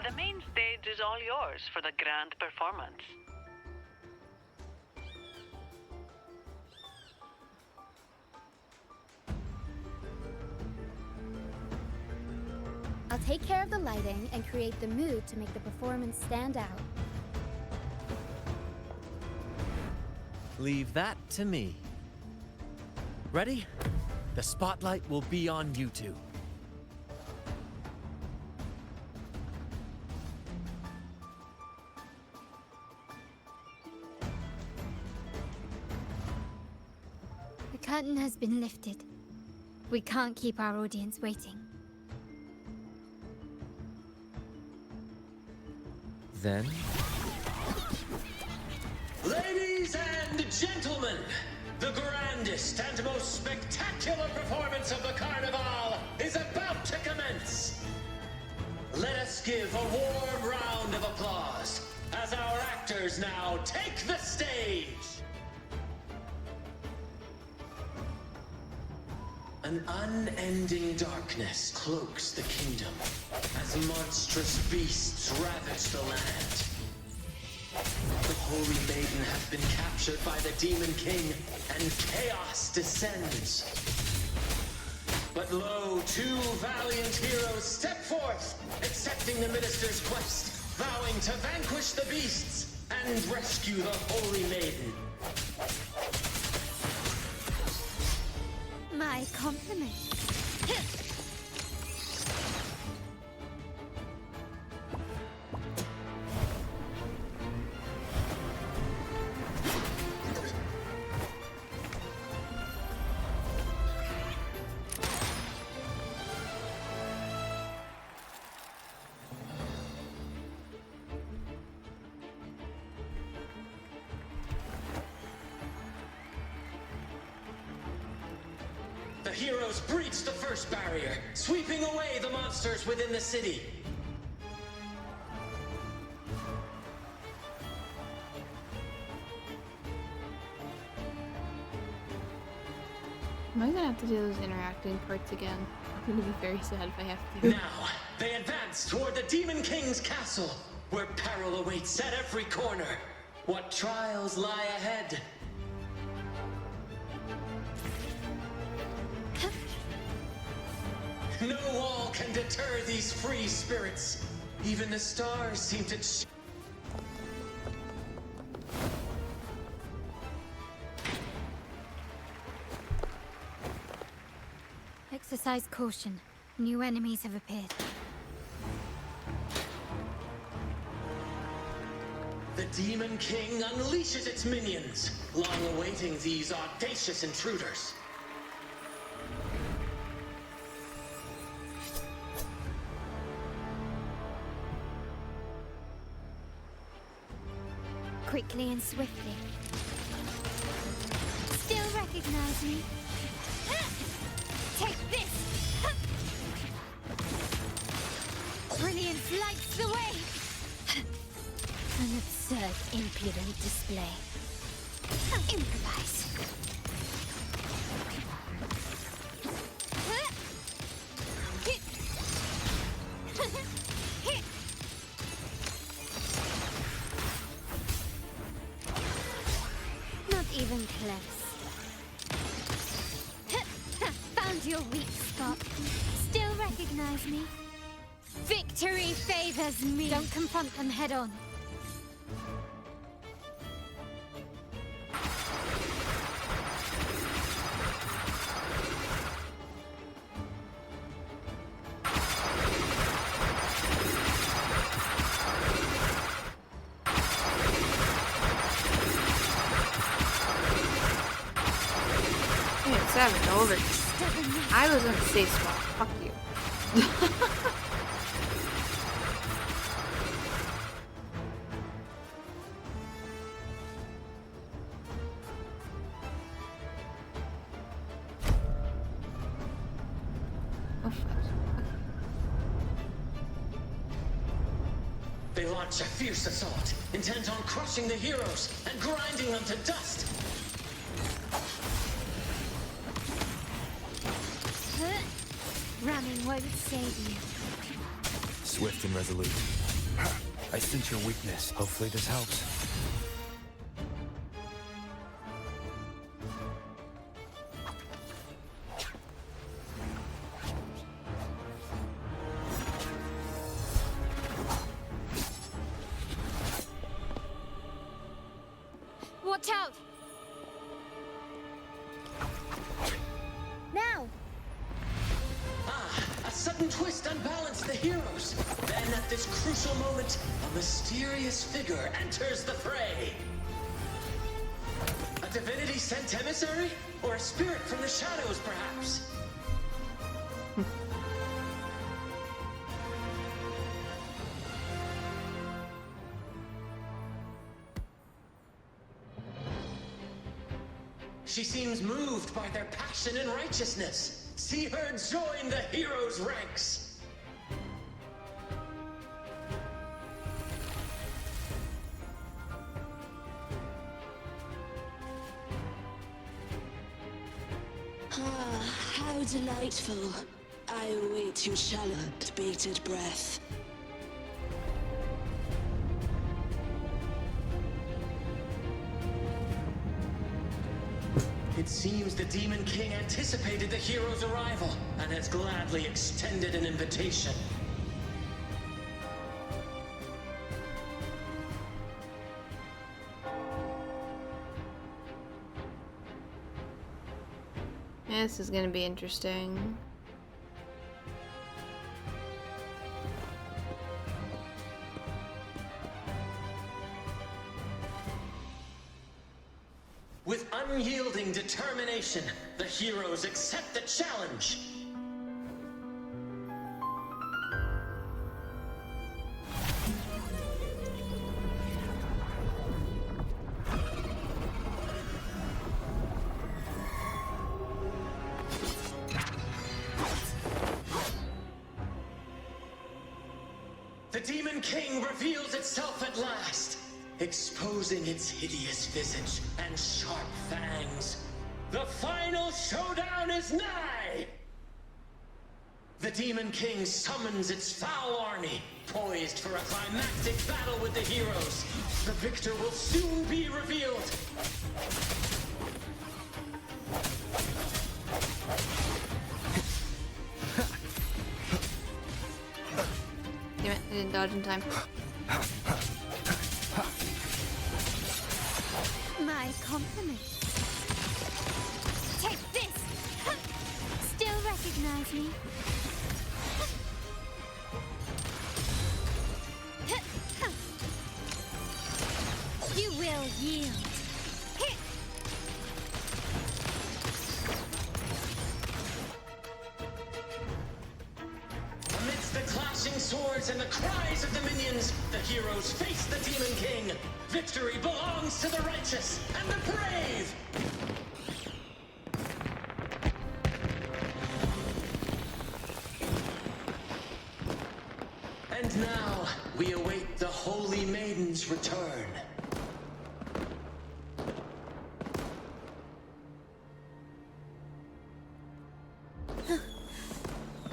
The main stage is all yours for the grand performance. I'll take care of the lighting and create the mood to make the performance stand out. Leave that to me. Ready? The spotlight will be on you two. The curtain has been lifted. We can't keep our audience waiting. Then? Ladies and gentlemen, the grandest and most spectacular performance of the Carnival is about to commence. Let us give a warm round of applause as our actors now take the stage. An unending darkness cloaks the kingdom as monstrous beasts ravage the land. The Holy Maiden has been captured by the Demon King, and chaos descends. But lo, two valiant heroes step forth, accepting the Minister's quest, vowing to vanquish the beasts and rescue the Holy Maiden. My compliments. The heroes breach the first barrier, sweeping away the monsters within the city. Am I gonna have to do those interacting parts again? I'm gonna be very sad if I have to. Now, they advance toward the Demon King's castle, where peril awaits at every corner. What trials lie ahead? No wall can deter these free spirits. Even the stars seem to... Exercise caution. New enemies have appeared. The Demon King unleashes its minions, long awaiting these audacious intruders. Quickly and swiftly. Still recognize me? Take this! Brilliance lights the way! An absurd, impudent display. Improvise. Not even close. Found your weak spot. Still recognize me? Victory favors me! Don't confront them head on. Savage over. I was in a safe spot. Fuck you. Oh, fuck. They launch a fierce assault, intent on crushing the heroes and grinding them to dust. Ramming won't save you. Swift and resolute. I sense your weakness. Hopefully this helps. Watch out! Now! A sudden twist unbalanced the heroes. Then at this crucial moment, a mysterious figure enters the fray. A divinity sent emissary? Or a spirit from the shadows, perhaps? She seems moved by their passion and righteousness. See her join the heroes' ranks. Ah, how delightful. I await your shallow, bated breath. It seems the Demon King anticipated the hero's arrival and has gladly extended an invitation. Yeah, this is gonna be interesting. With unyielding determination, the heroes accept the challenge. The Demon King reveals itself at last, exposing its hideous visage and sharp fangs. The final showdown is nigh! The Demon King summons its foul army, poised for a climactic battle with the heroes. The victor will soon be revealed. Damn it, I didn't dodge in time. My compliments. Take this! Still recognize me? You will yield. Amidst the clashing swords and the cries of the minions, the heroes face the Demon King. Victory belongs to the righteous and the brave! And now, we await the Holy Maiden's return.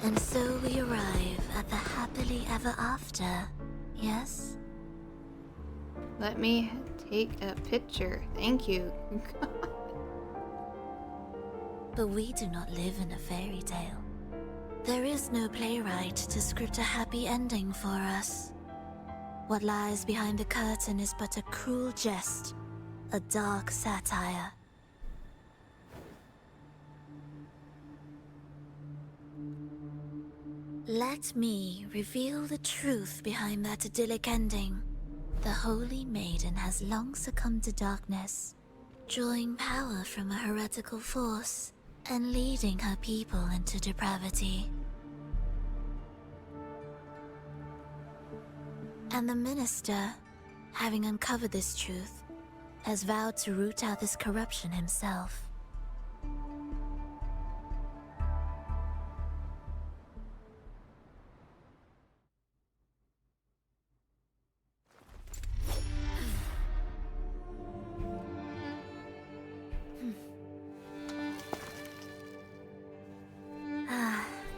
And so we arrive at the happily ever after, yes? Let me take a picture. Thank you. But we do not live in a fairy tale. There is no playwright to script a happy ending for us. What lies behind the curtain is but a cruel jest, a dark satire. Let me reveal the truth behind that idyllic ending. The Holy Maiden has long succumbed to darkness, drawing power from a heretical force and leading her people into depravity. And the minister, having uncovered this truth, has vowed to root out this corruption himself.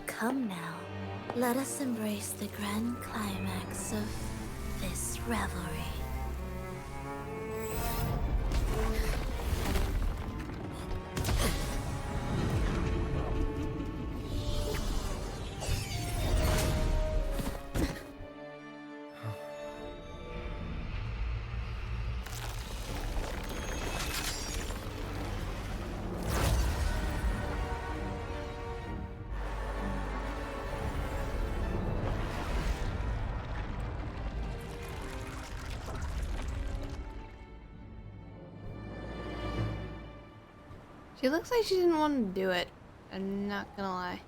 Come now, let us embrace the grand climax of this revelry. She looks like she didn't want to do it. I'm not gonna lie.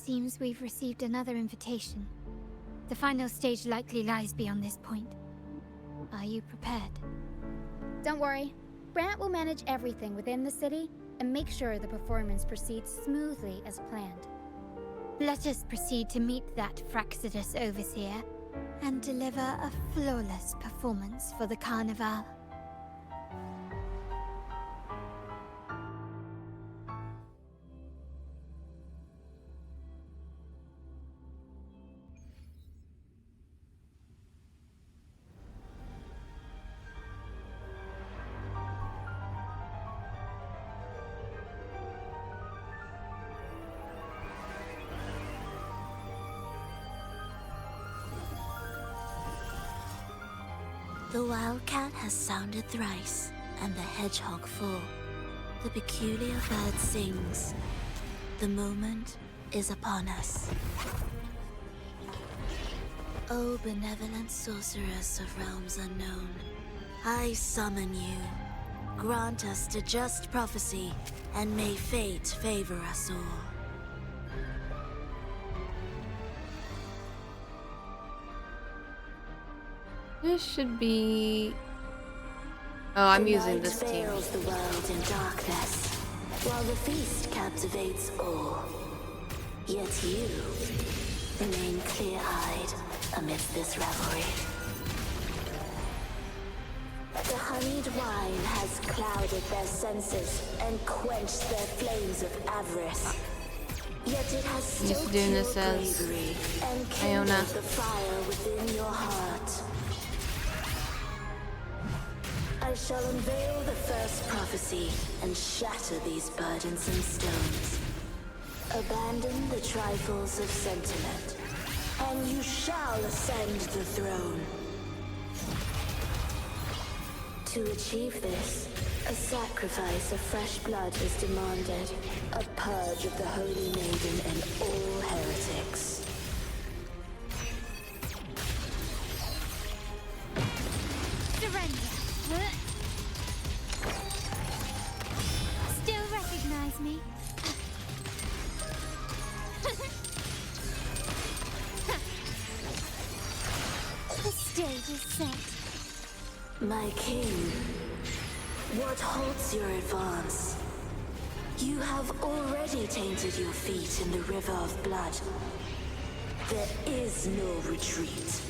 seems we've received another invitation. The final stage likely lies beyond this point. Are you prepared? Don't worry. Brant will manage everything within the city and make sure the performance proceeds smoothly as planned. Let us proceed to meet that Fraxidus overseer and deliver a flawless performance for the Carnival. The wildcat has sounded thrice, and the hedgehog four. The peculiar bird sings. The moment is upon us. O benevolent sorceress of realms unknown, I summon you. Grant us the just prophecy, and may fate favor us all. This should be... Oh, I'm using this team. The night veils the world in darkness, while the feast captivates all. Yet you remain clear-eyed amidst this revelry. The honeyed wine has clouded their senses and quenched their flames of avarice. Yet it has still doing this as bravery and Iona. kindled the fire within your heart. I shall unveil the first prophecy and shatter these burdensome stones. Abandon the trifles of sentiment, and you shall ascend the throne. To achieve this, a sacrifice of fresh blood is demanded, a purge of the Holy Maiden and all heretics. Surrender! Still recognize me? The stage is set. My king, what halts your advance? You have already tainted your feet in the river of blood. There is no retreat.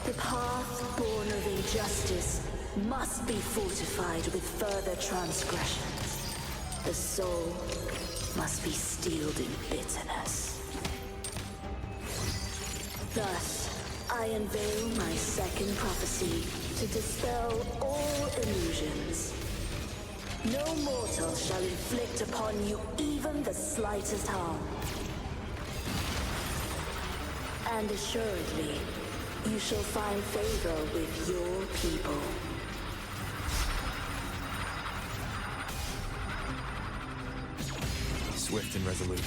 The path born of injustice must be fortified with further transgressions. The soul must be steeled in bitterness. Thus, I unveil my second prophecy to dispel all illusions. No mortal shall inflict upon you even the slightest harm. And assuredly, you shall find favor with your people. Swift and resolute.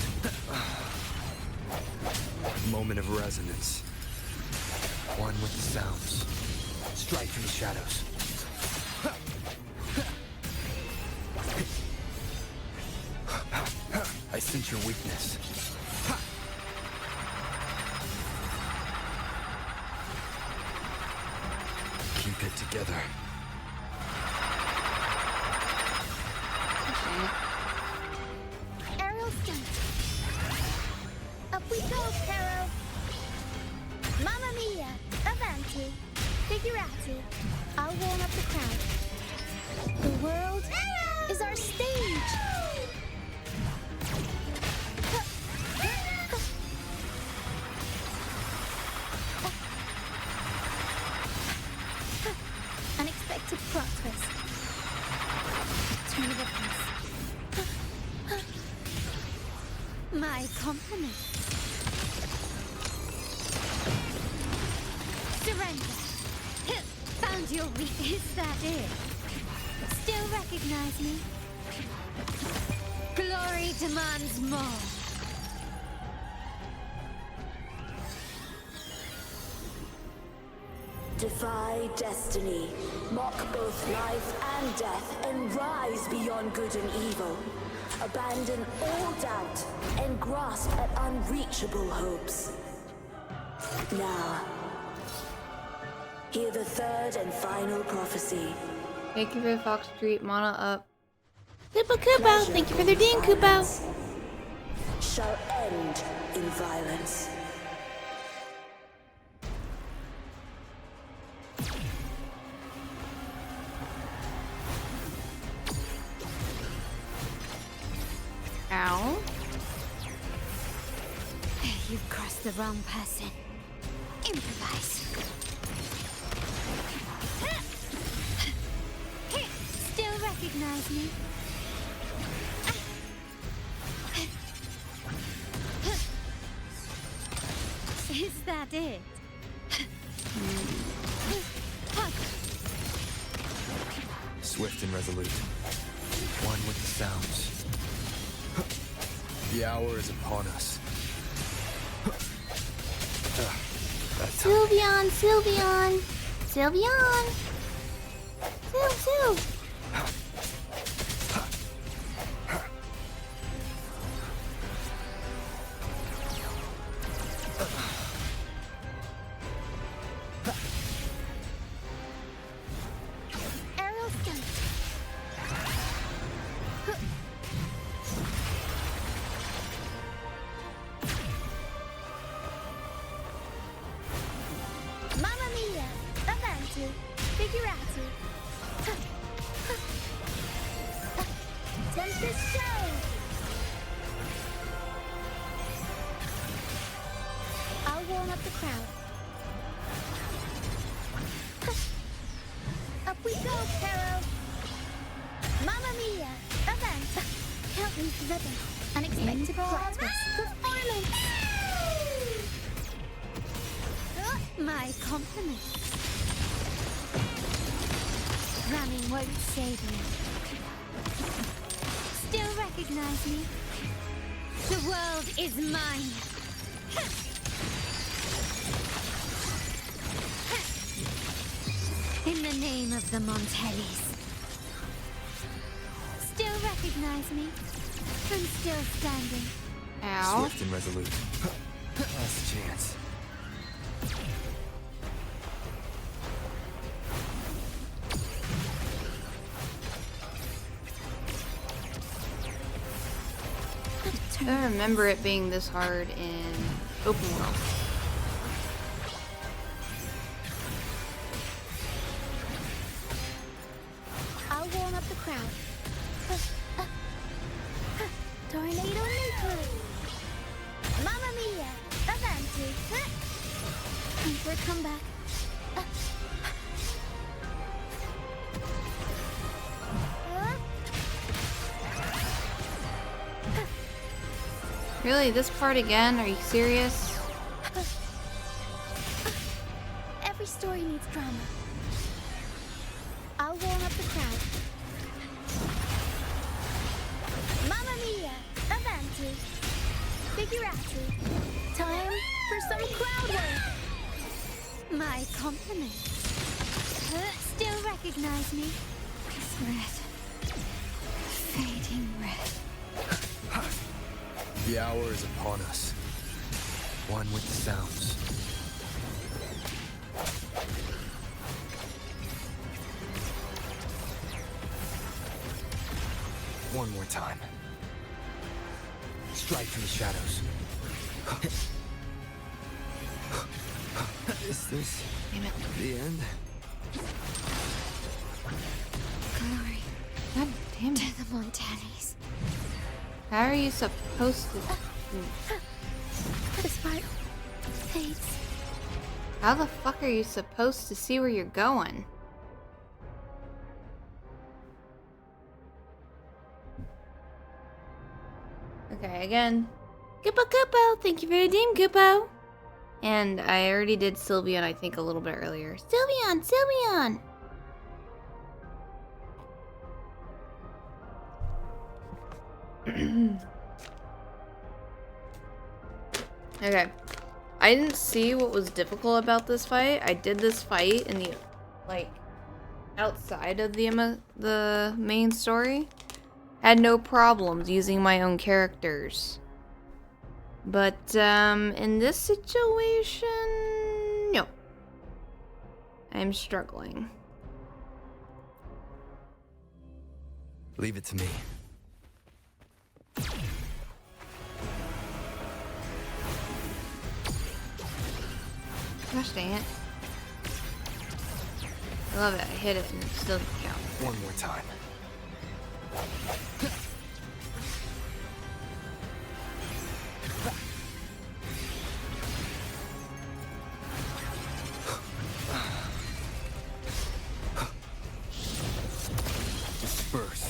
Moment of resonance. One with the sounds. Strike from the shadows. I sense your weakness. Keep it together. Aerial stunt. Up we go, Caro. Mamma mia, avanti, figurati. I'll warm up the crowd. The world is our stage. Unexpected plot twist. Turn of events. My compliments. Surrender. Found your weak. Is that it? Still recognize me? Glory demands more. Defy destiny, mock both life and death, and rise beyond good and evil. Abandon all doubt and grasp at unreachable hopes. Now, hear the third and final prophecy. Thank you for the Fox Street mana up. Koopa Koopa, thank you for the Dean Koopa. Shall end in violence. Ow. You've crossed the wrong person. Improvise. Still recognize me? Is that it? Swift and resolute. One with the sounds. The hour is upon us. Sylveon, Sylveon, Sylveon. Syl. Unexpected plot twist. Performance! My compliments. Ramming won't save me. Still recognize me? The world is mine. In the name of the Montellis. Still recognize me? I'm still standing. Ow. Swift and resolute. Last chance. I don't remember it being this hard in open world. I'll warm up the crowd. Tornado nuclear! Mamma mia! Avanti! Time for a comeback. Really? This part again? Are you serious? Every story needs drama. I'll warm up the crowd. Mamma mia! Avanti! Figurati! Time for some crowd work! My compliments. Still recognize me? This red. Fading red. The hour is upon us. One with the sounds. One more time. Strike from the shadows. Is this the end? Glory. God damn it. To the Montellis. How are you supposed to... This part fades. How the fuck are you supposed to see where you're going? Okay, again. Koopa Koopo, thank you for the Deem Koopo. And I already did Sylveon, I think, a little bit earlier. Sylveon, Sylveon! Okay. I didn't see what was difficult about this fight. I did this fight in the, like, outside of the main story. had no problems using my own characters. But in this situation, no. I'm struggling. Leave it to me. Gosh dang it. I love it. I hit it and it still doesn't count. One more time. Disperse.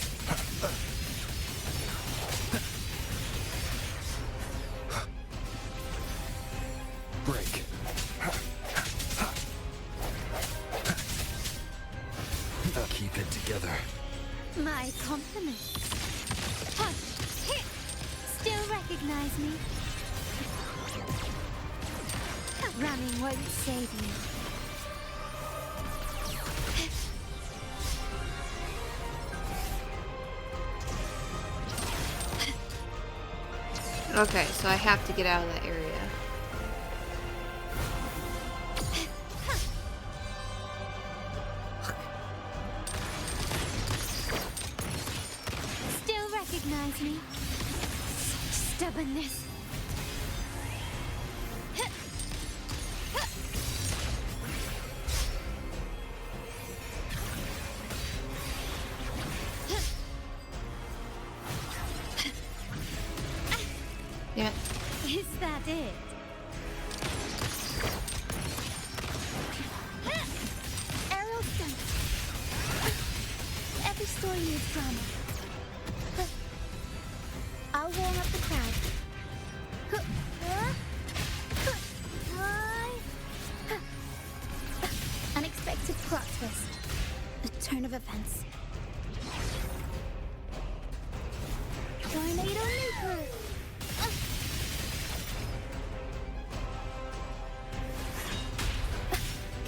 Break. Keep it together. My compliments. Punch, hit. Still recognize me? Running won't save you. Okay, so I have to get out of that area. Still recognize me? Stubbornness. Yeah. Is that it? Aerial stunt. Every story needs drama. I'll warm up the crowd. Unexpected plot twist. A turn of events. Tornado nuker.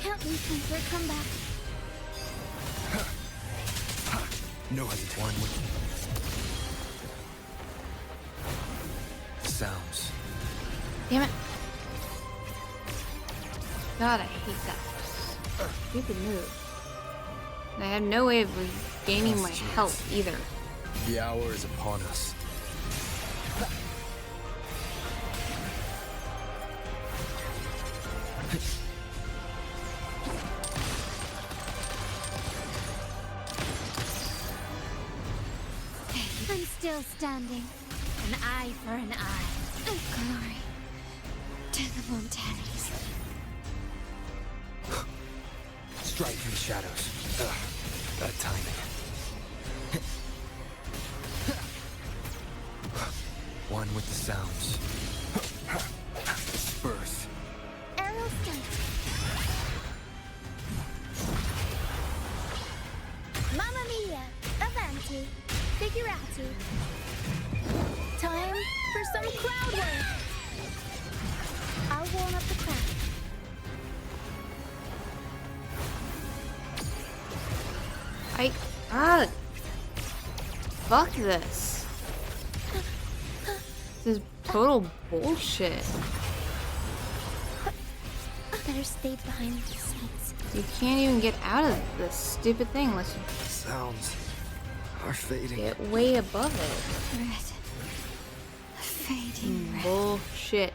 Count me for a comeback. No hesitation. One with sounds. Damn it. God, I hate that stupid move. And I have no way of regaining my health either. The hour is upon us. I'm still standing. An eye for an eye. Glory to the Montanis. Strike through the shadows. That timing. One with the sounds. Disperse. Aerial stunt. Mamma mia! Avanti! Figurati! Time for some crowd work! I'll warm up the crowd. Fuck this. This is total bullshit. Better stay behind the scenes. You can't even get out of this stupid thing unless you Sounds are fading. get way above it. Red. Fading red. Bullshit.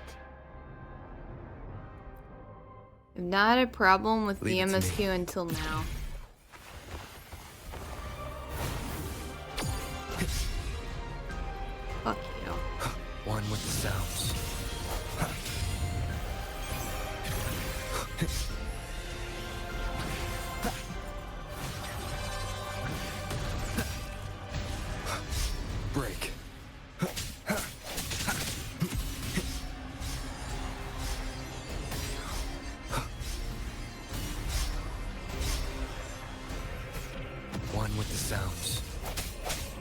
I've not had a problem with Leave the it to MSQ until now. Fuck you. One with the sounds. Break. One with the sounds.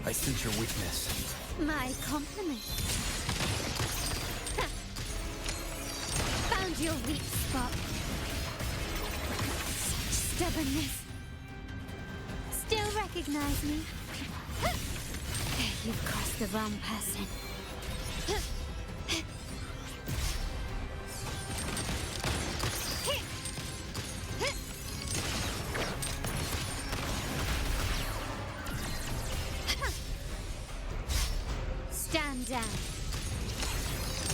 I sense your weakness. My compliment. Found your weak spot. Stubbornness. Still recognize me? You've crossed the wrong person. Stand down.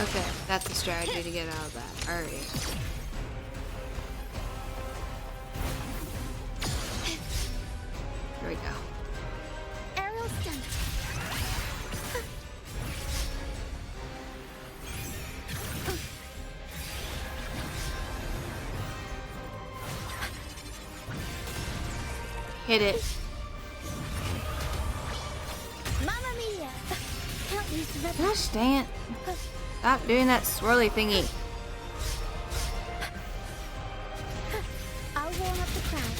Okay, that's a strategy to get out of that. Alright. There we go. Aerial stunt. Hit it. Mamma mia! Can't use the Gosh dang it. Stop doing that swirly thingy. I'll warm up the crowd.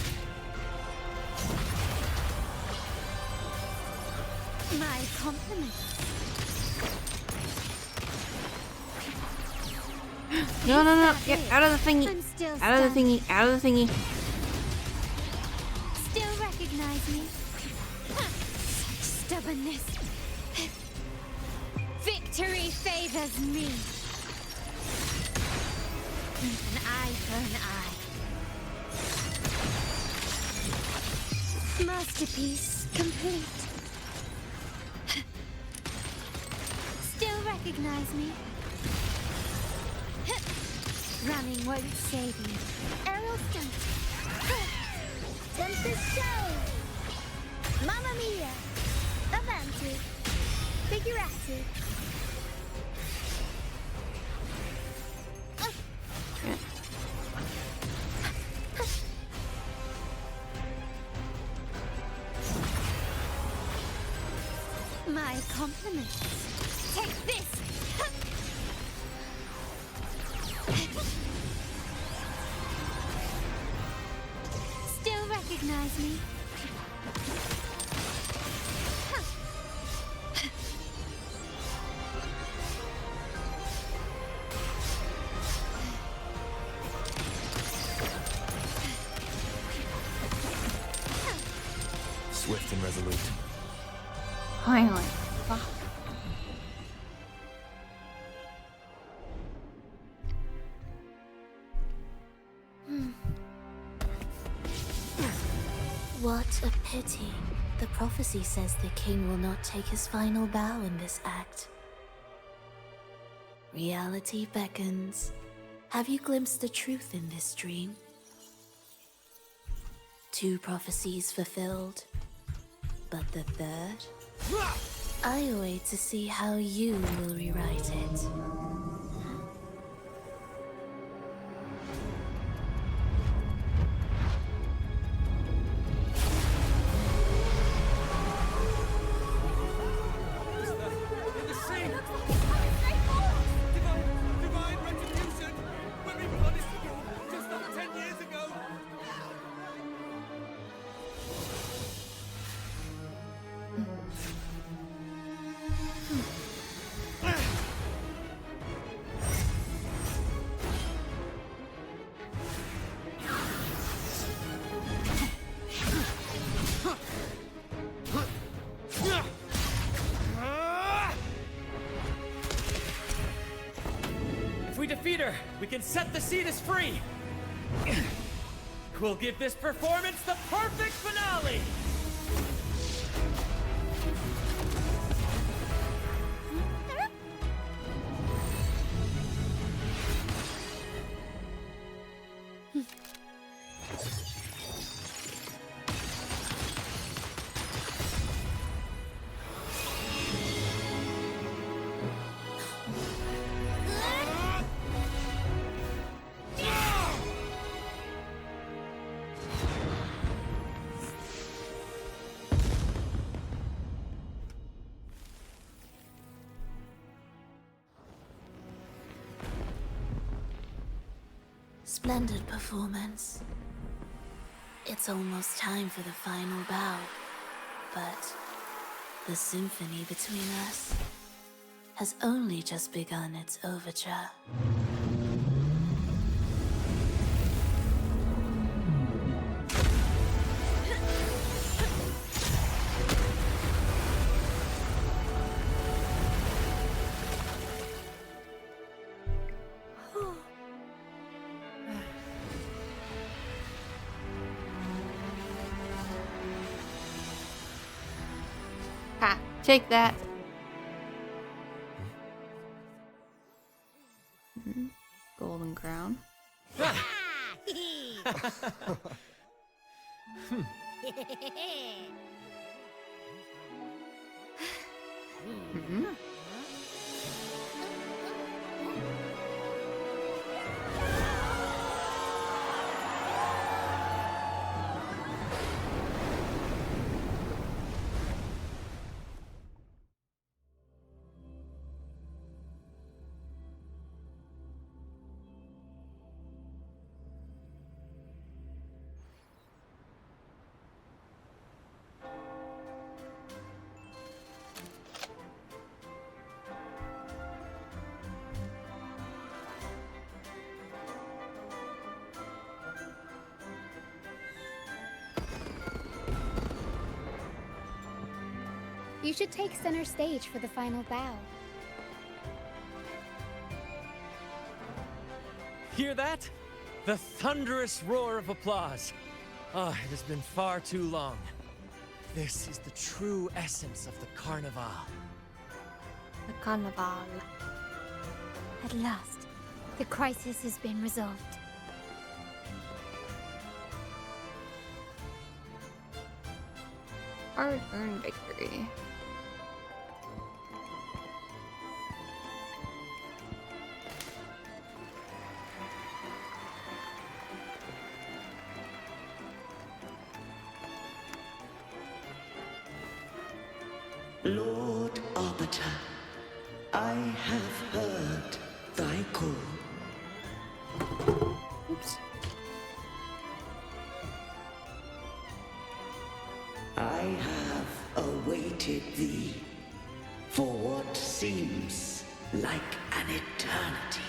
My compliments. No, no, no. Get out of the thingy. I'm still Out of the thingy. Out of the thingy. Still recognize me? Such stubbornness. Victory favors me. An eye for an eye. Masterpiece complete. Still recognize me? Running won't save me. Aerial stunt. Tempest show. Mamma mia. Avanti. Figurati. My compliments. Take this. Still recognize me? Swift and resolute. Finally. Fuck. What a pity. The prophecy says the king will not take his final bow in this act. Reality beckons. Have you glimpsed the truth in this dream? 2 prophecies fulfilled, but the third? I await to see how you will rewrite it. Divine retribution! When we punished you just over 10 years ago! If we defeat her, we can set the Cetus free! We'll give this performance the perfect finale! Splendid performance. It's almost time for the final bow, but the symphony between us has only just begun its overture. Take that. Golden crown. You should take center stage for the final bow. Hear that? The thunderous roar of applause. Ah, it has been far too long. This is the true essence of the Carnival. The Carnival. At last, the crisis has been resolved. Hard-earned victory. Lord Arbiter, I have heard thy call. Oops. I have awaited thee for what seems like an eternity.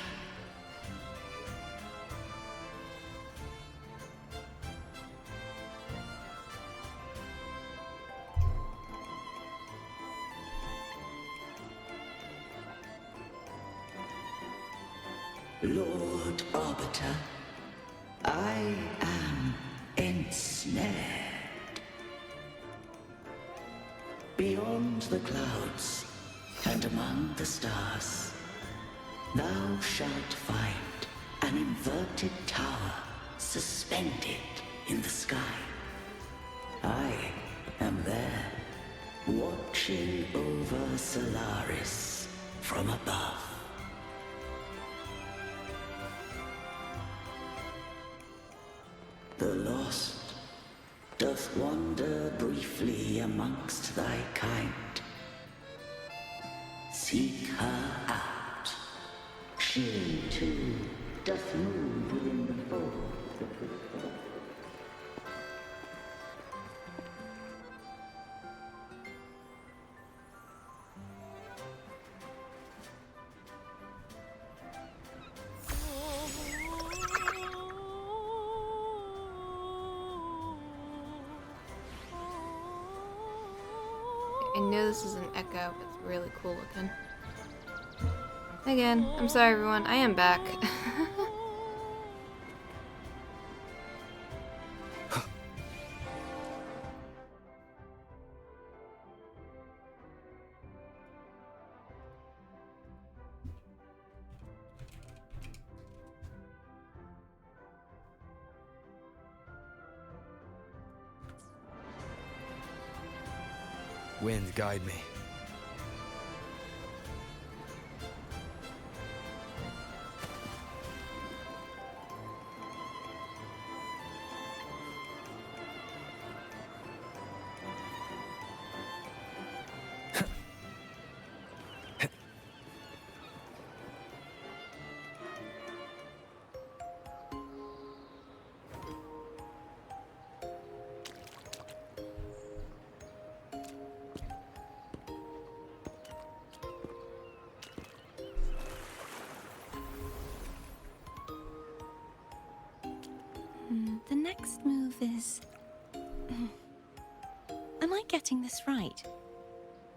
Lord Arbiter, I am ensnared. Beyond the clouds and among the stars, thou shalt find an inverted tower suspended in the sky. I am there, watching over Solaris from above. The lost doth wander briefly amongst thy kind. Seek her out. She, too, doth move within the fold. I know this is an echo, but it's really cool looking. Again, I'm sorry everyone, I am back. Wind, guide me. The next move is... Am I getting this right?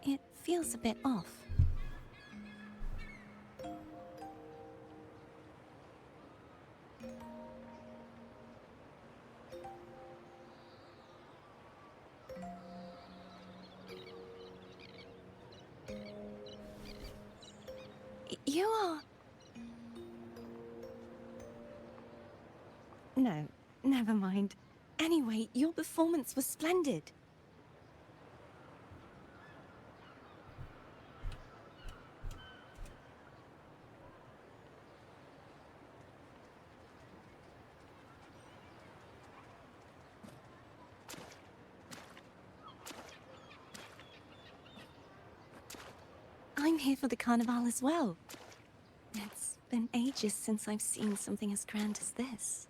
It feels a bit off. You are... No, never mind. Anyway, your performance was splendid. I'm here for the carnival as well. It's been ages since I've seen something as grand as this.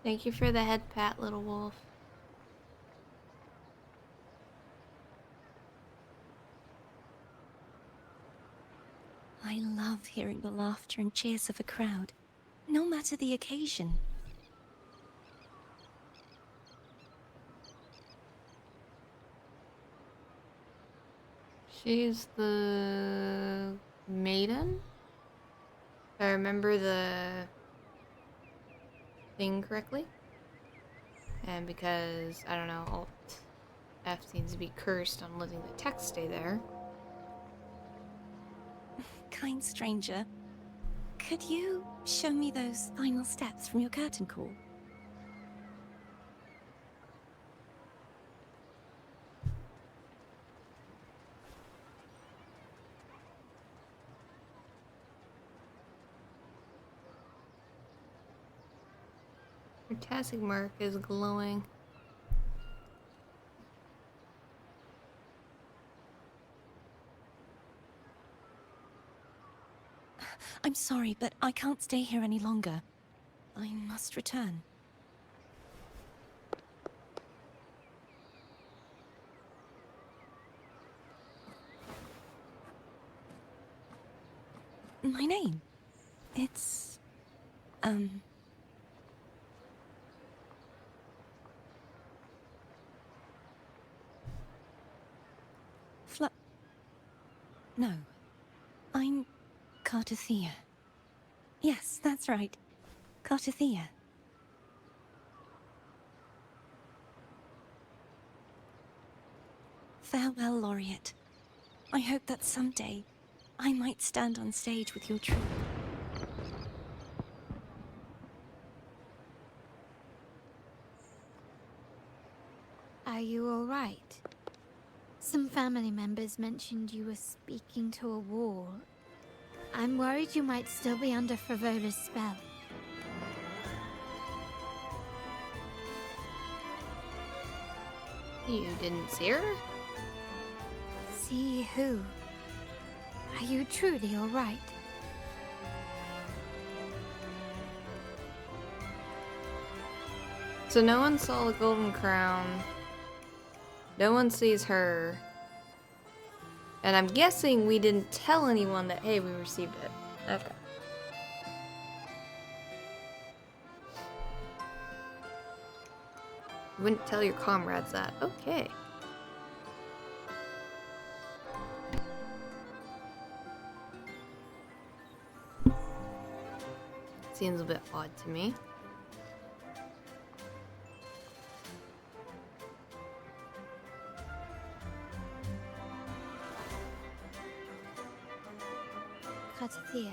Thank you for the head pat, little wolf. I love hearing the laughter and cheers of a crowd, no matter the occasion. She's the maiden? If I remember the thing correctly. And because, I don't know, Alt F seems to be cursed on letting the text stay there. Kind stranger, could you show me those final steps from your curtain call? Her tactic mark is glowing. I'm sorry, but I can't stay here any longer. I must return. My name? It's... No. I'm Cartathea. Yes, that's right. Cartathea. Farewell, Laureate. I hope that someday I might stand on stage with your troupe. Are you all right? Some family members mentioned you were speaking to a wall. I'm worried you might still be under Frivola's spell. You didn't see her? See who? Are you truly all right? So no one saw the golden crown. No one sees her. And I'm guessing we didn't tell anyone that, hey, we received it. Okay. You wouldn't tell your comrades that. Okay. Seems a bit odd to me. Cartathea.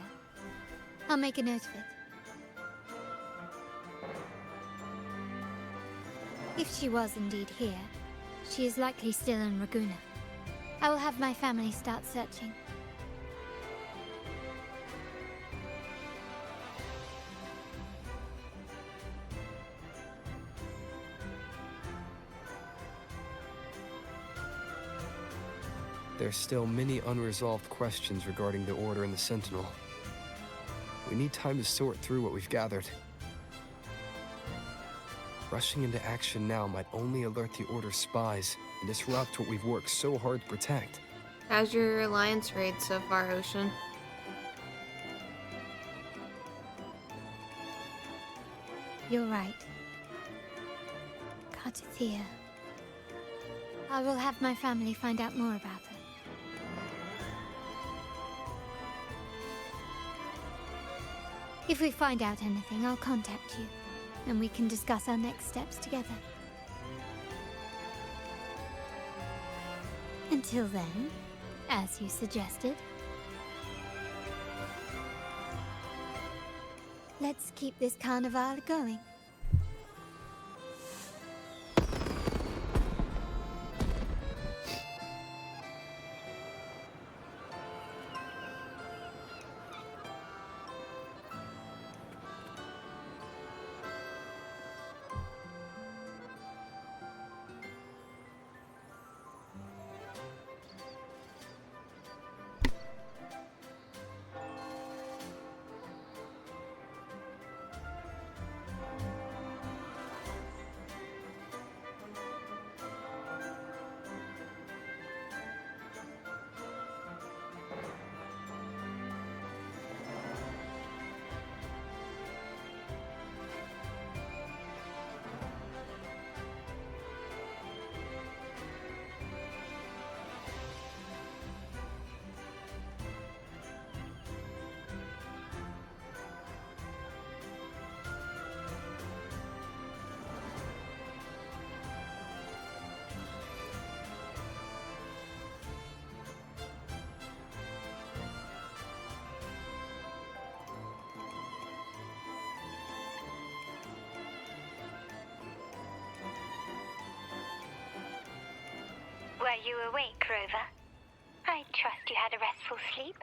I'll make a note of it. If she was indeed here, she is likely still in Raguna. I will have my family start searching. There's still many unresolved questions regarding the Order and the Sentinel. We need time to sort through what we've gathered. Rushing into action now might only alert the Order's spies and disrupt what we've worked so hard to protect. How's your alliance raid so far, Ocean? You're right. about Thea. I will have my family find out more about her. If we find out anything, I'll contact you, and we can discuss our next steps together. Until then, as you suggested, let's keep this carnival going. Were you awake, Rover? I trust you had a restful sleep.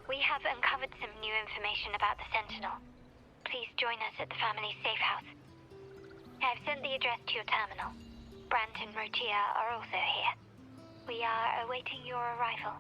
We have uncovered some new information about the Sentinel. Please join us at the family's safe house. I've sent the address to your terminal. Brant and Rotia are also here. We are awaiting your arrival.